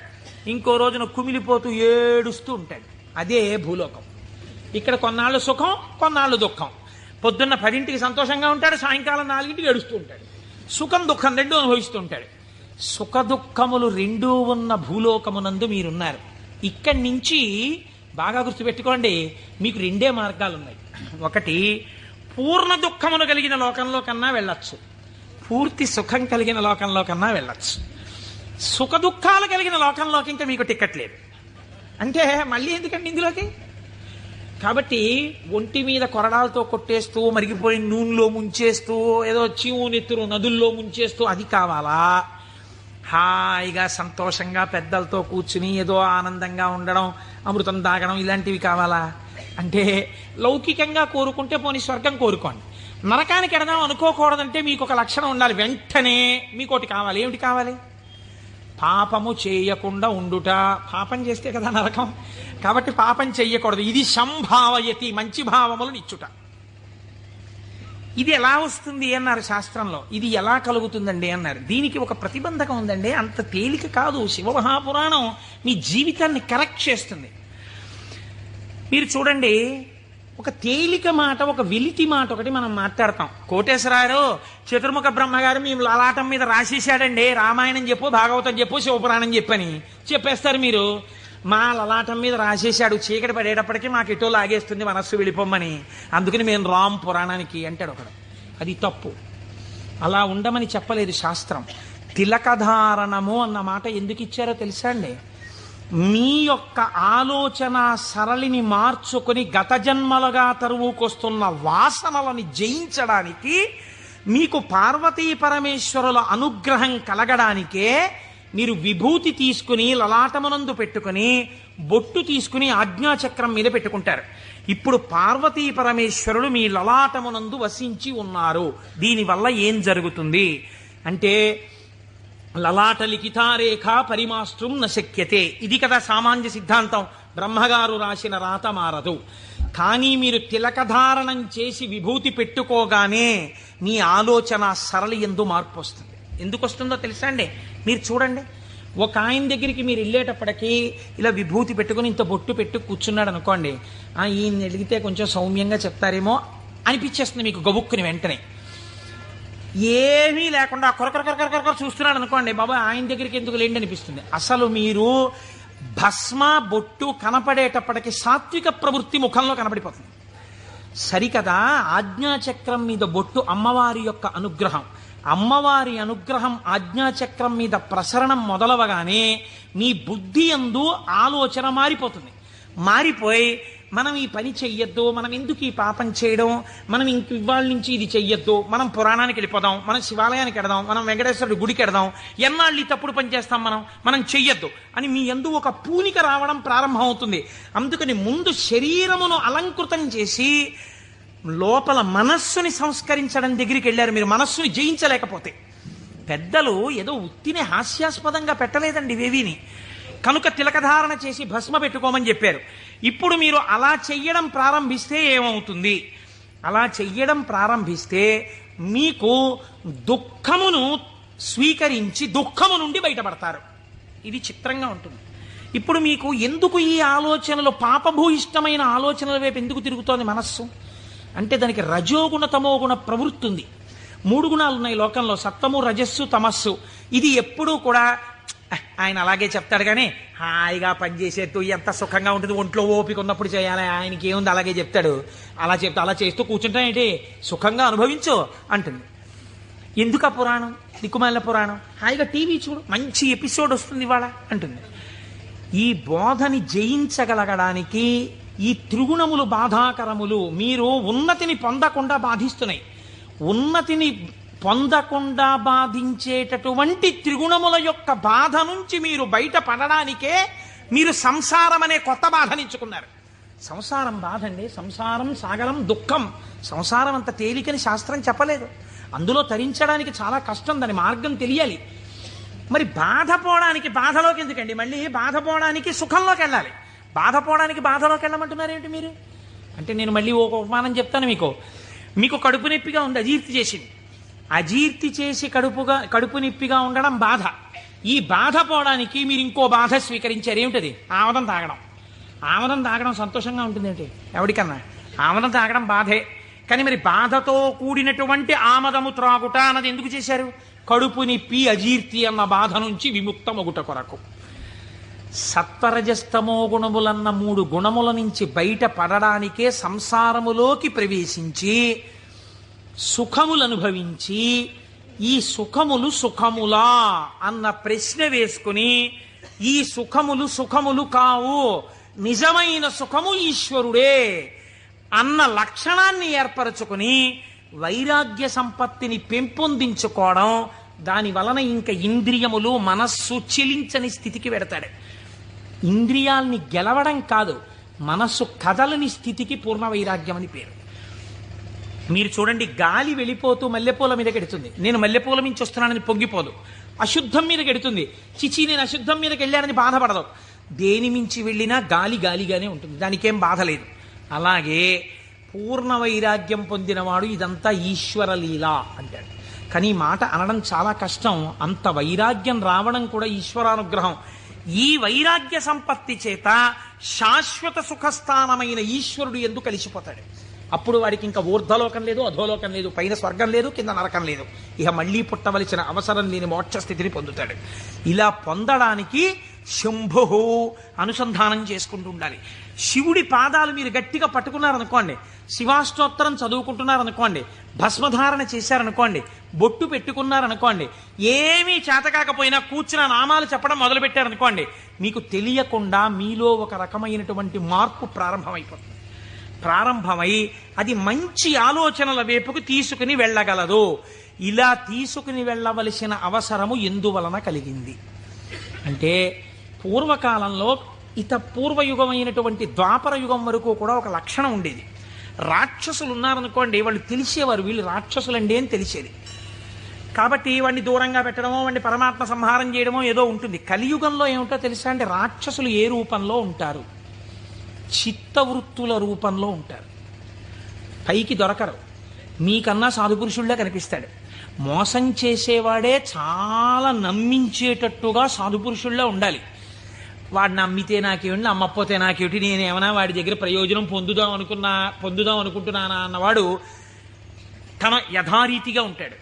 ఇంకో రోజున కుమిలిపోతూ ఏడుస్తూ ఉంటాడు. అదే భూలోకం. ఇక్కడ కొన్నాళ్ళు సుఖం, కొన్నాళ్ళు దుఃఖం. పొద్దున్న 10ంటికి సంతోషంగా ఉంటాడు, సాయంకాలం 4ంటికి ఏడుస్తూ ఉంటాడు. సుఖం దుఃఖం 2 అనుభవిస్తూ ఉంటాడు. సుఖ దుఃఖములు 2 ఉన్న భూలోకమునందు మీరున్నారు. ఇక్కడి నుంచి బాగా గుర్తుపెట్టుకోండి, మీకు 2 మార్గాలు ఉన్నాయి. ఒకటి, పూర్ణ దుఃఖమును కలిగిన లోకంలో కన్నా వెళ్ళొచ్చు, పూర్తి సుఖం కలిగిన లోకంలో కన్నా వెళ్ళొచ్చు. సుఖ దుఃఖాలు కలిగిన లోకంలోకి ఇంకా మీకు టికెట్ లేదు. అంటే మళ్ళీ ఎందుకండి ఇందులోకి? కాబట్టి ఒంటి మీద కొరడాలతో కొట్టేస్తూ, మరిగిపోయిన నూనెలో ముంచేస్తూ, ఏదో చీవు నెత్తురు నదుల్లో ముంచేస్తూ అది కావాలా? హాయిగా సంతోషంగా పెద్దలతో కూర్చుని ఏదో ఆనందంగా ఉండడం, అమృతం తాగడం, ఇలాంటివి కావాలా? అంటే లౌకికంగా కోరుకుంటే పోనీ స్వర్గం కోరుకోండి. నరకానికి ఎడదాం అనుకోకూడదంటే మీకు ఒక లక్షణం ఉండాలి. వెంటనే మీకోటి కావాలి. ఏమిటి కావాలి? పాపము చేయకుండా ఉండుట. పాపం చేస్తే కదా నరకం. కాబట్టి పాపం చెయ్యకూడదు. ఇది సంభావయతి, మంచి భావములను ఇచ్చుట. ఇది ఎలా వస్తుంది అన్నారు శాస్త్రంలో. ఇది ఎలా కలుగుతుందండి అన్నారు. దీనికి ఒక ప్రతిబంధకం ఉందండి, అంత తేలిక కాదు. శివమహాపురాణం మీ జీవితాన్ని కరెక్ట్ చేస్తుంది. మీరు చూడండి, ఒక తేలిక మాట, ఒక వెలితి మాట ఒకటి మనం మాట్లాడతాం. కోటేశ్వరారు చతుర్ముఖ బ్రహ్మగారు మేము లలాటం మీద రాసేసాడండి, రామాయణం చెప్పు, భాగవతం చెప్పు, శివపురాణం చెప్పని చెప్పేస్తారు మీరు. మా లలాటం మీద రాసేశాడు, చీకటి పడేటప్పటికీ మాకు ఎటో లాగేస్తుంది మనస్సు వెళ్ళిపోమ్మని, అందుకని మేము రామ్ పురాణానికి అంటాడు ఒకడు. అది తప్పు. అలా ఉండమని చెప్పలేదు శాస్త్రం. తిలకధారణము అన్న మాట ఎందుకు ఇచ్చారో తెలుసా అండి? మీ యొక్క ఆలోచన సరళిని మార్చుకొని గత జన్మలుగా తరువుకొస్తున్న వాసనలని జయించడానికి, మీకు పార్వతీ పరమేశ్వరుల అనుగ్రహం కలగడానికే మీరు విభూతి తీసుకుని లలాటమునందు పెట్టుకుని బొట్టు తీసుకుని ఆజ్ఞాచక్రం మీద పెట్టుకుంటారు. ఇప్పుడు పార్వతీ పరమేశ్వరులు మీ లలాటమునందు వసించి ఉన్నారు. దీనివల్ల ఏం జరుగుతుంది అంటే, లలాట లిఖితారేఖ పరిమాస్త్రం నశక్యతే, ఇది కదా సామాన్య సిద్ధాంతం. బ్రహ్మగారు రాసిన రాత మారదు. కానీ మీరు తిలకధారణం చేసి విభూతి పెట్టుకోగానే మీ ఆలోచన సరళి ఎందు మార్పు వస్తుంది. ఎందుకు వస్తుందో తెలుసా అండి? మీరు చూడండి, ఒక ఆయన దగ్గరికి మీరు వెళ్ళేటప్పటికీ ఇలా విభూతి పెట్టుకుని ఇంత బొట్టు పెట్టు కూర్చున్నాడు అనుకోండి, ఈయన అడిగితే కొంచెం సౌమ్యంగా చెప్తారేమో అనిపించేస్తుంది మీకు గబుక్కుని వెంటనే. ఏమీ లేకుండా కొరకొర చూస్తున్నాడు అనుకోండి, బాబా ఆయన దగ్గరికి ఎందుకు లేండి అనిపిస్తుంది. అసలు మీరు భస్మ బొట్టు కనపడేటప్పటికి సాత్విక ప్రవృత్తి ముఖంలో కనపడిపోతుంది. సరికదా, ఆజ్ఞాచక్రం మీద బొట్టు అమ్మవారి యొక్క అనుగ్రహం. అమ్మవారి అనుగ్రహం ఆజ్ఞాచక్రం మీద ప్రసరణం మొదలవగానే మీ బుద్ధి యందు ఆలోచన మారిపోతుంది. మారిపోయి మనం ఈ పని చెయ్యొద్దు, మనం ఎందుకు ఈ పాపం చేయడం, మనం ఇంక ఇవాళ నుంచి ఇది చెయ్యొద్దు, మనం పురాణానికి వెళ్ళిపోదాం, మనం శివాలయానికి వెడదాం, మనం వెంకటేశ్వరుడి గుడికి వెడదాం, ఎన్నాళ్ళు ఈ తప్పుడు పని చేస్తాం, మనం చెయ్యొద్దు అని మీ యందు ఒక పూనిక రావడం ప్రారంభం అవుతుంది. అందుకని ముందు శరీరమును అలంకృతం చేసి లోపల మనస్సుని సంస్కరించడం దగ్గరికి వెళ్ళారు. మీరు మనస్సుని జయించలేకపోతే. పెద్దలు ఏదో ఉత్తినే హాస్యాస్పదంగా పెట్టలేదండి ఇవేవిని. కనుక తిలకధారణ చేసి భస్మ పెట్టుకోమని చెప్పారు. ఇప్పుడు మీరు అలా చెయ్యడం ప్రారంభిస్తే ఏమవుతుంది? అలా చెయ్యడం ప్రారంభిస్తే మీకు దుఃఖమును స్వీకరించి దుఃఖము నుండి బయటపడతారు. ఇది చిత్రంగా ఉంటుంది. ఇప్పుడు మీకు ఎందుకు ఈ ఆలోచనలు, పాపభూయిష్టమైన ఆలోచనల వైపు ఎందుకు తిరుగుతోంది మనస్సు అంటే, దానికి రజోగుణ తమోగుణ ప్రవృత్తి ఉంది. 3 గుణాలు ఉన్నాయి లోకంలో, సత్వము రజస్సు తమస్సు. ఇది ఎప్పుడూ కూడా ఆయన అలాగే చెప్తాడు కానీ హాయిగా పనిచేసేట్టు ఎంత సుఖంగా ఉంటుంది, ఒంట్లో ఓపిక ఉన్నప్పుడు చేయాలి, ఆయనకి ఏముంది అలాగే చెప్తాడు, అలా చేస్తూ కూర్చుంటానేంటి, సుఖంగా అనుభవించు అంటుంది. ఎందుకు ఆ పురాణం, దిక్కుమాలిన పురాణం, హాయిగా టీవీ చూడు, మంచి ఎపిసోడ్ వస్తుంది ఇవాళ అంటుంది. ఈ బోధని జయించగలగడానికి ఈ త్రిగుణములు బాధాకరములు. మీరు ఉన్నతిని పొందకుండా బాధిస్తున్నాయి. ఉన్నతిని పొందకుండా బాధించేటటువంటి త్రిగుణముల యొక్క బాధ నుంచి మీరు బయటపడడానికే మీరు సంసారం అనే కొత్త బాధనించుకున్నారు. సంసారం బాధ అండి, సంసారం సాగరం దుఃఖం. సంసారం అంత తేలికని శాస్త్రం చెప్పలేదు. అందులో తరించడానికి చాలా కష్టం, దాని మార్గం తెలియాలి. మరి బాధపోవడానికి బాధలోకి ఎందుకండి, మళ్ళీ బాధపోవడానికి సుఖంలోకి వెళ్ళాలి. బాధపోవడానికి బాధలోకి వెళ్ళమంటున్నారు ఏమిటి మీరు అంటే, నేను మళ్ళీ ఒక ఉపమానం చెప్తాను మీకు కడుపు నొప్పిగా ఉంది, అజీర్తి చేసింది. అజీర్తి చేసి కడుపు నొప్పిగా ఉండడం బాధ. ఈ బాధ పోవడానికి మీరు ఇంకో బాధ స్వీకరించారు. ఏమిటది? ఆమదం తాగడం. ఆమదం తాగడం సంతోషంగా ఉంటుంది ఏంటి ఎవరికన్నా? ఆమదం తాగడం బాధే. కానీ మరి బాధతో కూడినటువంటి ఆమదము త్రాగుట అన్నది ఎందుకు చేశారు? కడుపు నొప్పి అజీర్తి అన్న బాధ నుంచి విముక్తమగుట కొరకు. సత్వరజస్తమో గుణములన్న 3 గుణముల నుంచి బయట పడడానికే సంసారములోకి ప్రవేశించి సుఖములు అనుభవించి, ఈ సుఖములు సుఖములా అన్న ప్రశ్న వేసుకుని, ఈ సుఖములు కావు, నిజమైన సుఖము ఈశ్వరుడే అన్న లక్షణాన్ని ఏర్పరచుకుని వైరాగ్య సంపత్తిని పెంపొందించుకోవడం, దాని వలన ఇంకా ఇంద్రియములు మనస్సు చెలించని స్థితికి వెడతాడు. ఇంద్రియాల్ని గెలవడం కాదు, మనస్సు కదలని స్థితికి పూర్ణ వైరాగ్యం అని పేరు. మీరు చూడండి, గాలి వెళ్ళిపోతూ మల్లెపూల మీద గెడుతుంది, నేను మల్లెపూల మించి వస్తున్నానని పొంగిపోదు. అశుద్ధం మీద గెడుతుంది, చిచి నేను అశుద్ధం మీదకి వెళ్ళానని బాధపడదు. దేని మించి వెళ్ళినా గాలి గాలిగానే ఉంటుంది, దానికేం బాధ లేదు. అలాగే పూర్ణ వైరాగ్యం పొందినవాడు ఇదంతా ఈశ్వర లీల అంటాడు. కానీ ఈ మాట అనడం చాలా కష్టం. అంత వైరాగ్యం రావడం కూడా ఈశ్వరానుగ్రహం. ఈ వైరాగ్య సంపత్తి చేత శాశ్వత సుఖస్థానమైన ఈశ్వరుడు ఎందుకు కలిసిపోతాడు. అప్పుడు వాడికి ఇంకా ఊర్ధ్వలోకం లేదు, అధోలోకం లేదు, పైన స్వర్గం లేదు, కింద నరకం లేదు. ఇక మళ్ళీ పుట్టవలసిన అవసరం లేని మోక్ష స్థితిని పొందుతాడు. ఇలా పొందడానికి శంభు అనుసంధానం చేసుకుంటూ ఉండాలి. శివుడి పాదాలు మీరు గట్టిగా పట్టుకున్నారనుకోండి, శివాష్టోత్తరం చదువుకుంటున్నారనుకోండి, భస్మధారణ చేశారనుకోండి, బొట్టు పెట్టుకున్నారనుకోండి, ఏమీ చేతకాకపోయినా కూర్చున్న నామాలు చెప్పడం మొదలుపెట్టారనుకోండి, మీకు తెలియకుండా మీలో ఒక రకమైనటువంటి మార్పు ప్రారంభమై అది మంచి ఆలోచనల వైపుకు తీసుకుని వెళ్ళగలదు. ఇలా తీసుకుని వెళ్ళవలసిన అవసరము ఎందువలన కలిగింది అంటే, పూర్వకాలంలో పూర్వయుగమైనటువంటి ద్వాపర యుగం వరకు కూడా ఒక లక్షణం ఉండేది. రాక్షసులు ఉన్నారనుకోండి, వాళ్ళు తెలిసేవారు వీళ్ళు రాక్షసులండి అని తెలిసేది. కాబట్టి వాడిని దూరంగా పెట్టడమో, వాడిని పరమాత్మ సంహారం చేయడమో ఏదో ఉంటుంది. కలియుగంలో ఏమిటో తెలుసా అంటే, రాక్షసులు ఏ రూపంలో ఉంటారు? చిత్తవృత్తుల రూపంలో ఉంటారు. పైకి దొరకరు. మీకన్నా సాధుపురుషుళ్ళే కనిపిస్తాడు. మోసం చేసేవాడే చాలా నమ్మించేటట్టుగా సాధుపురుషుళ్ళే ఉండాలి. వాడు నమ్మితే నాకేమిటి, నమ్మకపోతే నాకేమిటి, నేనేమన్నా వాడి దగ్గర ప్రయోజనం పొందుదాం అనుకుంటున్నానా అన్నవాడు తన యథారీతిగా ఉంటాడు.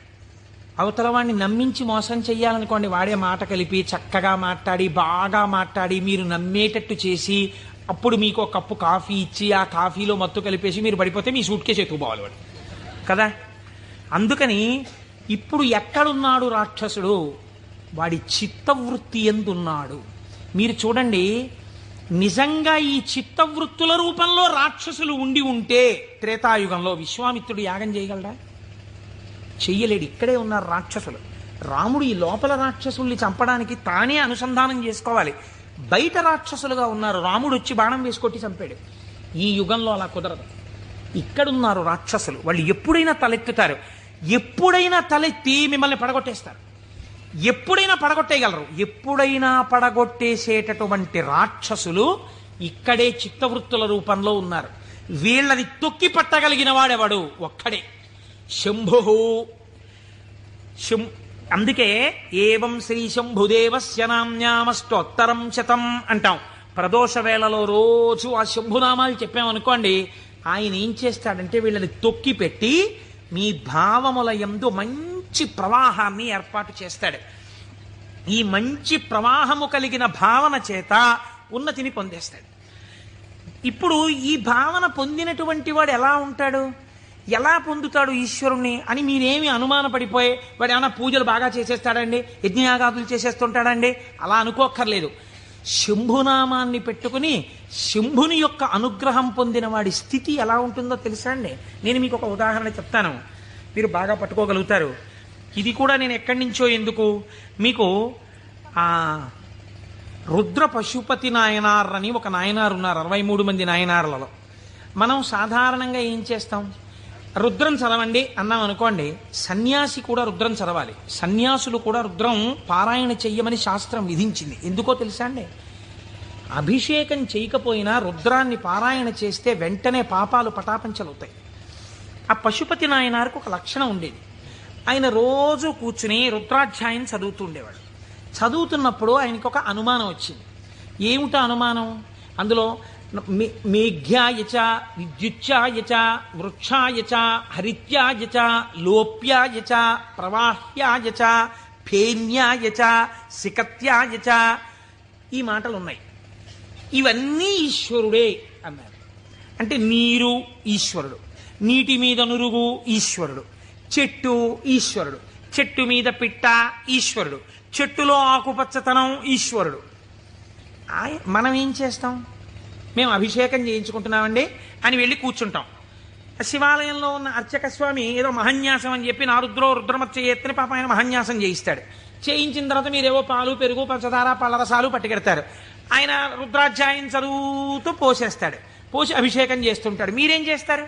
అవతల వాడిని నమ్మించి మోసం చెయ్యాలనుకోండి, వాడే మాట కలిపి చక్కగా మాట్లాడి బాగా మాట్లాడి మీరు నమ్మేటట్టు చేసి అప్పుడు మీకు ఒక కప్పు కాఫీ ఇచ్చి ఆ కాఫీలో మత్తు కలిపేసి మీరు పడిపోతే మీ సూట్ కేసు ఎత్తుకుపోవాలి వాడు కదా. అందుకని ఇప్పుడు ఎక్కడున్నాడు రాక్షసుడు? వాడి చిత్తవృత్తి ఎందున్నాడు. మీరు చూడండి, నిజంగా ఈ చిత్తవృత్తుల రూపంలో రాక్షసులు ఉండి ఉంటే త్రేతాయుగంలో విశ్వామిత్రుడు యాగం చేయగలడా? చెయ్యలేడు. ఇక్కడే ఉన్నారు రాక్షసులు. రాముడు ఈ లోపల రాక్షసుల్ని చంపడానికి తానే అనుసంధానం చేసుకోవాలి. బయట రాక్షసులుగా ఉన్నారు. రాముడు వచ్చి బాణం వేసుకొట్టి చంపాడు. ఈ యుగంలో అలా కుదరదు. ఇక్కడున్నారు రాక్షసులు. వాళ్ళు ఎప్పుడైనా తలెత్తుతారు. ఎప్పుడైనా తలెత్తి మిమ్మల్ని పడగొట్టేస్తారు. ఎప్పుడైనా పడగొట్టేయగలరు. ఎప్పుడైనా పడగొట్టేసేటటువంటి రాక్షసులు ఇక్కడే చిత్తవృత్తుల రూపంలో ఉన్నారు. వీళ్ళని తొక్కి పట్టగలిగిన వాడెవడు? ఒక్కడే, శంభు. అందుకే ఏవం శ్రీ శంభుదేవస్య నామ్యామష్టోత్తరం శతం అంటాం. ప్రదోష వేళలో రోజు ఆ శంభునామాలు చెప్పామనుకోండి, ఆయన ఏం చేస్తాడంటే వీళ్ళని తొక్కి పెట్టి మీ భావముల యందు మంచి ప్రవాహాన్ని ఏర్పాటు చేస్తాడు. ఈ మంచి ప్రవాహము కలిగిన భావన చేత ఉన్నతిని పొందేస్తాడు. ఇప్పుడు ఈ భావన పొందినటువంటి వాడు ఎలా ఉంటాడు, ఎలా పొందుతాడు ఈశ్వరుణ్ణి అని మీరేమి అనుమానపడిపోయి వాడు ఏమైనా పూజలు బాగా చేసేస్తాడండి, యజ్ఞయాగాదులు చేసేస్తుంటాడండి అలా అనుకోక్కర్లేదు. శంభునామాన్ని పెట్టుకుని శంభుని యొక్క అనుగ్రహం పొందిన వాడి స్థితి ఎలా ఉంటుందో తెలుసా అండి. నేను మీకు ఒక ఉదాహరణ చెప్తాను, మీరు బాగా పట్టుకోగలుగుతారు. ఇది కూడా నేను ఎక్కడి నుంచో ఎందుకు మీకు రుద్ర పశుపతి నాయనార్ అని ఒక నాయనారు ఉన్నారు. 63 మంది నాయనార్లలో మనం సాధారణంగా ఏం చేస్తాం, రుద్రం చదవండి అన్నాం అనుకోండి, సన్యాసి కూడా రుద్రం చదవాలి. సన్యాసులు కూడా రుద్రం పారాయణ చెయ్యమని శాస్త్రం విధించింది. ఎందుకో తెలుసా అండి, అభిషేకం చేయకపోయినా రుద్రాన్ని పారాయణ చేస్తే వెంటనే పాపాలు పటాపంచలవుతాయి. ఆ పశుపతి నాయనారికి ఒక లక్షణం ఉండేది. ఆయన రోజు కూర్చుని రుద్రాధ్యాయం చదువుతూ ఉండేవాడు. చదువుతున్నప్పుడు ఆయనకు ఒక అనుమానం వచ్చింది. ఏమిటా అనుమానం? అందులో మేఘ్యాయచ విద్యుచ్ఛాయచ వృక్షాయచ హరిత్యాయచ లోప్యాయచ ప్రవాహ్యాయచ ఫేన్యాయచ సికత్యాయచ ఈ మాటలు ఉన్నాయి. ఇవన్నీ ఈశ్వరుడే అన్నారు. అంటే నీరు ఈశ్వరుడు, నీటి మీద నురుగు ఈశ్వరుడు, చెట్టు ఈశ్వరుడు, చెట్టు మీద పిట్ట ఈశ్వరుడు, చెట్టులో ఆకుపచ్చతనం ఈశ్వరుడు. మనం ఏం చేస్తాం, మేము అభిషేకం చేయించుకుంటున్నామండి అని వెళ్ళి కూర్చుంటాం. శివాలయంలో ఉన్న అర్చక స్వామి ఏదో మహన్యాసం అని చెప్పి నారుద్రో రుద్రమచ్చ ఎత్తుని పాప ఆయన మహన్యాసం చేయిస్తాడు. చేయించిన తర్వాత మీరేవో పాలు పెరుగు పంచదార పళ్ళరసాలు పట్టుకెడతారు. ఆయన రుద్రాధ్యాయం చదువుతూ పోసేస్తాడు. పోసి అభిషేకం చేస్తుంటాడు. మీరేం చేస్తారు?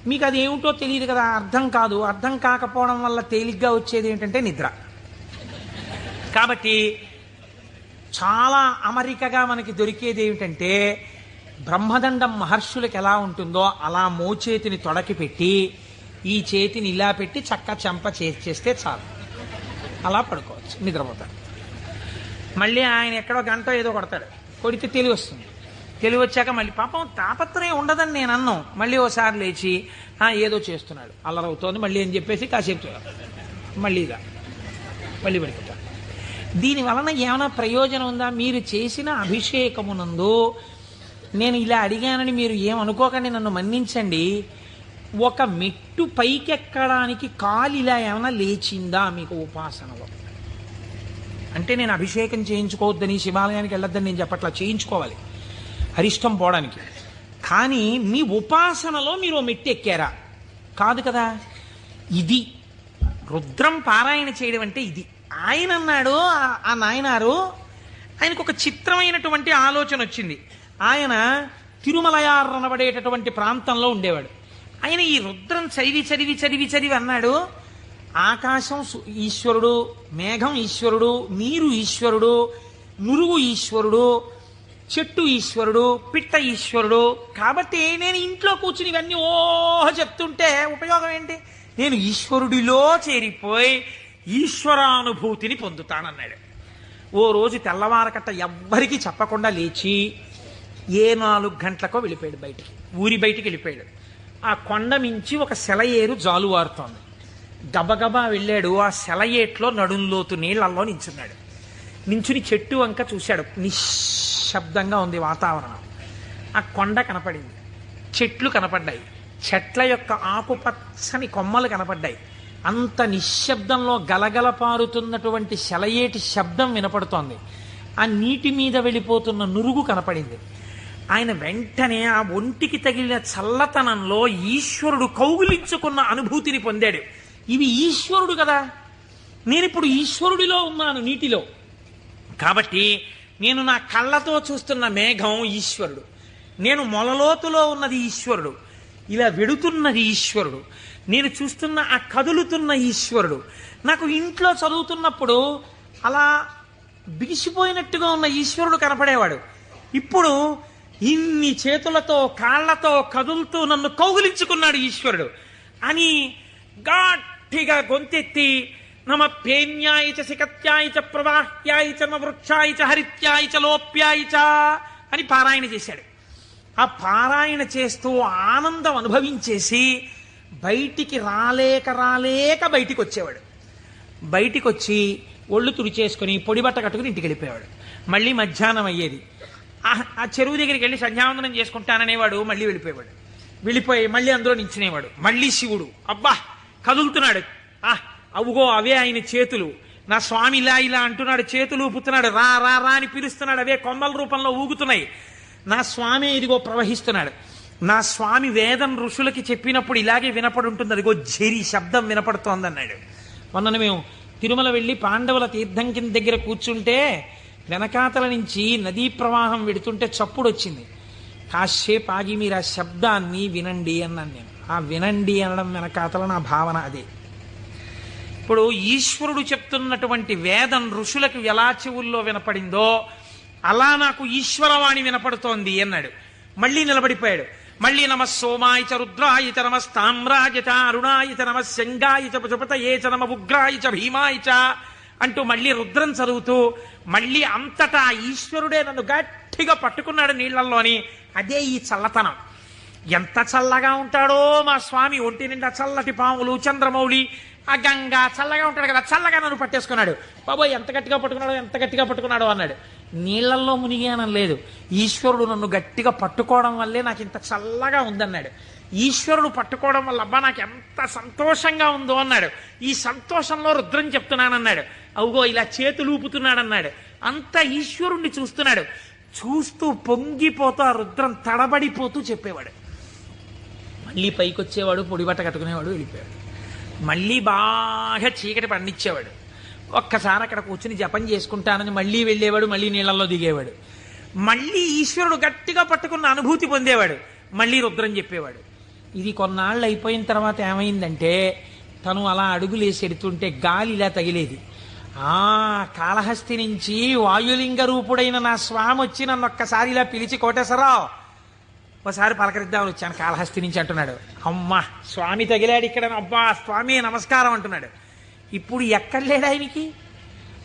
మీకు అది ఏమిటో తెలియదు కదా, అర్థం కాదు. అర్థం కాకపోవడం వల్ల తేలిగ్గా వచ్చేది ఏంటంటే నిద్ర. కాబట్టి చాలా అమరికగా మనకి దొరికేది ఏమిటంటే బ్రహ్మదండం మహర్షులకు ఎలా ఉంటుందో అలా మోచేతిని తొడకి పెట్టి ఈ చేతిని ఇలా పెట్టి చక్క చెంప చేస్తే చాలు, అలా పడుకోవచ్చు, నిద్రపోతాడు. మళ్ళీ ఆయన ఎక్కడో గంట ఏదో కొడతాడు, కొడితే తెలివి వస్తుంది. తెలివి వచ్చాక మళ్ళీ పాపం తాపత్రయం ఉండదని నేను అన్నాం. మళ్ళీ ఓసారి లేచి ఏదో చేస్తున్నాడు, అల్లరవుతోంది మళ్ళీ అని చెప్పేసి కాసేపు మళ్ళీగా మళ్ళీ పడిపోతాడు. దీని వలన ఏమైనా ప్రయోజనం ఉందా? మీరు చేసిన అభిషేకమునందు నేను ఇలా అడిగానని మీరు ఏమనుకోకండి, నన్ను మన్నించండి. ఒక మెట్టు పైకెక్కడానికి కాలు ఇలా ఏమైనా లేచిందా మీకు ఉపాసనలో? అంటే నేను అభిషేకం చేయించుకోవద్దని, శివాలయానికి వెళ్ళొద్దని నేను చెప్పట్లా, చేయించుకోవాలి అరిష్టం పోవడానికి. కానీ మీ ఉపాసనలో మీరు మెట్టు ఎక్కారా? కాదు కదా. ఇది రుద్రం పారాయణ చేయడం అంటే ఇది. ఆయన అన్నాడు, ఆ నాయనారు ఆయనకు ఒక చిత్రమైనటువంటి ఆలోచన వచ్చింది. ఆయన తిరుమలయార్ అనబడేటటువంటి ప్రాంతంలో ఉండేవాడు. ఆయన ఈ రుద్రం చదివి చదివి చదివి చదివి అన్నాడు, ఆకాశం ఈశ్వరుడు, మేఘం ఈశ్వరుడు, నీరు ఈశ్వరుడు, నురుగు ఈశ్వరుడు, చెట్టు ఈశ్వరుడు, పిట్ట ఈశ్వరుడు. కాబట్టి నేను ఇంట్లో కూర్చుని ఇవన్నీ చెప్తుంటే ఉపయోగం ఏంటి? నేను ఈశ్వరుడిలో చేరిపోయి ఈశ్వరానుభూతిని పొందుతానన్నాడు. ఓ రోజు తెల్లవారకట్ట ఎవ్వరికీ చెప్పకుండా లేచి 4 గంటలకో వెళ్ళిపోయాడు బయటికి, ఊరి బయటికి వెళ్ళిపోయాడు. ఆ కొండ మించి ఒక సెలయేరు జాలువారుతోంది. గబగబా వెళ్ళాడు. ఆ సెలయేట్లో నడుంలోతు నీళ్లలో నించున్నాడు. నించుని చెట్టు వంక చూశాడు. నిశ్శబ్దంగా ఉంది వాతావరణం. ఆ కొండ కనపడింది, చెట్లు కనపడ్డాయి, చెట్ల యొక్క ఆకుపచ్చని కొమ్మలు కనపడ్డాయి. అంత నిశ్శబ్దంలో గలగల పారుతున్నటువంటి సెలయేటి శబ్దం వినపడుతోంది. ఆ నీటి మీద వెళ్ళిపోతున్న నురుగు కనపడింది. ఆయన వెంటనే ఆ ఒంటికి తగిలిన చల్లతనంలో ఈశ్వరుడు కౌగిలించుకున్న అనుభూతిని పొందాడు. ఇవి ఈశ్వరుడు కదా, నేనిప్పుడు ఈశ్వరుడిలో ఉన్నాను నీటిలో. కాబట్టి నేను నా కళ్ళతో చూస్తున్న మేఘం ఈశ్వరుడు, నేను మొలలోతులో ఉన్నది ఈశ్వరుడు, ఇలా వెడుతున్నది ఈశ్వరుడు, నేను చూస్తున్న ఆ కదులుతున్న ఈశ్వరుడు. నాకు ఇంట్లో చదువుతున్నప్పుడు అలా బిగిసిపోయినట్టుగా ఉన్న ఈశ్వరుడు కనపడేవాడు. ఇప్పుడు ఇన్ని చేతులతో కాళ్లతో కదులుతూ నన్ను కౌగిలించుకున్నాడు ఈశ్వరుడు అని గట్టిగా గొంతెత్తి నమ పేన్యాయ చ శిఖత్యాయ చ ప్రవాహ్యాయ చ వృక్షాయ చ హరిత్యాయ చ లోప్యాయ చ అని పారాయణ చేశాడు. ఆ పారాయణ చేస్తూ ఆనందం అనుభవించేసి బయటికి రాలేక బయటికి వచ్చేవాడు. బయటికి వచ్చి ఒళ్ళు తుడిచేసుకుని పొడిబట్ట కట్టుకుని ఇంటికి వెళ్ళిపోయేవాడు. మళ్ళీ మధ్యాహ్నం అయ్యేది. ఆ చెరువు దగ్గరికి వెళ్ళి సంధ్యావందనం చేసుకుంటాననేవాడు. మళ్ళీ వెళ్ళిపోయి మళ్ళీ అందులో నించునేవాడు. మళ్ళీ శివుడు అబ్బా కదులుతున్నాడు. అవుగో అవే ఆయన చేతులు, నా స్వామి ఇలా ఇలా అంటున్నాడు, చేతులు ఊపుతున్నాడు, రా రా రా అని పిలుస్తున్నాడు, అవే కొమ్మల రూపంలో ఊగుతున్నాయి. నా స్వామి ఇదిగో ప్రవహిస్తున్నాడు. నా స్వామి వేదం ఋషులకి చెప్పినప్పుడు ఇలాగే వినపడి ఉంటుంది, అదిగో ఝరి శబ్దం వినపడుతోందన్నాడు. మొన్న మేము తిరుమల వెళ్ళి పాండవుల తీర్థం కింద దగ్గర కూర్చుంటే వెనకాతల నుంచి నదీ ప్రవాహం వెడుతుంటే చప్పుడు వచ్చింది. కాసేపు ఆగి మీరు ఆ శబ్దాన్ని వినండి అన్నాను నేను. ఆ వినండి అనడం వెనకాతల నా భావన అదే. ఇప్పుడు ఈశ్వరుడు చెప్తున్నటువంటి వేదం ఋషులకు ఎలా చెవుల్లో వినపడిందో అలా నాకు ఈశ్వరవాణి వినపడుతోంది అన్నాడు. మళ్ళీ నిలబడిపోయాడు. మళ్ళీ నమ సోమాయ చ రుద్రాయ చ నమస్తామ్రాయ చ అరుణాయ చ నమ శంగాయ చ పశుపతయే చ నమ ఉగ్రాయ చ భీమాయ చ అంటూ మళ్ళీ రుద్రం చదువుతూ మళ్ళీ అంతటా ఈశ్వరుడే నన్ను గట్టిగా పట్టుకున్నాడు నీళ్లలోని. అదే ఈ చల్లతనం. ఎంత చల్లగా ఉంటాడో మా స్వామి. ఒంటి నిండా చల్లటి పాములు, చంద్రమౌళి, ఆ గంగా చల్లగా ఉంటాడు కదా, చల్లగా నన్ను పట్టేసుకున్నాడు. బాబోయ్ ఎంత గట్టిగా పట్టుకున్నాడో అన్నాడు. నీళ్లల్లో మునిగానం లేదు, ఈశ్వరుడు నన్ను గట్టిగా పట్టుకోవడం వల్లే నాకు ఇంత చల్లగా ఉందన్నాడు. ఈశ్వరుడు పట్టుకోవడం వల్ల అబ్బా నాకు ఎంత సంతోషంగా ఉందో అన్నాడు. ఈ సంతోషంలో రుద్రం చెప్తున్నానన్నాడు. అవుగో ఇలా చేతులు ఊపుతున్నాడన్నాడు. అంత ఈశ్వరుణ్ణి చూస్తున్నాడు. చూస్తూ పొంగిపోతూ ఆ రుద్రం తడబడిపోతూ చెప్పేవాడు. మళ్ళీ పైకి వచ్చేవాడు, పొడిబట్ట కట్టుకునేవాడు, వెళ్ళిపోయాడు. మళ్ళీ బాగా చీకటి పండించేవాడు. ఒక్కసారి అక్కడ కూర్చుని జపం చేసుకుంటానని మళ్ళీ వెళ్ళేవాడు, మళ్ళీ నీళ్లలో దిగేవాడు. మళ్ళీ ఈశ్వరుడు గట్టిగా పట్టుకున్న అనుభూతి పొందేవాడు. మళ్ళీ రుద్రం చెప్పేవాడు. ఇది కొన్నాళ్ళు అయిపోయిన తర్వాత ఏమైందంటే తను అలా అడుగులేసి ఎడుతుంటే గాలి ఇలా తగిలేది. కాళహస్తి నుంచి వాయులింగ రూపుడైన నా స్వామి వచ్చి నన్ను ఒక్కసారి ఇలా పిలిచి కోటేశ్వరరావు ఒకసారి పలకరిద్దామని వచ్చాను కాళహస్తి నుంచి అంటున్నాడు. అమ్మా స్వామి తగిలాడు ఇక్కడ, అబ్బా స్వామి నమస్కారం అంటున్నాడు. ఇప్పుడు ఎక్కడ లేడు ఆయనకి.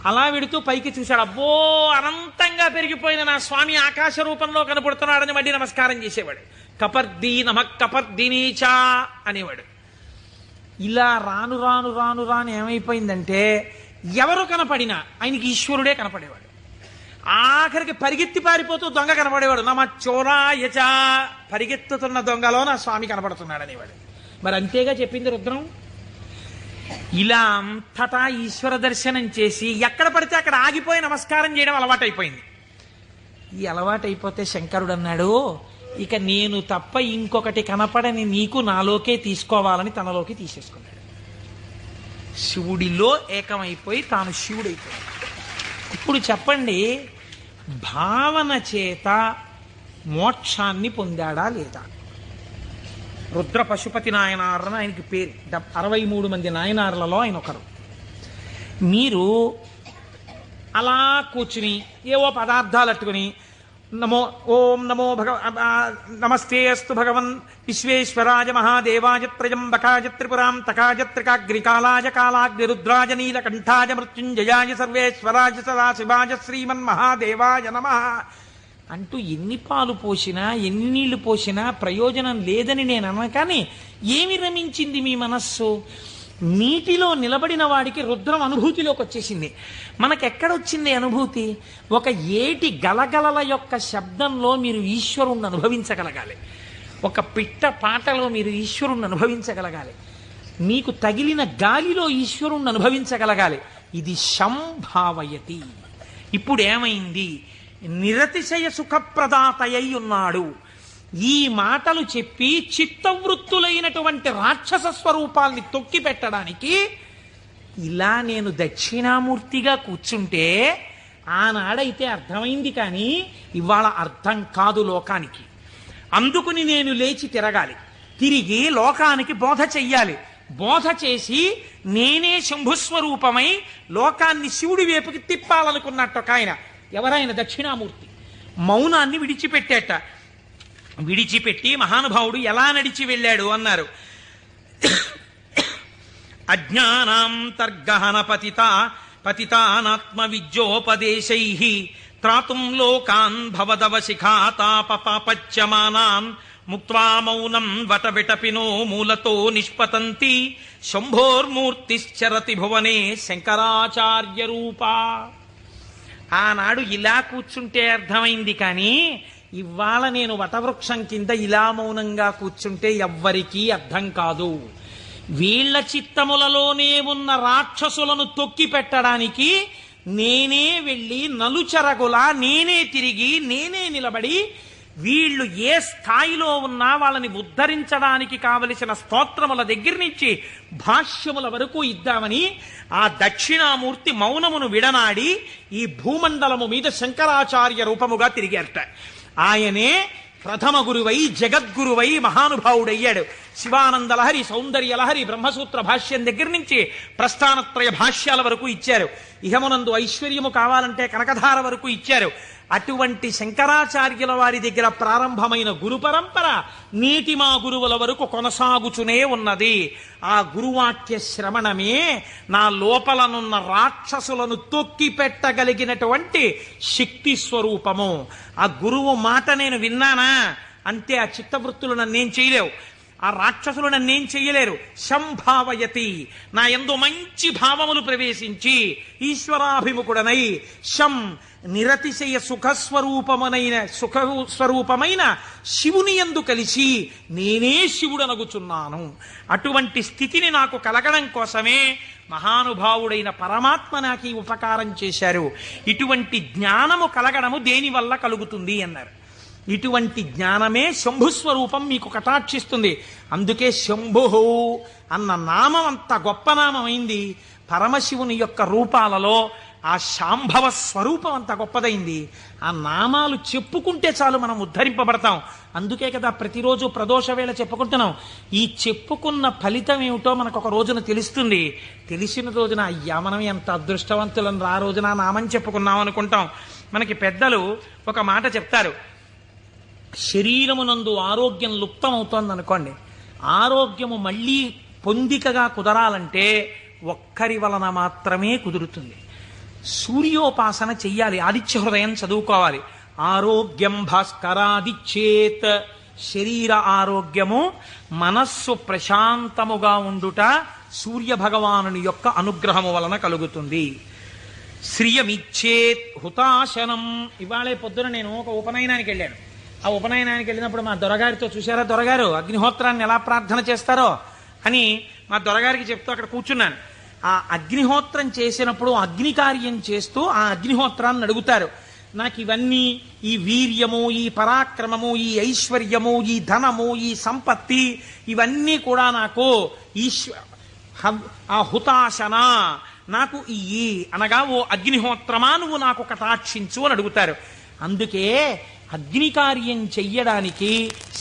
అలా వెడుతూ పైకి చూశాడు, అబ్బో అనంతంగా పెరిగిపోయిన నా స్వామి ఆకాశ రూపంలో కనపడుతున్నాడని మళ్ళీ నమస్కారం చేసేవాడు. కపర్ది నమః కపర్దినీచా అనేవాడు. ఇలా రాను రాను రాను రాను ఏమైపోయిందంటే ఎవరు కనపడినా ఆయనకి ఈశ్వరుడే కనపడేవాడు. ఆఖరికి పరిగెత్తి పారిపోతూ దొంగ కనపడేవాడు. నమ చోరాయచ, పరిగెత్తుతున్న దొంగలో నా స్వామి కనపడుతున్నాడు అనేవాడు. మరి అంతేగా చెప్పింది రుద్రం. ఇలా అంతటా ఈశ్వర దర్శనం చేసి ఎక్కడ పడితే అక్కడ ఆగిపోయి నమస్కారం చేయడం అలవాటైపోయింది. ఈ అలవాటైపోతే శంకరుడు అన్నాడు, ఇక నేను తప్ప ఇంకొకటి కనపడని నీకు నాలోకే తీసుకోవాలని తనలోకి తీసేసుకున్నాడు. శివుడిలో ఏకమైపోయి తాను శివుడైపోయాడు. ఇప్పుడు చెప్పండి, భావన చేత మోక్షాన్ని పొందాడా లేదా? రుద్ర పశుపతి నాయనారని ఆయనకి పేరు. 63 మంది నాయనార్లలో ఆయన ఒకరు. మీరు అలా కూర్చుని ఏవో పదార్థాలు అట్టుకుని నమో ఓం నమో నమస్తే అస్తు భగవన్ విశ్వేశ్వరాయ మహాదేవాయ త్రయంబకాయ త్రిపురాం తకాయ త్రికాగ్నికాలాయ కాలాగ్నిరుద్రాయ నీలకంఠాయ మృత్యుంజయాయ సర్వేశ్వరాయ సదాశివాయ శ్రీమన్మహాదేవాయ నమః అంటూ ఎన్ని పాలు పోసినా ఎన్ని నీళ్లు పోసినా ప్రయోజనం లేదని నేను అన్నా. కానీ ఏమి రమించింది మీ మనస్సు? నీటిలో నిలబడిన వాడికి రుద్రం అనుభూతిలోకి వచ్చేసింది. మనకెక్కడొచ్చింది అనుభూతి? ఒక ఏటి గలగలల యొక్క శబ్దంలో మీరు ఈశ్వరుణ్ణి అనుభవించగలగాలి. ఒక పిట్ట పాటలో మీరు ఈశ్వరుణ్ణి అనుభవించగలగాలి. మీకు తగిలిన గాలిలో ఈశ్వరుణ్ణి అనుభవించగలగాలి. ఇది సంభావయతి. ఇప్పుడు ఏమైంది? నిరతిశయ సుఖప్రదాతయ్యి ఉన్నాడు. ఈ మాటలు చెప్పి చిత్తవృత్తులైనటువంటి రాక్షస స్వరూపాల్ని తొక్కి పెట్టడానికి ఇలా నేను దక్షిణామూర్తిగా కూర్చుంటే ఆనాడైతే అర్థమైంది, కానీ ఇవాళ అర్థం కాదు లోకానికి. అందుకుని నేను లేచి తిరగాలి, తిరిగి లోకానికి బోధ చెయ్యాలి. బోధ చేసి నేనే శంభుస్వరూపమై లోకాన్ని శివుడి వైపుకి తిప్పాలనుకున్నట్టు ఒక ఆయన. ఎవరైన దక్షిణామూర్తి మౌనాన్ని విడిచిపెట్టేట. విడిచిపెట్టి మహానుభావుడు ఎలా నడిచి వెళ్ళాడు అన్నారు. అజ్ఞానాంతర్గహన పతితానాత్మ విద్యోపదేశైః త్రాతుం లోకాన్ భవదవశిఖాతాపపాపచ్యమానాన్ ముక్త్వా మౌనం వటవిటపినో మూలతో నిష్పతంతి శంభోర్మూర్తిశ్చరతి భువనే శంకరాచార్య రూపా. ఆనాడు ఇలా కూర్చుంటే అర్థమైంది, కానీ ఇవాళ నేను వటవృక్షం కింద ఇలా మౌనంగా కూర్చుంటే ఎవ్వరికీ అర్థం కాదు. వీళ్ల చిత్తములలోనే ఉన్న రాక్షసులను తొక్కి పెట్టడానికి నేనే వెళ్ళి నలుచెరగులా నేనే తిరిగి నేనే నిలబడి వీళ్ళు ఏ స్థాయిలో ఉన్నా వాళ్ళని ఉద్ధరించడానికి కావలసిన స్తోత్రముల దగ్గర నుంచి భాష్యముల వరకు ఇద్దామని ఆ దక్షిణామూర్తి మౌనమును విడనాడి ఈ భూమండలము మీద శంకరాచార్య రూపముగా తిరిగారట. ఆయనే ప్రథమ గురువై జగద్గురువై మహానుభావుడయ్యాడు. శివానందలహరి, సౌందర్యలహరి, బ్రహ్మసూత్ర భాష్యం దగ్గర నుంచి ప్రస్థానత్రయ భాష్యాల వరకు ఇచ్చారు. ఇహమునందు ఐశ్వర్యము కావాలంటే కనకధార వరకు ఇచ్చారు. అటువంటి శంకరాచార్యుల వారి దగ్గర ప్రారంభమైన గురు పరంపర నేటి మా గురువుల వరకు కొనసాగుచునే ఉన్నది. ఆ గురువాక్య శ్రవణమే నా లోపలనున్న రాక్షసులను తొక్కి పెట్టగలిగినటువంటి శక్తి స్వరూపము. ఆ గురువు మాట నేను విన్నానా అంతే. ఆ చిత్తవృత్తులు నన్నేం చేయలేవు, ఆ రాక్షసులు నన్నేం చెయ్యలేరు. సంభావయతి, నా యందు మంచి భావములు ప్రవేశించి ఈశ్వరాభిముఖుడనై శం నిరతిశయ సుఖస్వరూపమైన శివుని యందు కలిసి నేనే శివుడనగుచున్నాను. అటువంటి స్థితిని నాకు కలగడం కోసమే మహానుభావుడైన పరమాత్మ నాకు ఈ ఉపకారం చేశారు. ఇటువంటి జ్ఞానము కలగడము దేనివల్ల కలుగుతుంది అన్నారు. ఇటువంటి జ్ఞానమే శంభుస్వరూపం మీకు కటాక్షిస్తుంది. అందుకే శంభు అన్న నామం అంత గొప్ప నామమైంది. పరమశివుని యొక్క రూపాలలో ఆ శాంభవ స్వరూపం అంత గొప్పదైంది. ఆ నామాలు చెప్పుకుంటే చాలు మనం ఉద్ధరింపబడతాం. అందుకే కదా ప్రతిరోజు ప్రదోష వేళ చెప్పుకుంటున్నాం. ఈ చెప్పుకున్న ఫలితం ఏమిటో మనకు ఒక రోజున తెలుస్తుంది. తెలిసిన రోజున అయ్యా మనం ఎంత అదృష్టవంతులను ఆ రోజున నామని చెప్పుకున్నాం అనుకుంటాం. మనకి పెద్దలు ఒక మాట చెప్తారు, శరీరమునందు ఆరోగ్యం లుప్తమవుతోంది అనుకోండి, ఆరోగ్యము మళ్ళీ పొందికగా కుదరాలంటే ఒక్కరి వలన మాత్రమే కుదురుతుంది. సూర్యోపాసన చెయ్యాలి, ఆదిత్య హృదయం చదువుకోవాలి. ఆరోగ్యం భాస్కరాదిచ్చేత్, శరీర ఆరోగ్యము, మనస్సు ప్రశాంతముగా ఉండుట సూర్య భగవానుని యొక్క అనుగ్రహము వలన కలుగుతుంది. శ్రియమిచ్చేత్ హుతాశనం. ఇవాళే పొద్దున నేను ఒక ఉపనయనానికి వెళ్ళాను. ఆ ఉపనయనానికి వెళ్ళినప్పుడు మా దొరగారితో, చూశారా దొరగారు అగ్నిహోత్రాన్ని ఎలా ప్రార్థన చేస్తారో అని మా దొరగారికి చెప్తూ అక్కడ కూర్చున్నాను. ఆ అగ్నిహోత్రం చేసినప్పుడు అగ్ని కార్యం చేస్తూ ఆ అగ్నిహోత్రాన్ని అడుగుతారు, నాకు ఇవన్నీ, ఈ వీర్యము, ఈ పరాక్రమము, ఈ ఐశ్వర్యము, ఈ ధనము, ఈ సంపత్తి, ఇవన్నీ కూడా నాకు ఆ హుతాశన నాకు ఇయ్యి అనగా, ఓ అగ్నిహోత్రమా నువ్వు నాకు కటాక్షించు అని అడుగుతారు. అందుకే అగ్ని కార్యం చెయ్యడానికి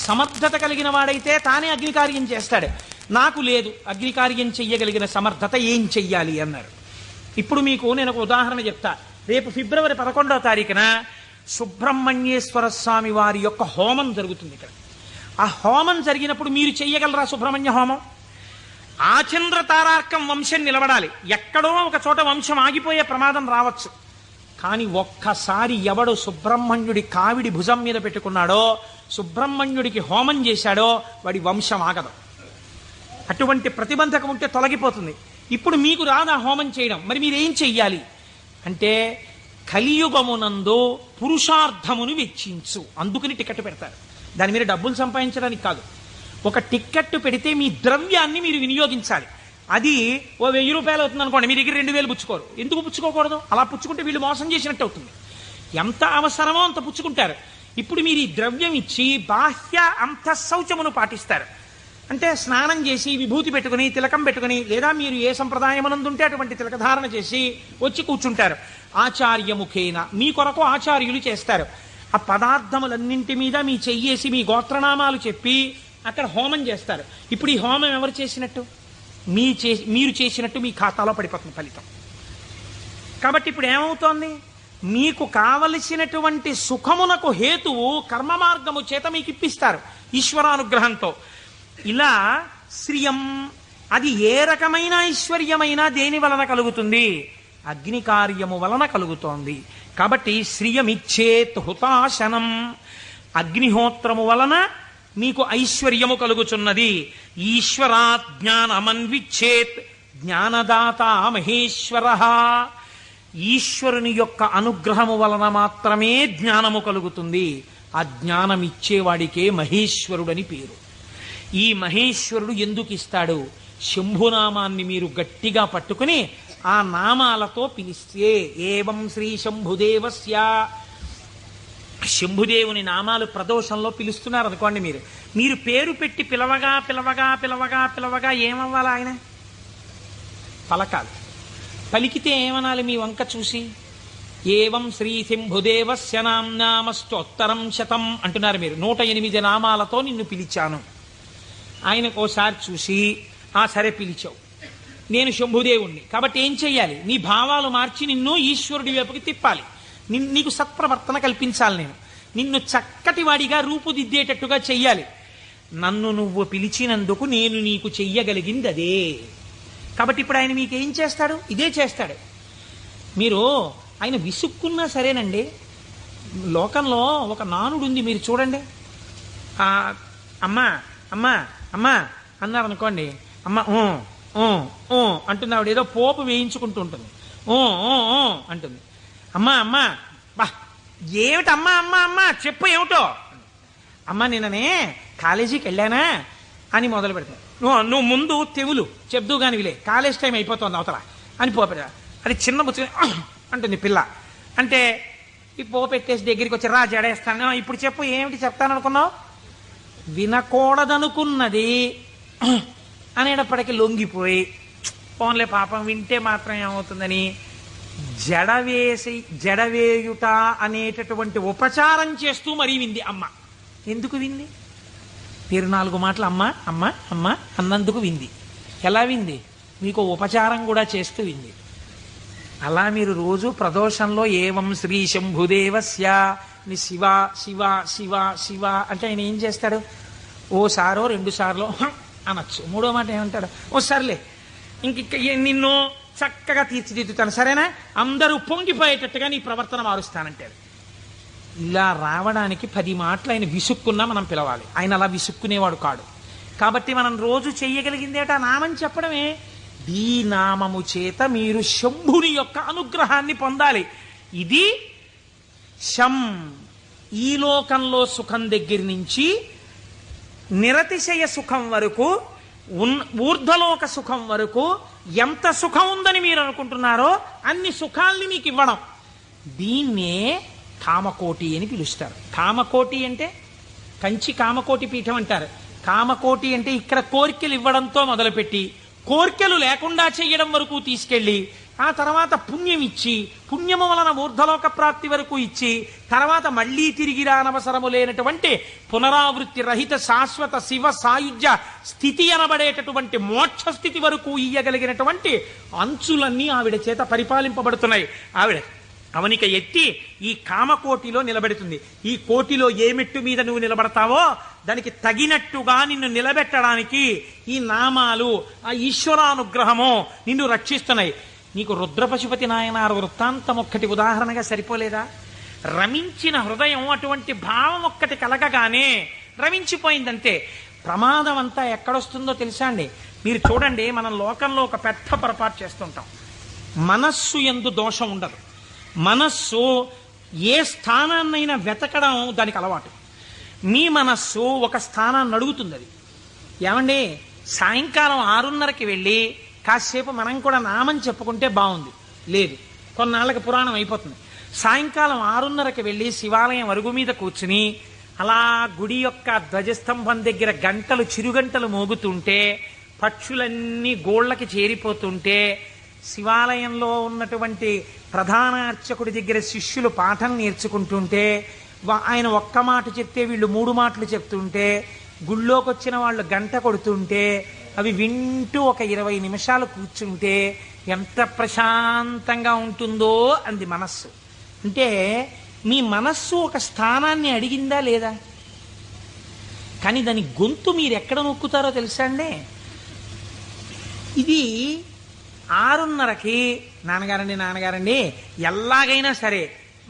సమర్థత కలిగిన వాడైతే తానే అగ్ని కార్యం చేస్తాడు. నాకు లేదు అగ్ని కార్యం చెయ్యగలిగిన సమర్థత, ఏం చెయ్యాలి అన్నారు. ఇప్పుడు మీకు నేను ఒక ఉదాహరణ చెప్తా. రేపు ఫిబ్రవరి 11వ తారీఖున సుబ్రహ్మణ్యేశ్వర స్వామి వారి యొక్క హోమం జరుగుతుంది ఇక్కడ. ఆ హోమం జరిగినప్పుడు మీరు చెయ్యగలరా సుబ్రహ్మణ్య హోమం? ఆచంద్ర తారార్కం వంశం నిలబడాలి. ఎక్కడో ఒక చోట వంశం ఆగిపోయే ప్రమాదం రావచ్చు. కానీ ఒక్కసారి ఎవడు సుబ్రహ్మణ్యుడి కావిడి భుజం మీద పెట్టుకున్నాడో, సుబ్రహ్మణ్యుడికి హోమం చేశాడో, వాడి వంశం ఆగదు. అటువంటి ప్రతిబంధకం ఉంటే తొలగిపోతుంది. ఇప్పుడు మీకు రాదా హోమం చేయడం, మరి మీరేం చెయ్యాలి అంటే, కలియుగమునందు పురుషార్థమును వెచ్చించు. అందుకని టికెట్ పెడతారు. దాని మీద డబ్బులు సంపాదించడానికి కాదు. ఒక టిక్కెట్ పెడితే మీ ద్రవ్యాన్ని మీరు వినియోగించాలి. అది ఓ 1000 రూపాయలు అవుతుంది అనుకోండి, మీ దగ్గర 2000 పుచ్చుకోరు. ఎందుకు పుచ్చుకోకూడదు? అలా పుచ్చుకుంటే వీళ్ళు మోసం చేసినట్టు అవుతుంది. ఎంత అవసరమో అంత పుచ్చుకుంటారు. ఇప్పుడు మీరు ఈ ద్రవ్యం ఇచ్చి బాహ్య అంతఃశౌచమును పాటిస్తారు. అంటే స్నానం చేసి విభూతి పెట్టుకుని తిలకం పెట్టుకుని, లేదా మీరు ఏ సంప్రదాయమునందుంటే అటువంటి తిలకధారణ చేసి వచ్చి కూర్చుంటారు. ఆచార్యముఖేన మీ కొరకు ఆచార్యులు చేస్తారు. ఆ పదార్థములన్నింటి మీద మీ చెయ్యేసి మీ గోత్రనామాలు చెప్పి అక్కడ హోమం చేస్తారు. ఇప్పుడు ఈ హోమం ఎవరు చేసినట్టు? మీరు చేసినట్టు మీ ఖాతాలో పడిపోతుంది ఫలితం. కాబట్టి ఇప్పుడు ఏమవుతోంది? మీకు కావలసినటువంటి సుఖమునకు హేతువు కర్మ మార్గము చేత మీకు ఇప్పిస్తారు ఈశ్వరానుగ్రహంతో. ఇలా శ్రియం, అది ఏ రకమైన ఐశ్వర్యమైనా దేని వలన కలుగుతుంది? అగ్ని కార్యము వలన కలుగుతోంది. కాబట్టి శ్రియమిచ్చేత్ హుతాశనం, అగ్నిహోత్రము వలన మీకు ఐశ్వర్యము కలుగుచున్నది. ఈశ్వరాత్ జ్ఞానమన్విచ్చేత్, జ్ఞానదాత మహేశ్వర. ఈశ్వరుని యొక్క అనుగ్రహము వలన మాత్రమే జ్ఞానము కలుగుతుంది. ఆ జ్ఞానం ఇచ్చేవాడికే మహేశ్వరుడని పేరు. ఈ మహేశ్వరుడు ఎందుకు ఇస్తాడు? శంభునామాన్ని మీరు గట్టిగా పట్టుకుని ఆ నామాలతో పిలిస్తే, ఏవం శ్రీ శంభుదేవస్య, శంభుదేవుని నామాలు ప్రదోషంలో పిలుస్తున్నారు అనుకోండి, మీరు పేరు పెట్టి పిలవగా పిలవగా పిలవగా పిలవగా ఏమవ్వాలి? ఆయన పలకాలి. పలికితే ఏమనాలి? మీ వంక చూసి ఏవం శ్రీ శంభుదేవస్య నామస్తోత్తరం శతం అంటున్నారు మీరు. 108 నామాలతో నిన్ను పిలిచాను. ఆయనకు ఓసారి చూసి, ఆ సరే పిలిచావు, నేను శంభుదేవుణ్ణి కాబట్టి ఏం చెయ్యాలి? నీ భావాలు మార్చి నిన్ను ఈశ్వరుడి వైపుకి తిప్పాలి. నీకు సత్ప్రవర్తన కల్పించాలి. నేను నిన్ను చక్కటి వాడిగా రూపుదిద్దేటట్టుగా చెయ్యాలి. నన్ను నువ్వు పిలిచినందుకు నేను నీకు చెయ్యగలిగింది అదే. కాబట్టి ఇప్పుడు ఆయన మీకేం చేస్తాడు? ఇదే చేస్తాడు. మీరు ఆయన విసుక్కున్నా సరేనండి, లోకంలో ఒక నానుడు ఉంది, మీరు చూడండి. అమ్మా అమ్మా అమ్మా అన్నారు అనుకోండి, అమ్మ అంటుంది. ఆవిడ ఏదో పోపు వేయించుకుంటూ ఉంటుంది, అంటుంది. అమ్మా అమ్మా, బా ఏమిటి అమ్మా అమ్మా అమ్మా చెప్పు ఏమిటో. అమ్మ నిన్ననే కాలేజీకి వెళ్ళానా అని మొదలు పెడతాను. నువ్వు ముందు తెవులు చెప్దు కాని విలే, కాలేజ్ టైం అయిపోతుంది అవతల అని పోపెడతా. అది చిన్న బుచ్చుని అంటుంది పిల్ల. అంటే ఈ పోపెట్టేసి దగ్గరికి వచ్చి రా జడేస్తాను, ఇప్పుడు చెప్పు ఏమిటి చెప్తాను అనుకున్నావు? వినకూడదనుకున్నది అనేటప్పటికీ లొంగిపోయి, ఫోన్లే పాపం వింటే మాత్రం ఏమవుతుందని జడవేయుట అనేటటువంటి ఉపచారం చేస్తూ మరీ వింది అమ్మ. ఎందుకు వింది? 4 మాటలు అమ్మ అమ్మ అమ్మ అన్నందుకు వింది. ఎలా వింది? మీకు ఉపచారం కూడా చేస్తూ వింది. అలా మీరు రోజు ప్రదోషంలో ఏవం శ్రీ శంభుదేవస్య నీ శివ శివ శివ శివ అంటే ఆయన ఏం చేస్తాడు? ఓసారో 2 సార్లు అనొచ్చు. మూడో మాట ఏమంటాడు? ఓ సర్లే ఇంక నిన్ను చక్కగా తీర్చిదిద్దుతాను, సరేనా, అందరూ పొంగిపోయేటట్టుగా నీ ప్రవర్తన మారుస్తానంటాడు. ఇలా రావడానికి 10 మాటలు ఆయన విసుక్కున్నా మనం పిలవాలి. ఆయన అలా విసుక్కునేవాడు కాడు. కాబట్టి మనం రోజు చెయ్యగలిగిందేట నామం చెప్పడమే. ఈ నామము చేత మీరు శంభుని యొక్క అనుగ్రహాన్ని పొందాలి. ఇది శం, ఈ లోకంలో సుఖం దగ్గర నుంచి నిరతిశయ సుఖం వరకు, ఊర్ధ్వలోక సుఖం వరకు ఎంత సుఖం ఉందని మీరు అనుకుంటున్నారో అన్ని సుఖాల్ని మీకు ఇవ్వడం. దీన్నే కామకోటి అని పిలుస్తారు. కామకోటి అంటే కంచి కామకోటి పీఠం అంటారు. కామకోటి అంటే ఇక్కడ కోరికలు ఇవ్వడంతో మొదలుపెట్టి కోరికలు లేకుండా చేయడం వరకు తీసుకెళ్ళి ఆ తర్వాత పుణ్యం ఇచ్చి పుణ్యము వలన ఊర్ధ్వలోక ప్రాప్తి వరకు ఇచ్చి తర్వాత మళ్లీ తిరిగి రానవసరము లేనటువంటి పునరావృత్తి రహిత శాశ్వత శివ సాయుధ్య స్థితి అనబడేటటువంటి మోక్ష స్థితి వరకు ఇయ్యగలిగినటువంటి అంచులన్నీ ఆవిడ చేత పరిపాలింపబడుతున్నాయి. ఆవిడ అవనిక ఎత్తి ఈ కామకోటిలో నిలబెడుతుంది. ఈ కోటిలో ఏ మెట్టు మీద నువ్వు నిలబడతావో దానికి తగినట్టుగా నిన్ను నిలబెట్టడానికి ఈ నామాలు, ఆ ఈశ్వరానుగ్రహము నిన్ను రక్షిస్తున్నాయి. నీకు రుద్రపశుపతి నాయనారు వృత్తాంతం ఒక్కటి ఉదాహరణగా సరిపోలేదా? రమించిన హృదయం అటువంటి భావం ఒక్కటి కలగగానే రమించిపోయిందంతే. ప్రమాదం అంతా ఎక్కడొస్తుందో తెలుసా అండి? మీరు చూడండి, మనం లోకంలో ఒక పెద్ద పొరపాటు చేస్తుంటాం. మనస్సు యందు దోషం ఉండదు. మనస్సు ఏ స్థానాన్నైనా వెతకడం దానికి అలవాటు. మీ మనస్సు ఒక స్థానాన్ని అడుగుతుంది. అది ఏమండి, సాయంకాలం 6:30కి వెళ్ళి కాసేపు మనం కూడా నామం చెప్పుకుంటే బాగుంది. లేదు, కొన్నాళ్ళకి పురాణం అయిపోతుంది. సాయంకాలం 6:30కి వెళ్ళి శివాలయం అరుగు మీద కూర్చుని అలా గుడి యొక్క ధ్వజస్తంభం దగ్గర గంటలు, చిరుగంటలు మోగుతుంటే, పక్షులన్నీ గోళ్లకి చేరిపోతుంటే, శివాలయంలో ఉన్నటువంటి ప్రధాన అర్చకుడి దగ్గర శిష్యులు పాఠం నేర్చుకుంటుంటే, ఆయన ఒక్క మాట చెప్తే వీళ్ళు 3 మాటలు చెప్తుంటే, గుళ్ళోకి వచ్చిన వాళ్ళు గంట కొడుతుంటే అవి వింటూ ఒక 20 నిమిషాలు కూర్చుంటే ఎంత ప్రశాంతంగా ఉంటుందో అంది మనస్సు. అంటే మీ మనస్సు ఒక స్థానాన్ని అడిగిందా లేదా? కానీ దాని గొంతు మీరు ఎక్కడ నొక్కుతారో తెలుసా అండి? ఇది 6:30కి నాన్నగారండి ఎలాగైనా సరే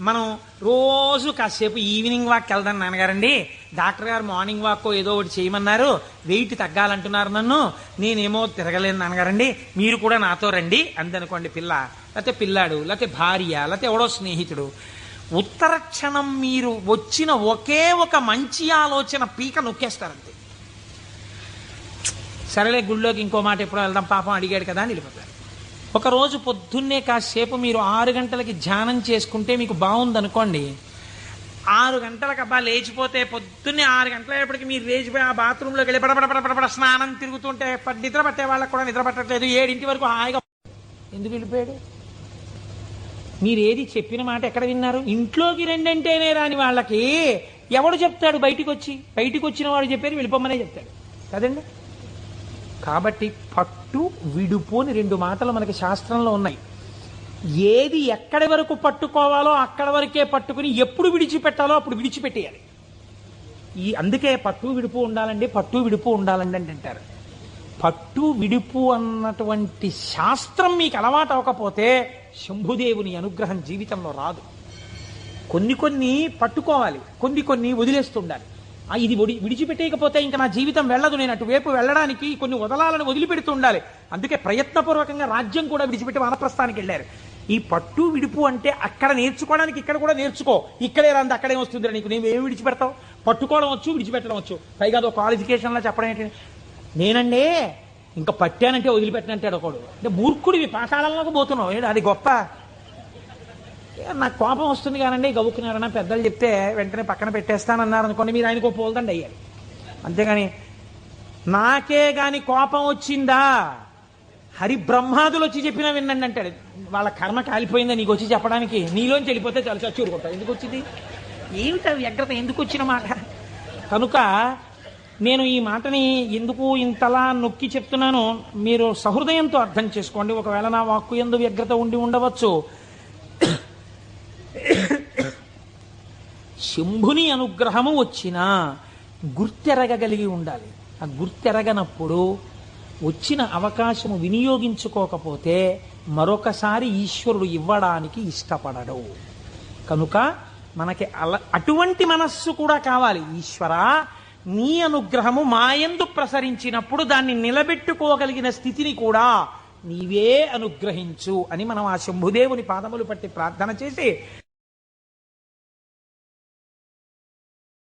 మనం రోజు కాసేపు ఈవినింగ్ వాక్ వెళ్దాం నాన్నగారండి, డాక్టర్ గారు మార్నింగ్ వాక్ ఏదో ఒకటి చేయమన్నారు, వెయిట్ తగ్గాలంటున్నారు నన్ను, నేనేమో తిరగలేను నాన్నగారండి, మీరు కూడా నాతో రండి అందనుకోండి. పిల్ల లేకపోతే పిల్లాడు లేకపోతే భార్య లేకపోతే ఎవడో స్నేహితుడు, ఉత్తర క్షణం మీరు వచ్చిన ఒకే ఒక మంచి ఆలోచన పీక నొక్కేస్తారంతే. సరేలే గుళ్ళోకి ఇంకో మాట ఎప్పుడో వెళ్దాం, పాపం అడిగాడు కదా అని వెళ్ళిపోతారు. ఒకరోజు పొద్దున్నే కాసేపు మీరు 6 గంటలకి ధ్యానం చేసుకుంటే మీకు బాగుందనుకోండి. 6 గంటలకు అబ్బా లేచిపోతే పొద్దున్నే 6 గంటలప్పటికి మీరు లేచిపోయి ఆ బాత్రూంలోకి వెళ్ళి పడపడ స్నానం తిరుగుతుంటే నిద్ర పట్టే వాళ్ళకి కూడా నిద్ర పట్టట్లేదు. 7 వరకు హాయిగా ఎందుకు వెళ్ళిపోయాడు? మీరు ఏది చెప్పిన మాట ఎక్కడ విన్నారు? ఇంట్లోకి రెండంటేనే రాని వాళ్ళకి ఎవడు చెప్తాడు? బయటికి వచ్చిన వాడు చెప్పారు వెళ్ళిపోమనే చెప్తాడు కదండి. కాబట్టి పట్టు విడుపు అని 2 మాటలు మనకి శాస్త్రంలో ఉన్నాయి. ఏది ఎక్కడి వరకు పట్టుకోవాలో అక్కడ వరకే పట్టుకుని ఎప్పుడు విడిచిపెట్టాలో అప్పుడు విడిచిపెట్టేయాలి. అందుకే పట్టు విడుపు ఉండాలండి అంటారు. పట్టు విడుపు అన్నటువంటి శాస్త్రం మీకు అలవాటు అవ్వకపోతే శంభుదేవుని అనుగ్రహం జీవితంలో రాదు. కొన్ని పట్టుకోవాలి, కొన్ని వదిలేస్తుండాలి. ఇది విడిచిపెట్టేయకపోతే ఇంకా నా జీవితం వెళ్ళదు, నేను అటువైపు వెళ్ళడానికి కొన్ని వదలాలను వదిలిపెడుతూ ఉండాలి. అందుకే ప్రయత్నపూర్వకంగా రాజ్యం కూడా విడిచిపెట్టి వానప్రస్థానికి వెళ్ళారు. ఈ పట్టు విడుపు అంటే అక్కడ నేర్చుకోవడానికి ఇక్కడ కూడా నేర్చుకో. ఇక్కడే రాంది అక్కడే వస్తుంది నీకు, నేను ఏమి విడిచిపెడతావు? పట్టుకోవడం వచ్చు, విడిచిపెట్టడం వచ్చు, పైగా అదో క్వాలిఫికేషన్లా చెప్పడం ఏంటి? నేనండి ఇంకా పట్టానంటే వదిలిపెట్టనంటాడు ఒకడు. అంటే మూర్ఖుడివి, పాకాలంలోకి పోతున్నావు, అది గొప్ప. నాకు కోపం వస్తుంది కానండి, గవ్వుకున్నారన్నా పెద్దలు చెప్తే వెంటనే పక్కన పెట్టేస్తానన్నారు అనుకోండి, మీరు ఆయనకు పోల్దండి అయ్యారు. అంతేగాని నాకే గాని కోపం వచ్చిందా హరిబ్రహ్మాదులు వచ్చి చెప్పినా వినండి అంటాడు. వాళ్ళ కర్మ కాలిపోయిందా నీకు వచ్చి చెప్పడానికి? నీలోంచి వెళ్ళిపోతే చాలా చచ్చూరుకుంటారు. ఎందుకు వచ్చింది? ఏమిటా వ్యగ్రత? ఎందుకు వచ్చిన మాట? కనుక నేను ఈ మాటని ఎందుకు ఇంతలా నొక్కి చెప్తున్నాను, మీరు సహృదయంతో అర్థం చేసుకోండి. ఒకవేళ నా వాక్కు యందు వ్యగ్రత ఉండి ఉండవచ్చు. శంభుని అనుగ్రహము వచ్చినా గుర్తెరగగలిగి ఉండాలి. ఆ గుర్తెరగనప్పుడు వచ్చిన అవకాశము వినియోగించుకోకపోతే మరొకసారి ఈశ్వరుడు ఇవ్వడానికి ఇష్టపడడు. కనుక మనకి అటువంటి మనస్సు కూడా కావాలి. ఈశ్వరా, నీ అనుగ్రహము మాయందు ప్రసరించినప్పుడు దాన్ని నిలబెట్టుకోగలిగిన స్థితిని కూడా నీవే అనుగ్రహించు అని మనం ఆ శంభుదేవుని పాదములు పట్టి ప్రార్థన చేసి